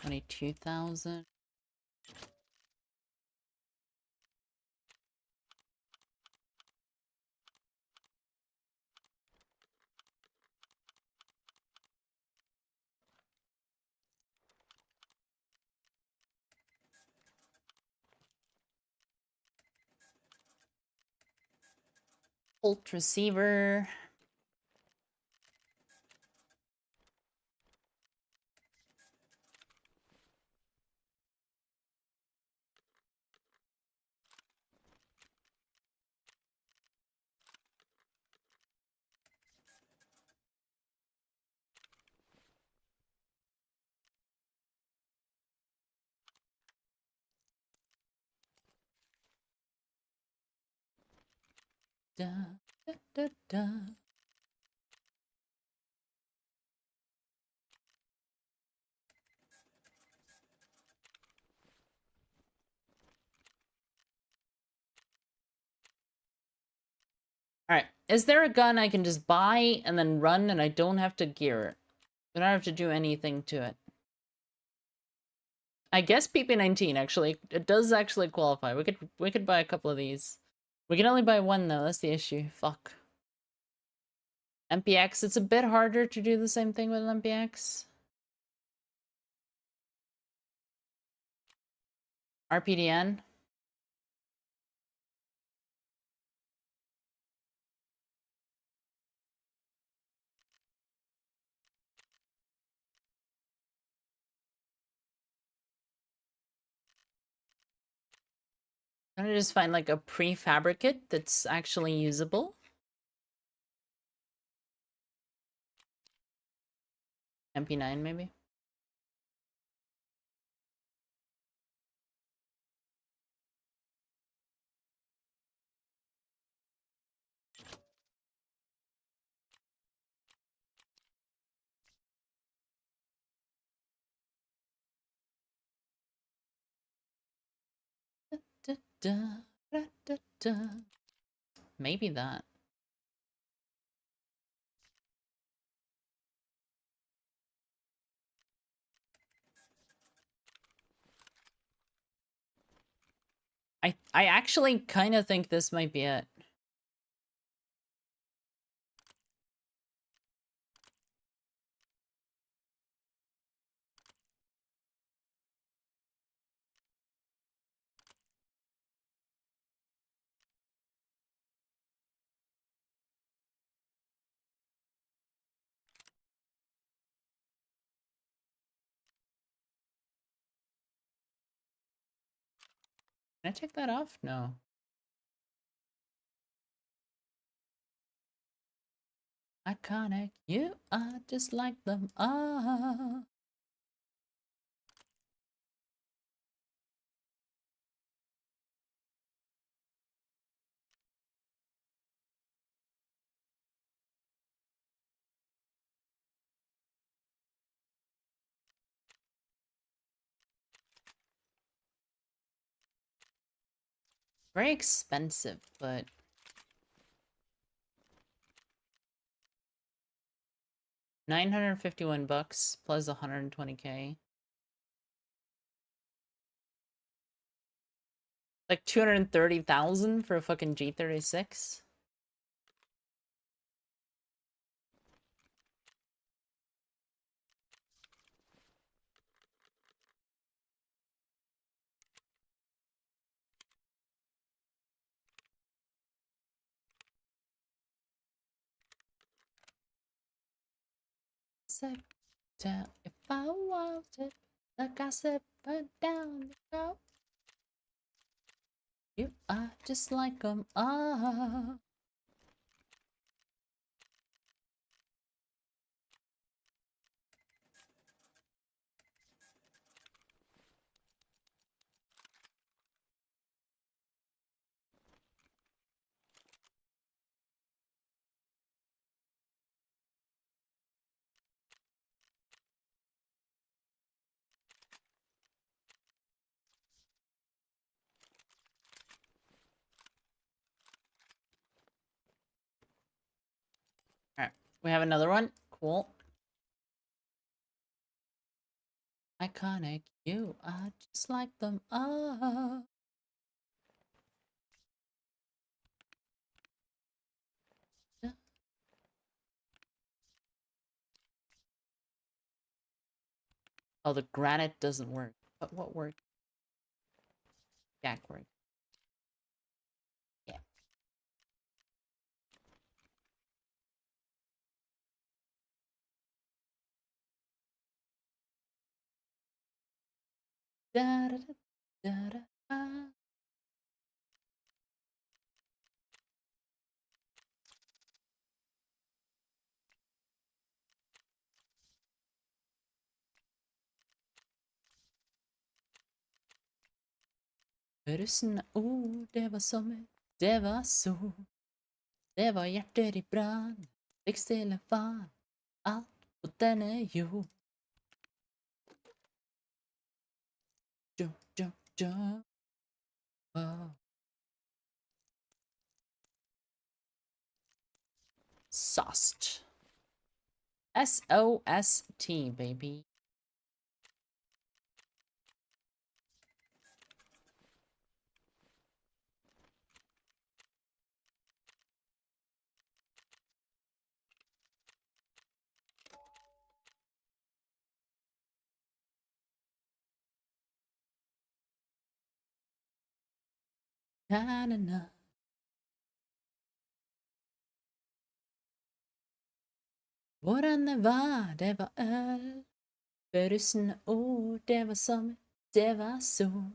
$22,000. Ult receiver. Da, da, da, da. Alright, is there a gun I can just buy and then run and I don't have to gear it? I don't have to do anything to it. I guess PP19 actually. It does actually qualify. We could buy a couple of these. We can only buy one though, that's the issue. Fuck. MPX, it's a bit harder to do the same thing with MPX. RPDN. I'm gonna just find like a prefabricate that's actually usable. MP9 maybe. Da, da, da, da, da. Maybe that. I actually kind of think this might be it. Can I take that off? No. Iconic, you are just like them all. Very expensive, but $951 plus 120K. Like 230,000 for a fucking G36. Sip down if I want it, like I said, put down the go. You are just like them all. Alright, we have another one. Cool. Iconic, you are just like them all. Oh, the granite doesn't work. But what worked? Jack worked. Yeah. Da da da da da. Ah. Ryssen, det var sommer, det var sol. Det var hjerter i brann, blikkstille faen, alt på denne jord. Jump, jump, jump. Oh. Sauced. S-O-S-T, baby. Na-na-na. Hvordan det var øl. Russen, det var sommer, det var sol.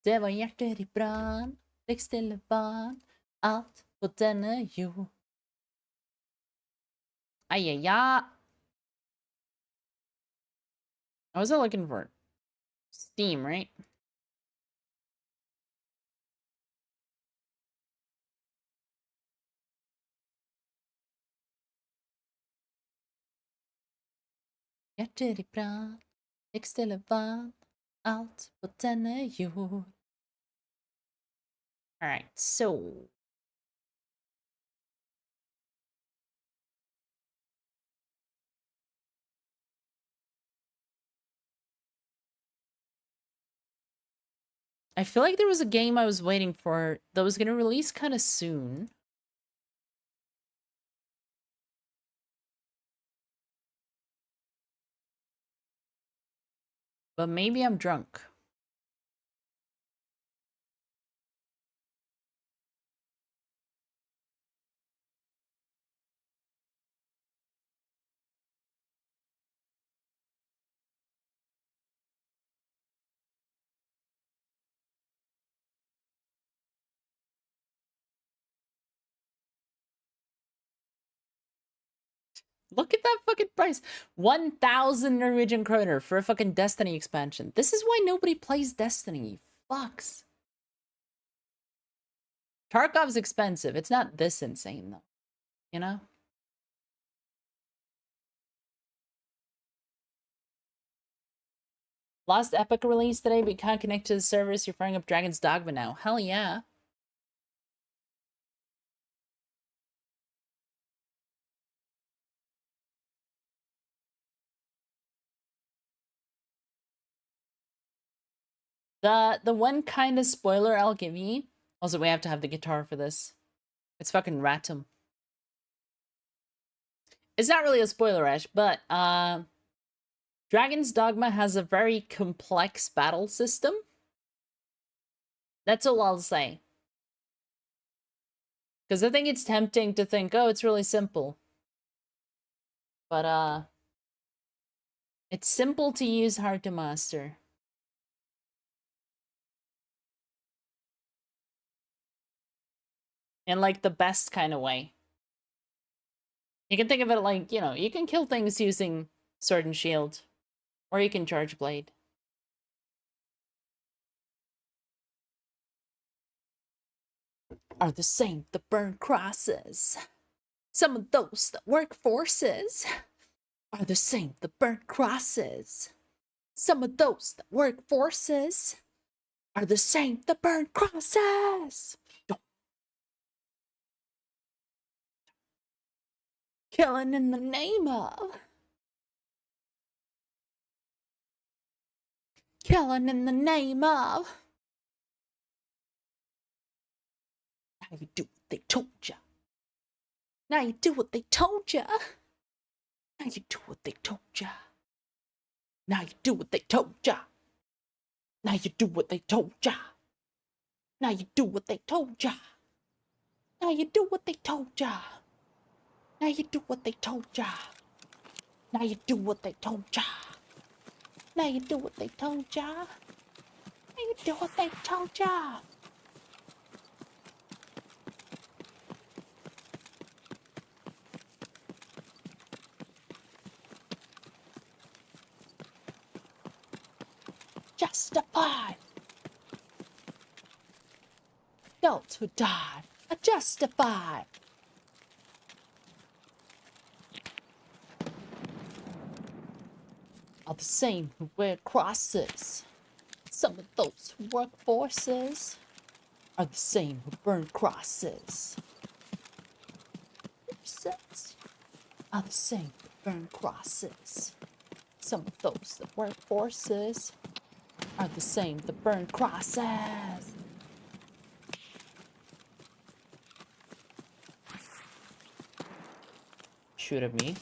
Det var hjerter i brann, blikkstille vann, alt på denne jord. Ay. I was looking for Steam, right? Hjerter i brann, blikkstille vann, alt på denne jord. Alright, so... I feel like there was a game I was waiting for that was gonna release kind of soon. But maybe I'm drunk. Look at that fucking price. 1,000 Norwegian kroner for a fucking Destiny expansion. This is why nobody plays Destiny, you fucks. Tarkov's expensive. It's not this insane, though. You know? Lost Epic release today, but you can't connect to the servers. You're firing up Dragon's Dogma now. Hell yeah. The one kind of spoiler I'll give you. Also, we have to have the guitar for this. It's fucking Ratum. It's not really a spoiler, Ash, but Dragon's Dogma has a very complex battle system. That's all I'll say. Because I think it's tempting to think, oh, it's really simple. But it's simple to use, hard to master. In like the best kind of way. You can think of it like, you know, you can kill things using sword and shield. Or you can charge blade. Are the same that burn crosses. Some of those that work forces are the same that burn crosses. Some of those that work forces are the same that burn crosses. Killing in the name of. Killing in the name of. Now you do what they told ya. Now you do what they told ya. Now you do what they told ya. Now you do what they told ya. Now you do what they told ya. Now you do what they told ya. Now you do what they told ya. Now you do what they told ya. Now you do what they told ya. Now you do what they told ya. Now you do what they told ya. Justified. Adults who died are justified. Are the same who wear crosses. Some of those who work forces are the same who burn crosses. Forces are the same who burn crosses. Some of those that work forces are the same that burn crosses. Shoot at me.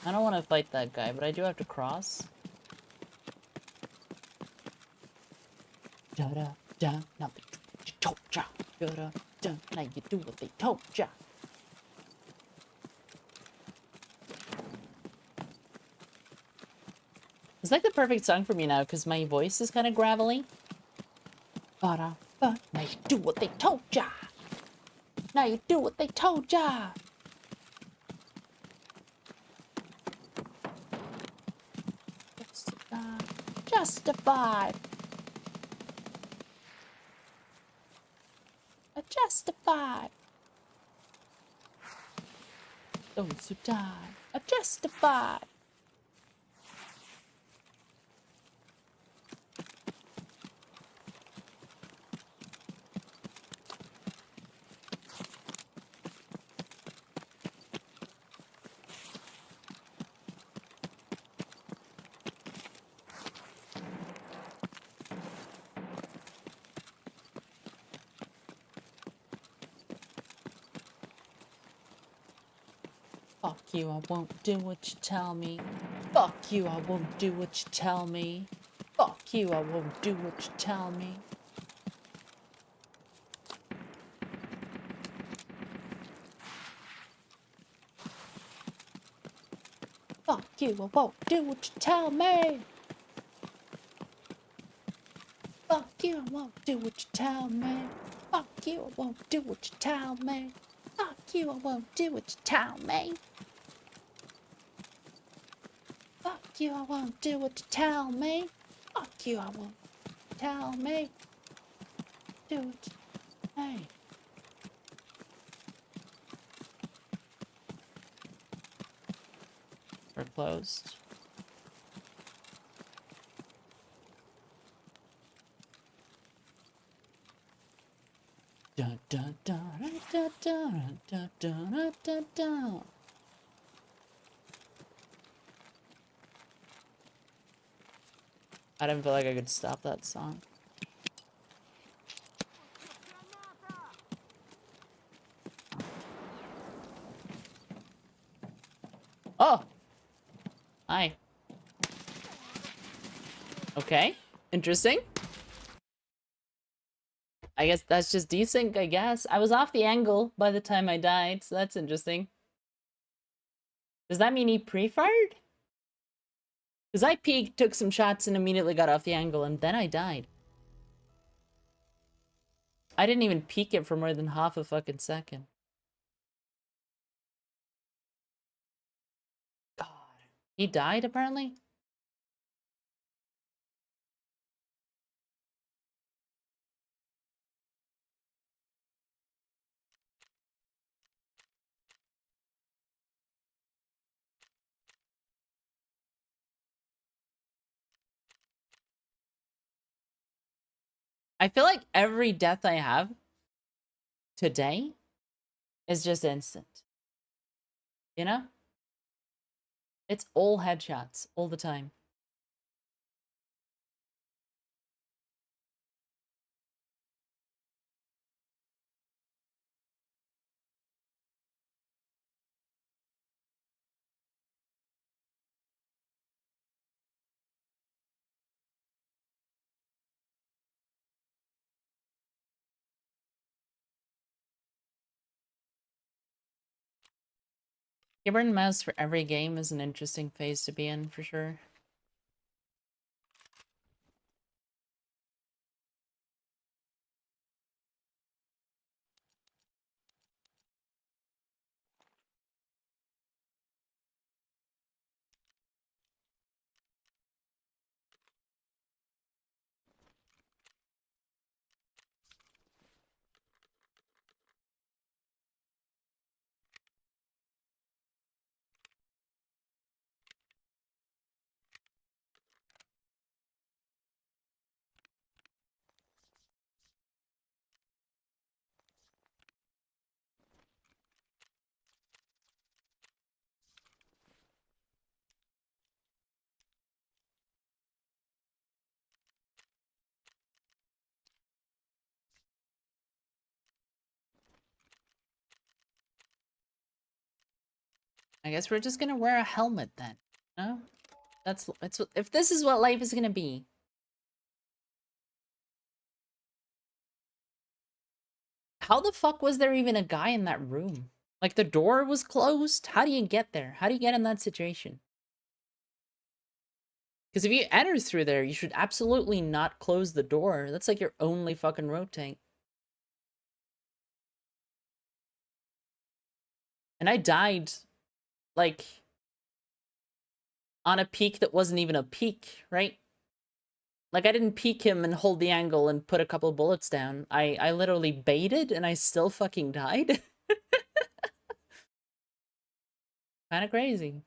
I don't want to fight that guy, but I do have to cross. Da-da-da, now they do what you told ya. Da-da-da, now you do what they told ya. It's like the perfect song for me now, because my voice is kind of gravelly. Ba-da-ba, now you do what they told ya. Now you do what they told ya. Justified. Justified. Those who die are justified. Fuck you, I won't do what you tell me. Fuck you, I won't do what you tell me. Fuck you, I won't do what you tell me. Fuck you, I won't do what you tell me. you, I won't do what you tell me. Fuck you, I won't do what you tell me. Fuck you, I won't do what you tell me. Fuck you, I won't do what you tell me. Fuck you, I won't tell me. Do what you... Hey. We're closed. Dun dun dun dun dun dun dun dun dun. I didn't feel like I could stop that song. Oh! Hi. Okay. Interesting. I guess that's just desync, I guess. I was off the angle by the time I died, so that's interesting. Does that mean he pre-fired? Because I peeked, took some shots, and immediately got off the angle, and then I died. I didn't even peek it for more than half a fucking second. God. He died, apparently? I feel like every death I have today is just instant. You know? It's all headshots, all the time. Keyboard and mouse for every game is an interesting phase to be in, for sure. I guess we're just gonna wear a helmet then. No? That's what, if this is what life is gonna be. How the fuck was there even a guy in that room? Like, the door was closed? How do you get there? How do you get in that situation? Because if you enter through there, you should absolutely not close the door. That's like your only fucking rotate. And I died, like, on a peak that wasn't even a peak, right? Like, I didn't peek him and hold the angle and put a couple bullets down. I literally baited and I still fucking died. Kind of crazy.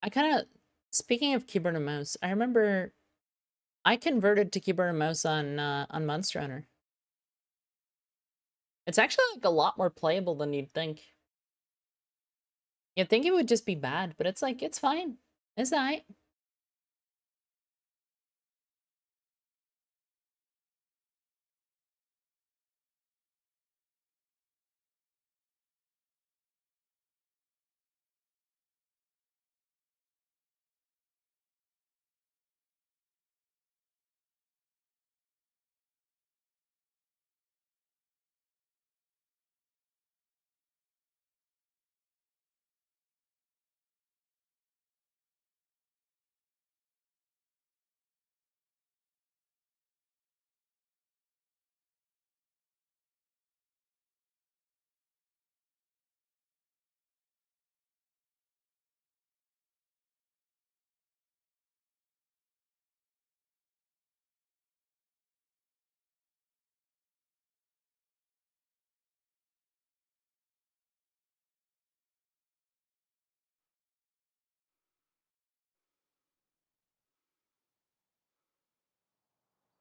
I kind of, speaking of keyboard and mouse, I remember I converted to keyboard and mouse on Monster Hunter. It's actually like a lot more playable than you'd think. You'd think it would just be bad, but it's like, it's fine. It's alright.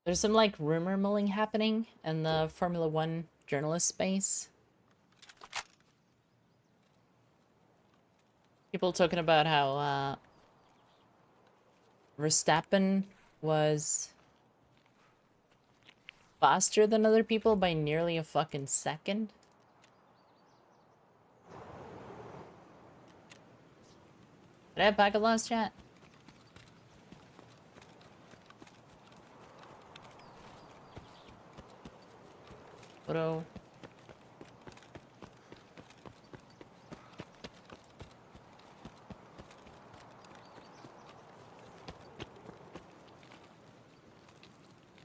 There's some like rumor milling happening in the Formula One journalist space. People talking about how Verstappen was faster than other people by nearly a fucking second. Did I have packet loss, chat? Photo.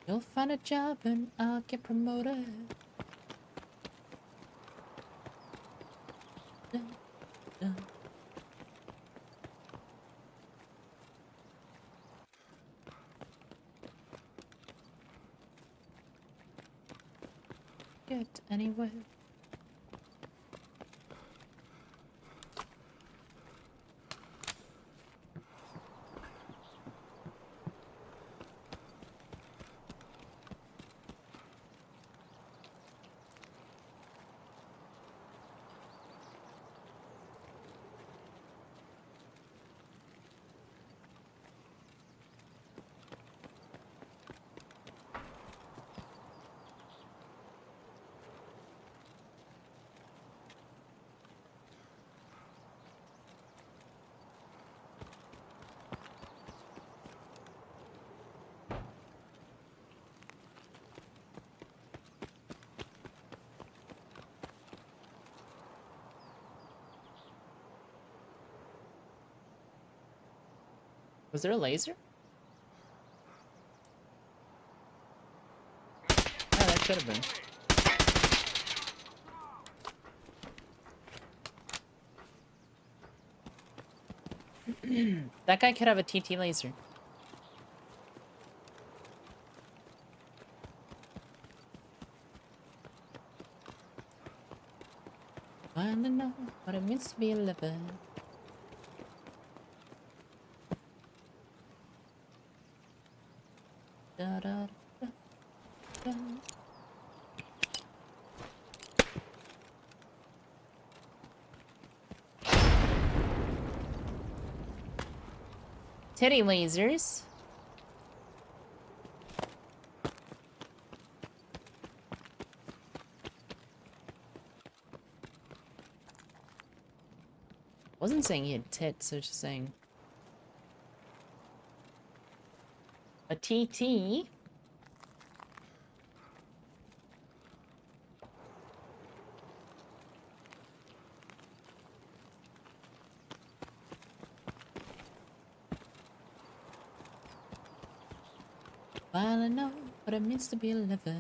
You'll find a job and I'll get promoted. Dun, dun. Get anywhere. Was there a laser? Yeah, that should have been. That guy could have a TT laser. Wanna know what it means to be a lover. Da, da, da, da. Titty lasers. Wasn't saying he had tits, I was just saying a TT. While I know what it means to be a lover.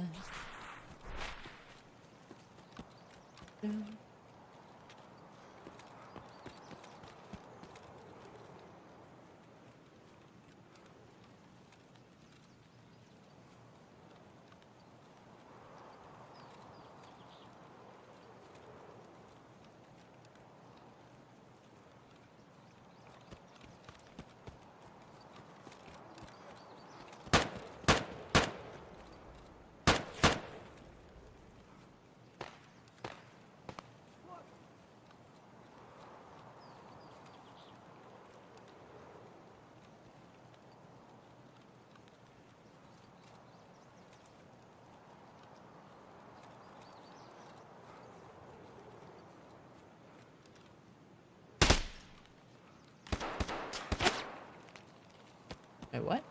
Wait, what?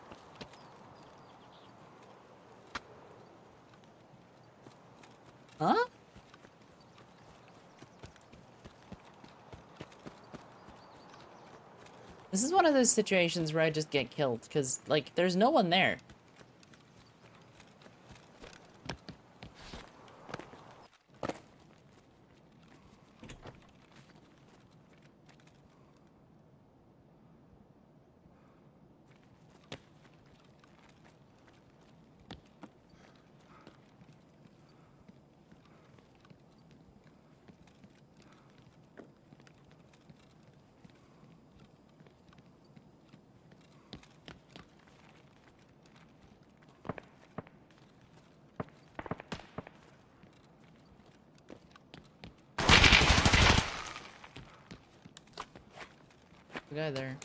Huh? This is one of those situations where I just get killed, because, like, there's no one there. The guy there.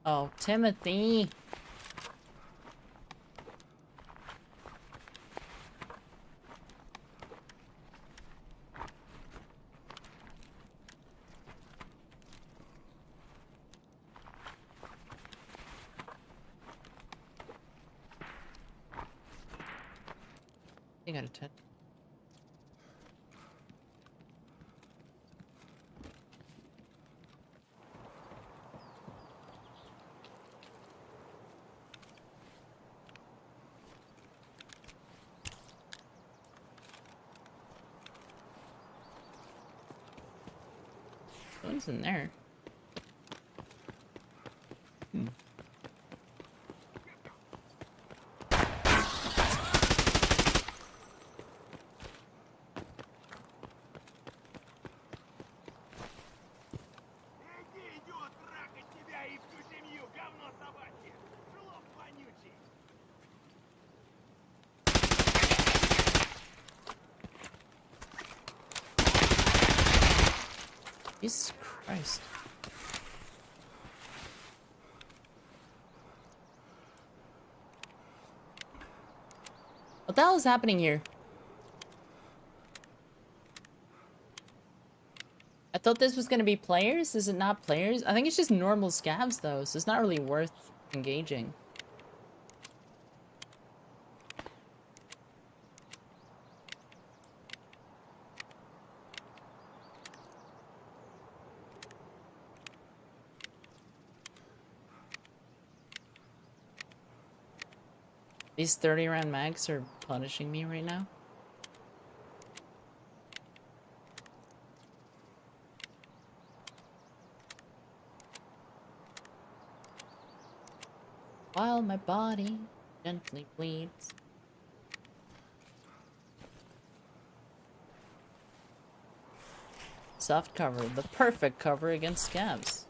Oh, Timothy. You got a 10. What's in there? Иди, идиот, трахать тебя и всю семью, говно собачье! Жлоб вонючий! Jesus Christ. What the hell is happening here? I thought this was gonna be players. Is it not players? I think it's just normal scavs though, so it's not really worth engaging. These 30 round mags are punishing me right now. While my body gently bleeds. Soft cover, the perfect cover against scabs.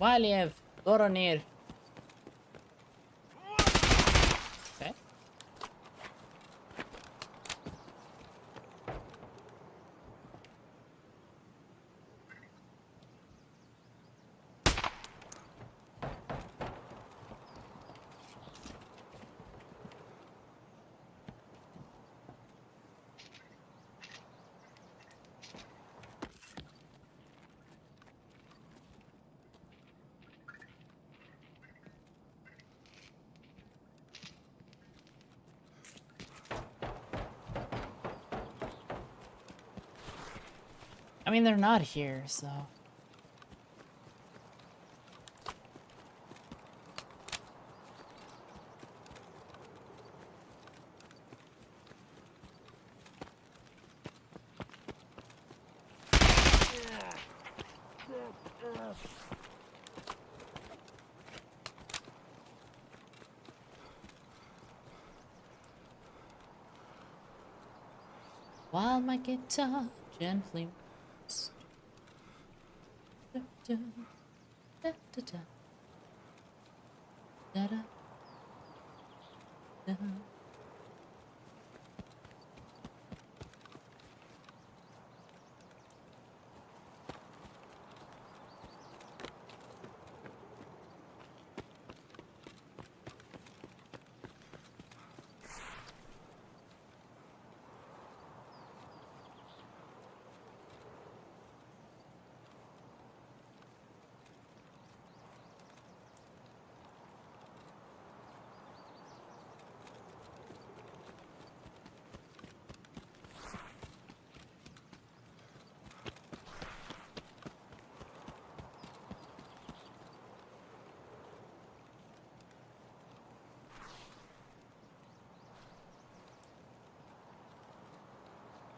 Waliev, Goronir. Okay. I mean, they're not here, so... While my guitar gently weeps. Da, da, da, da, da. Da, da, da.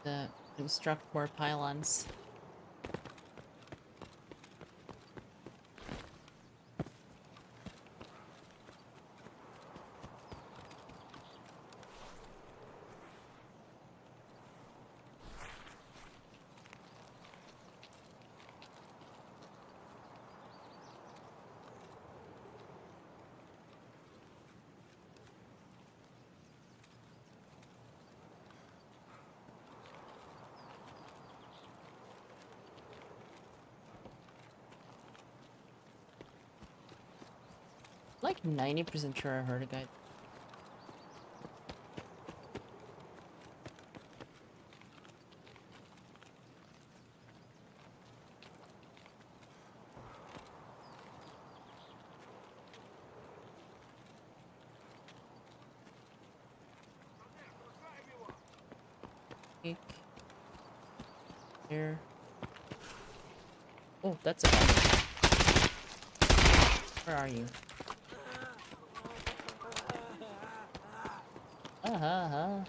To construct more pylons. Like 90% sure I heard a guy. Peek. Here. Oh, that's a guy. Where are you? Ha.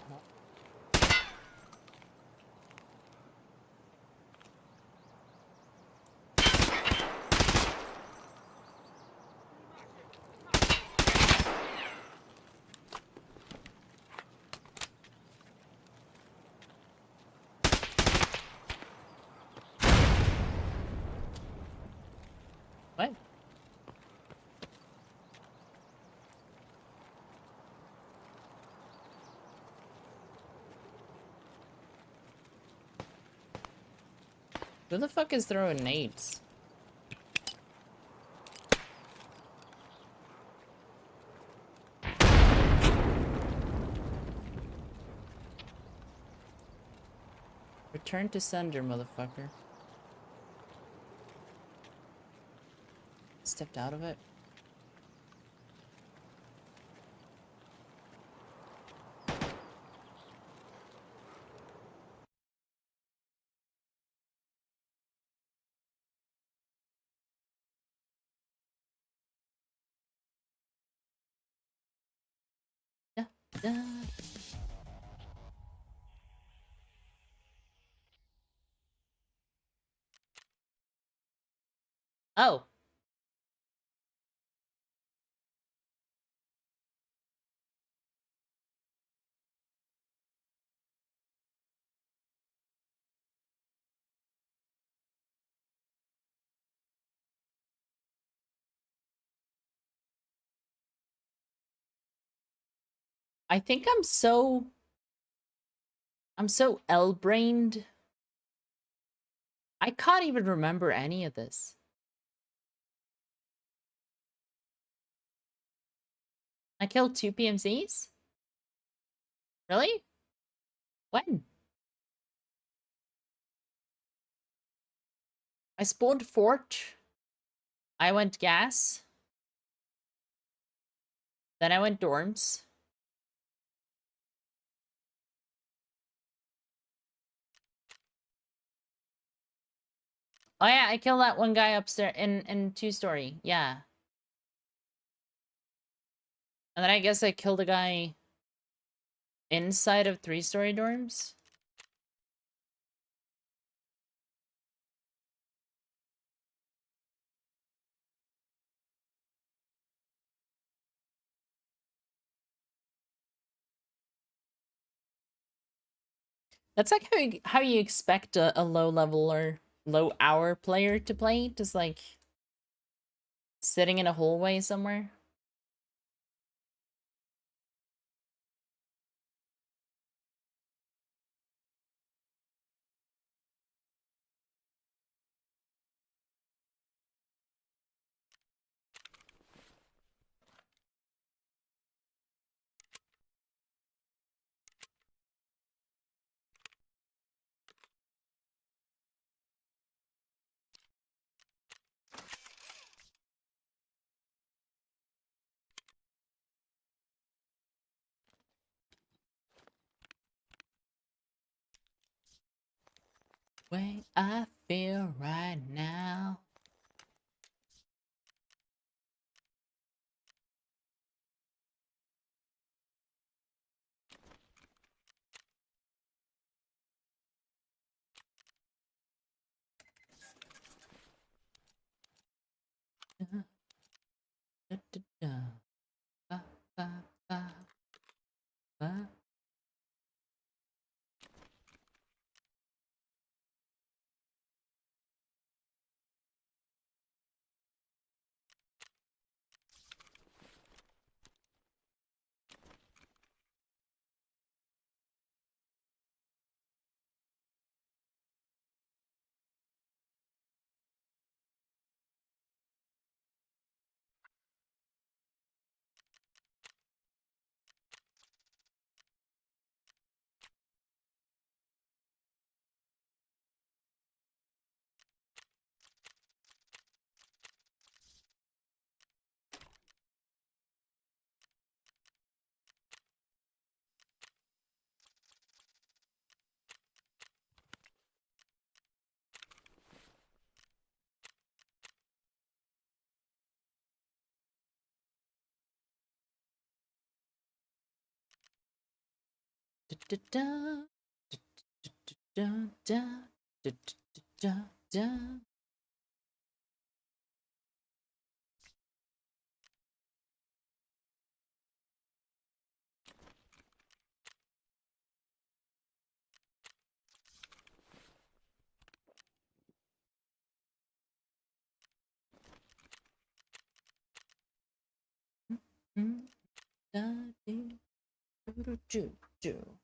What? Who the fuck is throwing nades? Return to sender, motherfucker. Stepped out of it. Da, da. Oh. I think I'm so L-brained. I can't even remember any of this. I killed 2 PMCs? Really? When? I spawned fort. I went gas. Then I went dorms. Oh yeah, I killed that one guy upstairs in 2-story. Yeah. And then I guess I killed a guy inside of 3-story dorms. That's like how you expect a low level or low hour player to play, just like sitting in a hallway somewhere. Way I feel right now. Da, da, da, da. Ba, ba, ba, ba. Da, da, da. Da, da, da, da, da, da, da. Mm, da, dee, doo, doo, doo, doo.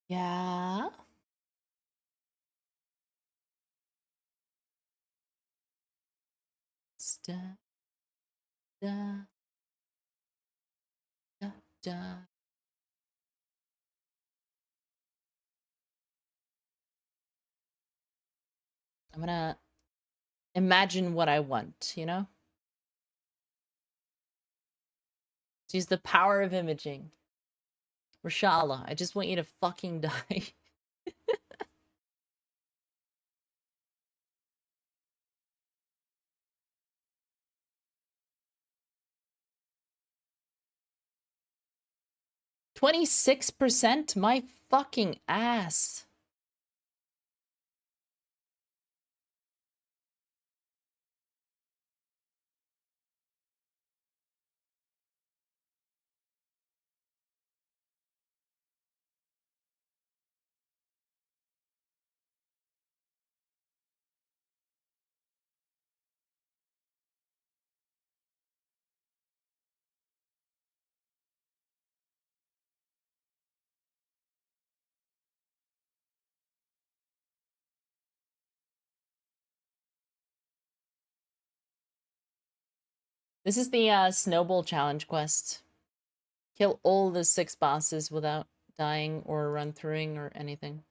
Yeah. Da, da, da, da. I'm gonna imagine what I want, you know? Use the power of imaging. Reshala, I just want you to fucking die. $26%? My fucking ass. This is the Snowball Challenge quest. Kill all the 6 bosses without dying or run throughing or anything.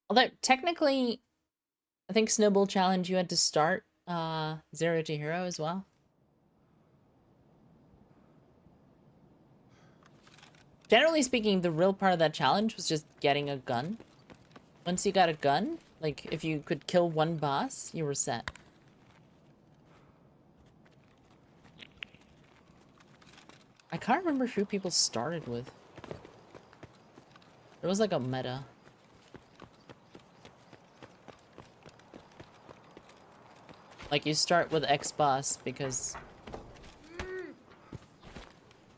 Although, technically, I think Snowball Challenge, you had to start 0 to hero as well. Generally speaking, the real part of that challenge was just getting a gun. Once you got a gun, like, if you could kill 1 boss, you were set. I can't remember who people started with. There was like a meta. Like, you start with X boss because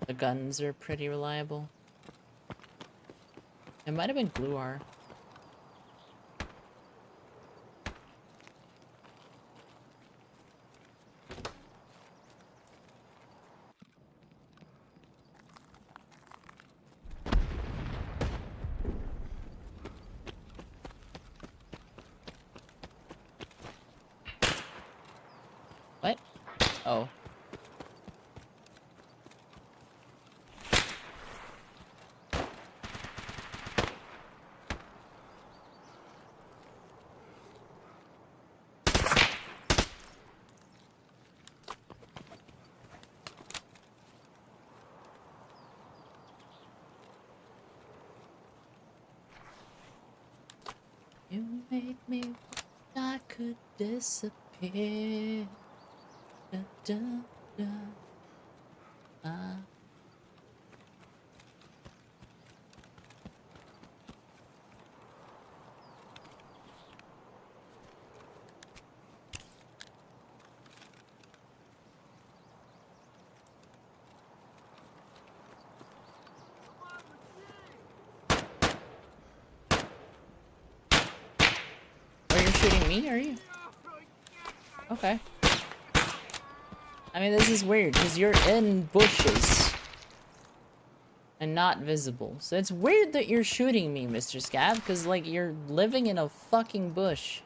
the guns are pretty reliable. It might have been Gluar. What? Oh. You made me wish I could disappear. Da, da, da. Ah. Oh, you're shooting me, are you? Okay. I mean, this is weird, because you're in bushes. And not visible. So it's weird that you're shooting me, Mr. Scab, because, like, you're living in a fucking bush.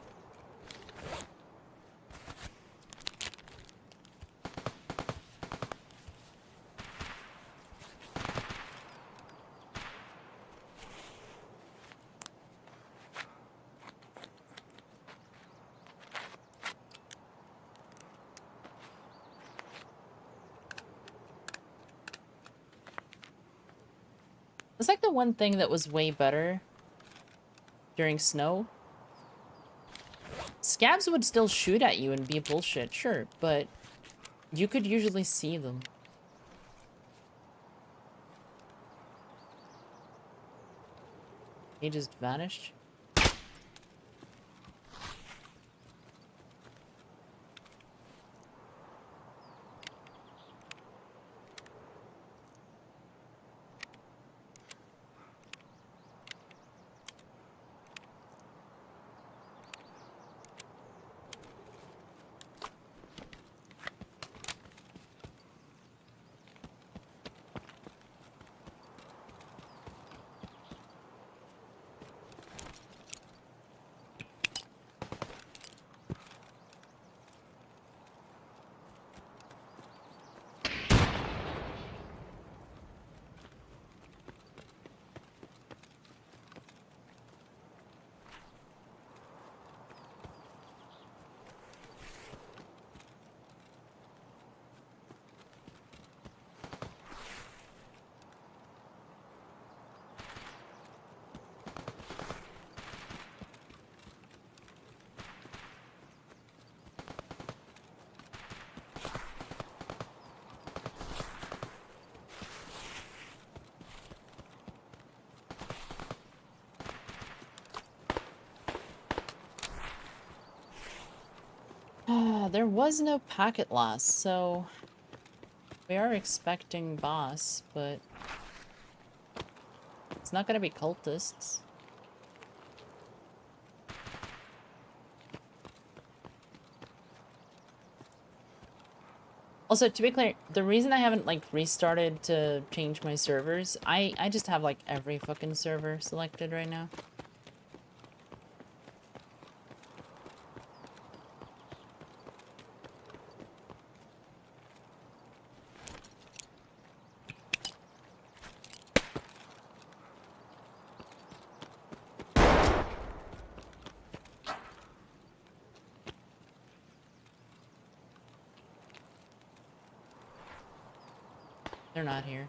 It's like the one thing that was way better during snow. Scabs would still shoot at you and be bullshit, sure, but you could usually see them. He just vanished. There was no packet loss, so we are expecting boss, but it's not gonna be cultists. Also, to be clear, the reason I haven't, like, restarted to change my servers, I just have, like, every fucking server selected right now. They're not here.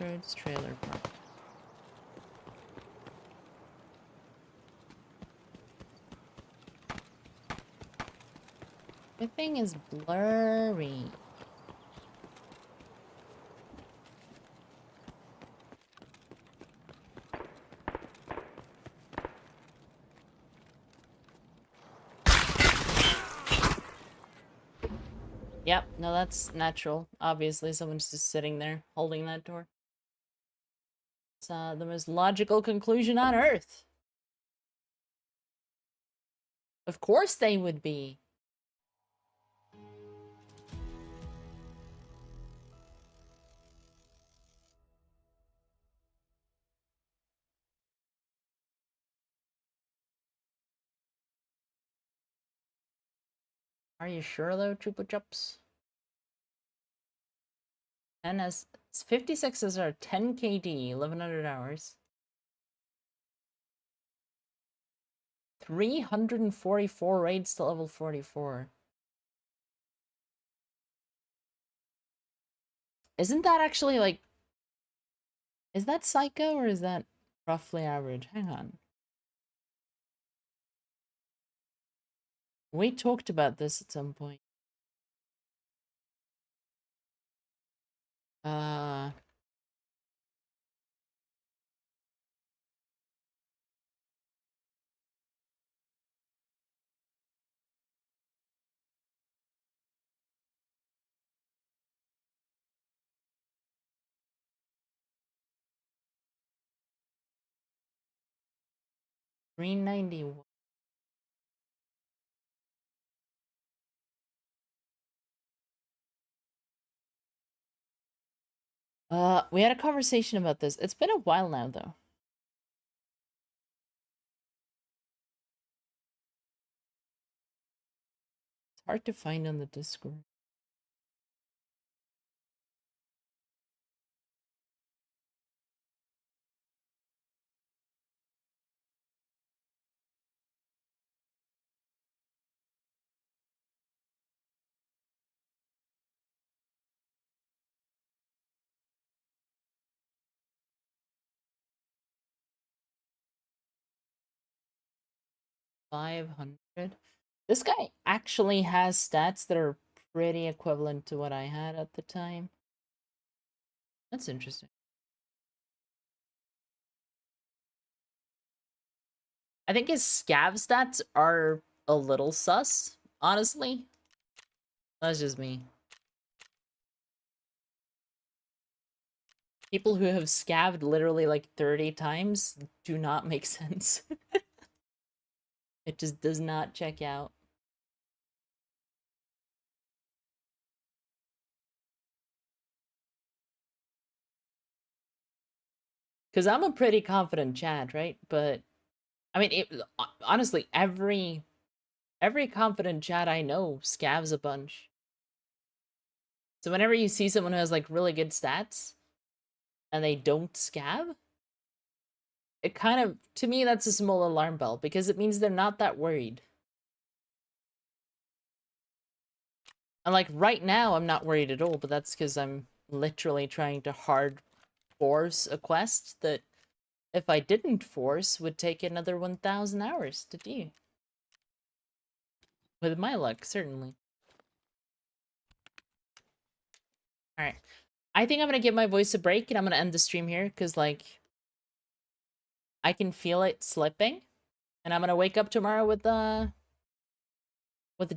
Roads trailer park. The thing is blurry. Yep, no, that's natural. Obviously, someone's just sitting there holding that door. It's the most logical conclusion on Earth. Of course they would be. Are you sure though, Chupa Chups? And as 56s are 10 KD, 1100 hours. 344 raids to level 44. Isn't that actually like... Is that psycho or is that roughly average? Hang on. We talked about this at some point. 391. We had a conversation about this. It's been a while now, though. It's hard to find on the Discord. $500. This guy actually has stats that are pretty equivalent to what I had at the time. That's interesting. I think his scav stats are a little sus, honestly. That's just me. People who have scavved literally like 30 times do not make sense. It just does not check out. Because I'm a pretty confident Chad, right? But, I mean, honestly, every confident Chad I know scavs a bunch. So whenever you see someone who has, like, really good stats, and they don't scav, it kind of, to me, that's a small alarm bell, because it means they're not that worried. And, like, right now, I'm not worried at all, but that's because I'm literally trying to hard force a quest that, if I didn't force, would take another 1,000 hours to do. With my luck, certainly. Alright. I think I'm gonna give my voice a break, and I'm gonna end the stream here, because, like, I can feel it slipping. And I'm gonna wake up tomorrow with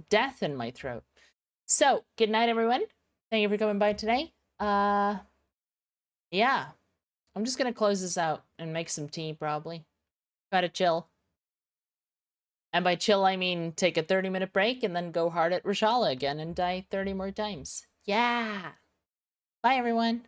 death in my throat. So, good night, everyone. Thank you for coming by today. Yeah. I'm just gonna close this out and make some tea, probably. Try to chill. And by chill, I mean take a 30-minute break and then go hard at Reshala again and die 30 more times. Yeah! Bye, everyone!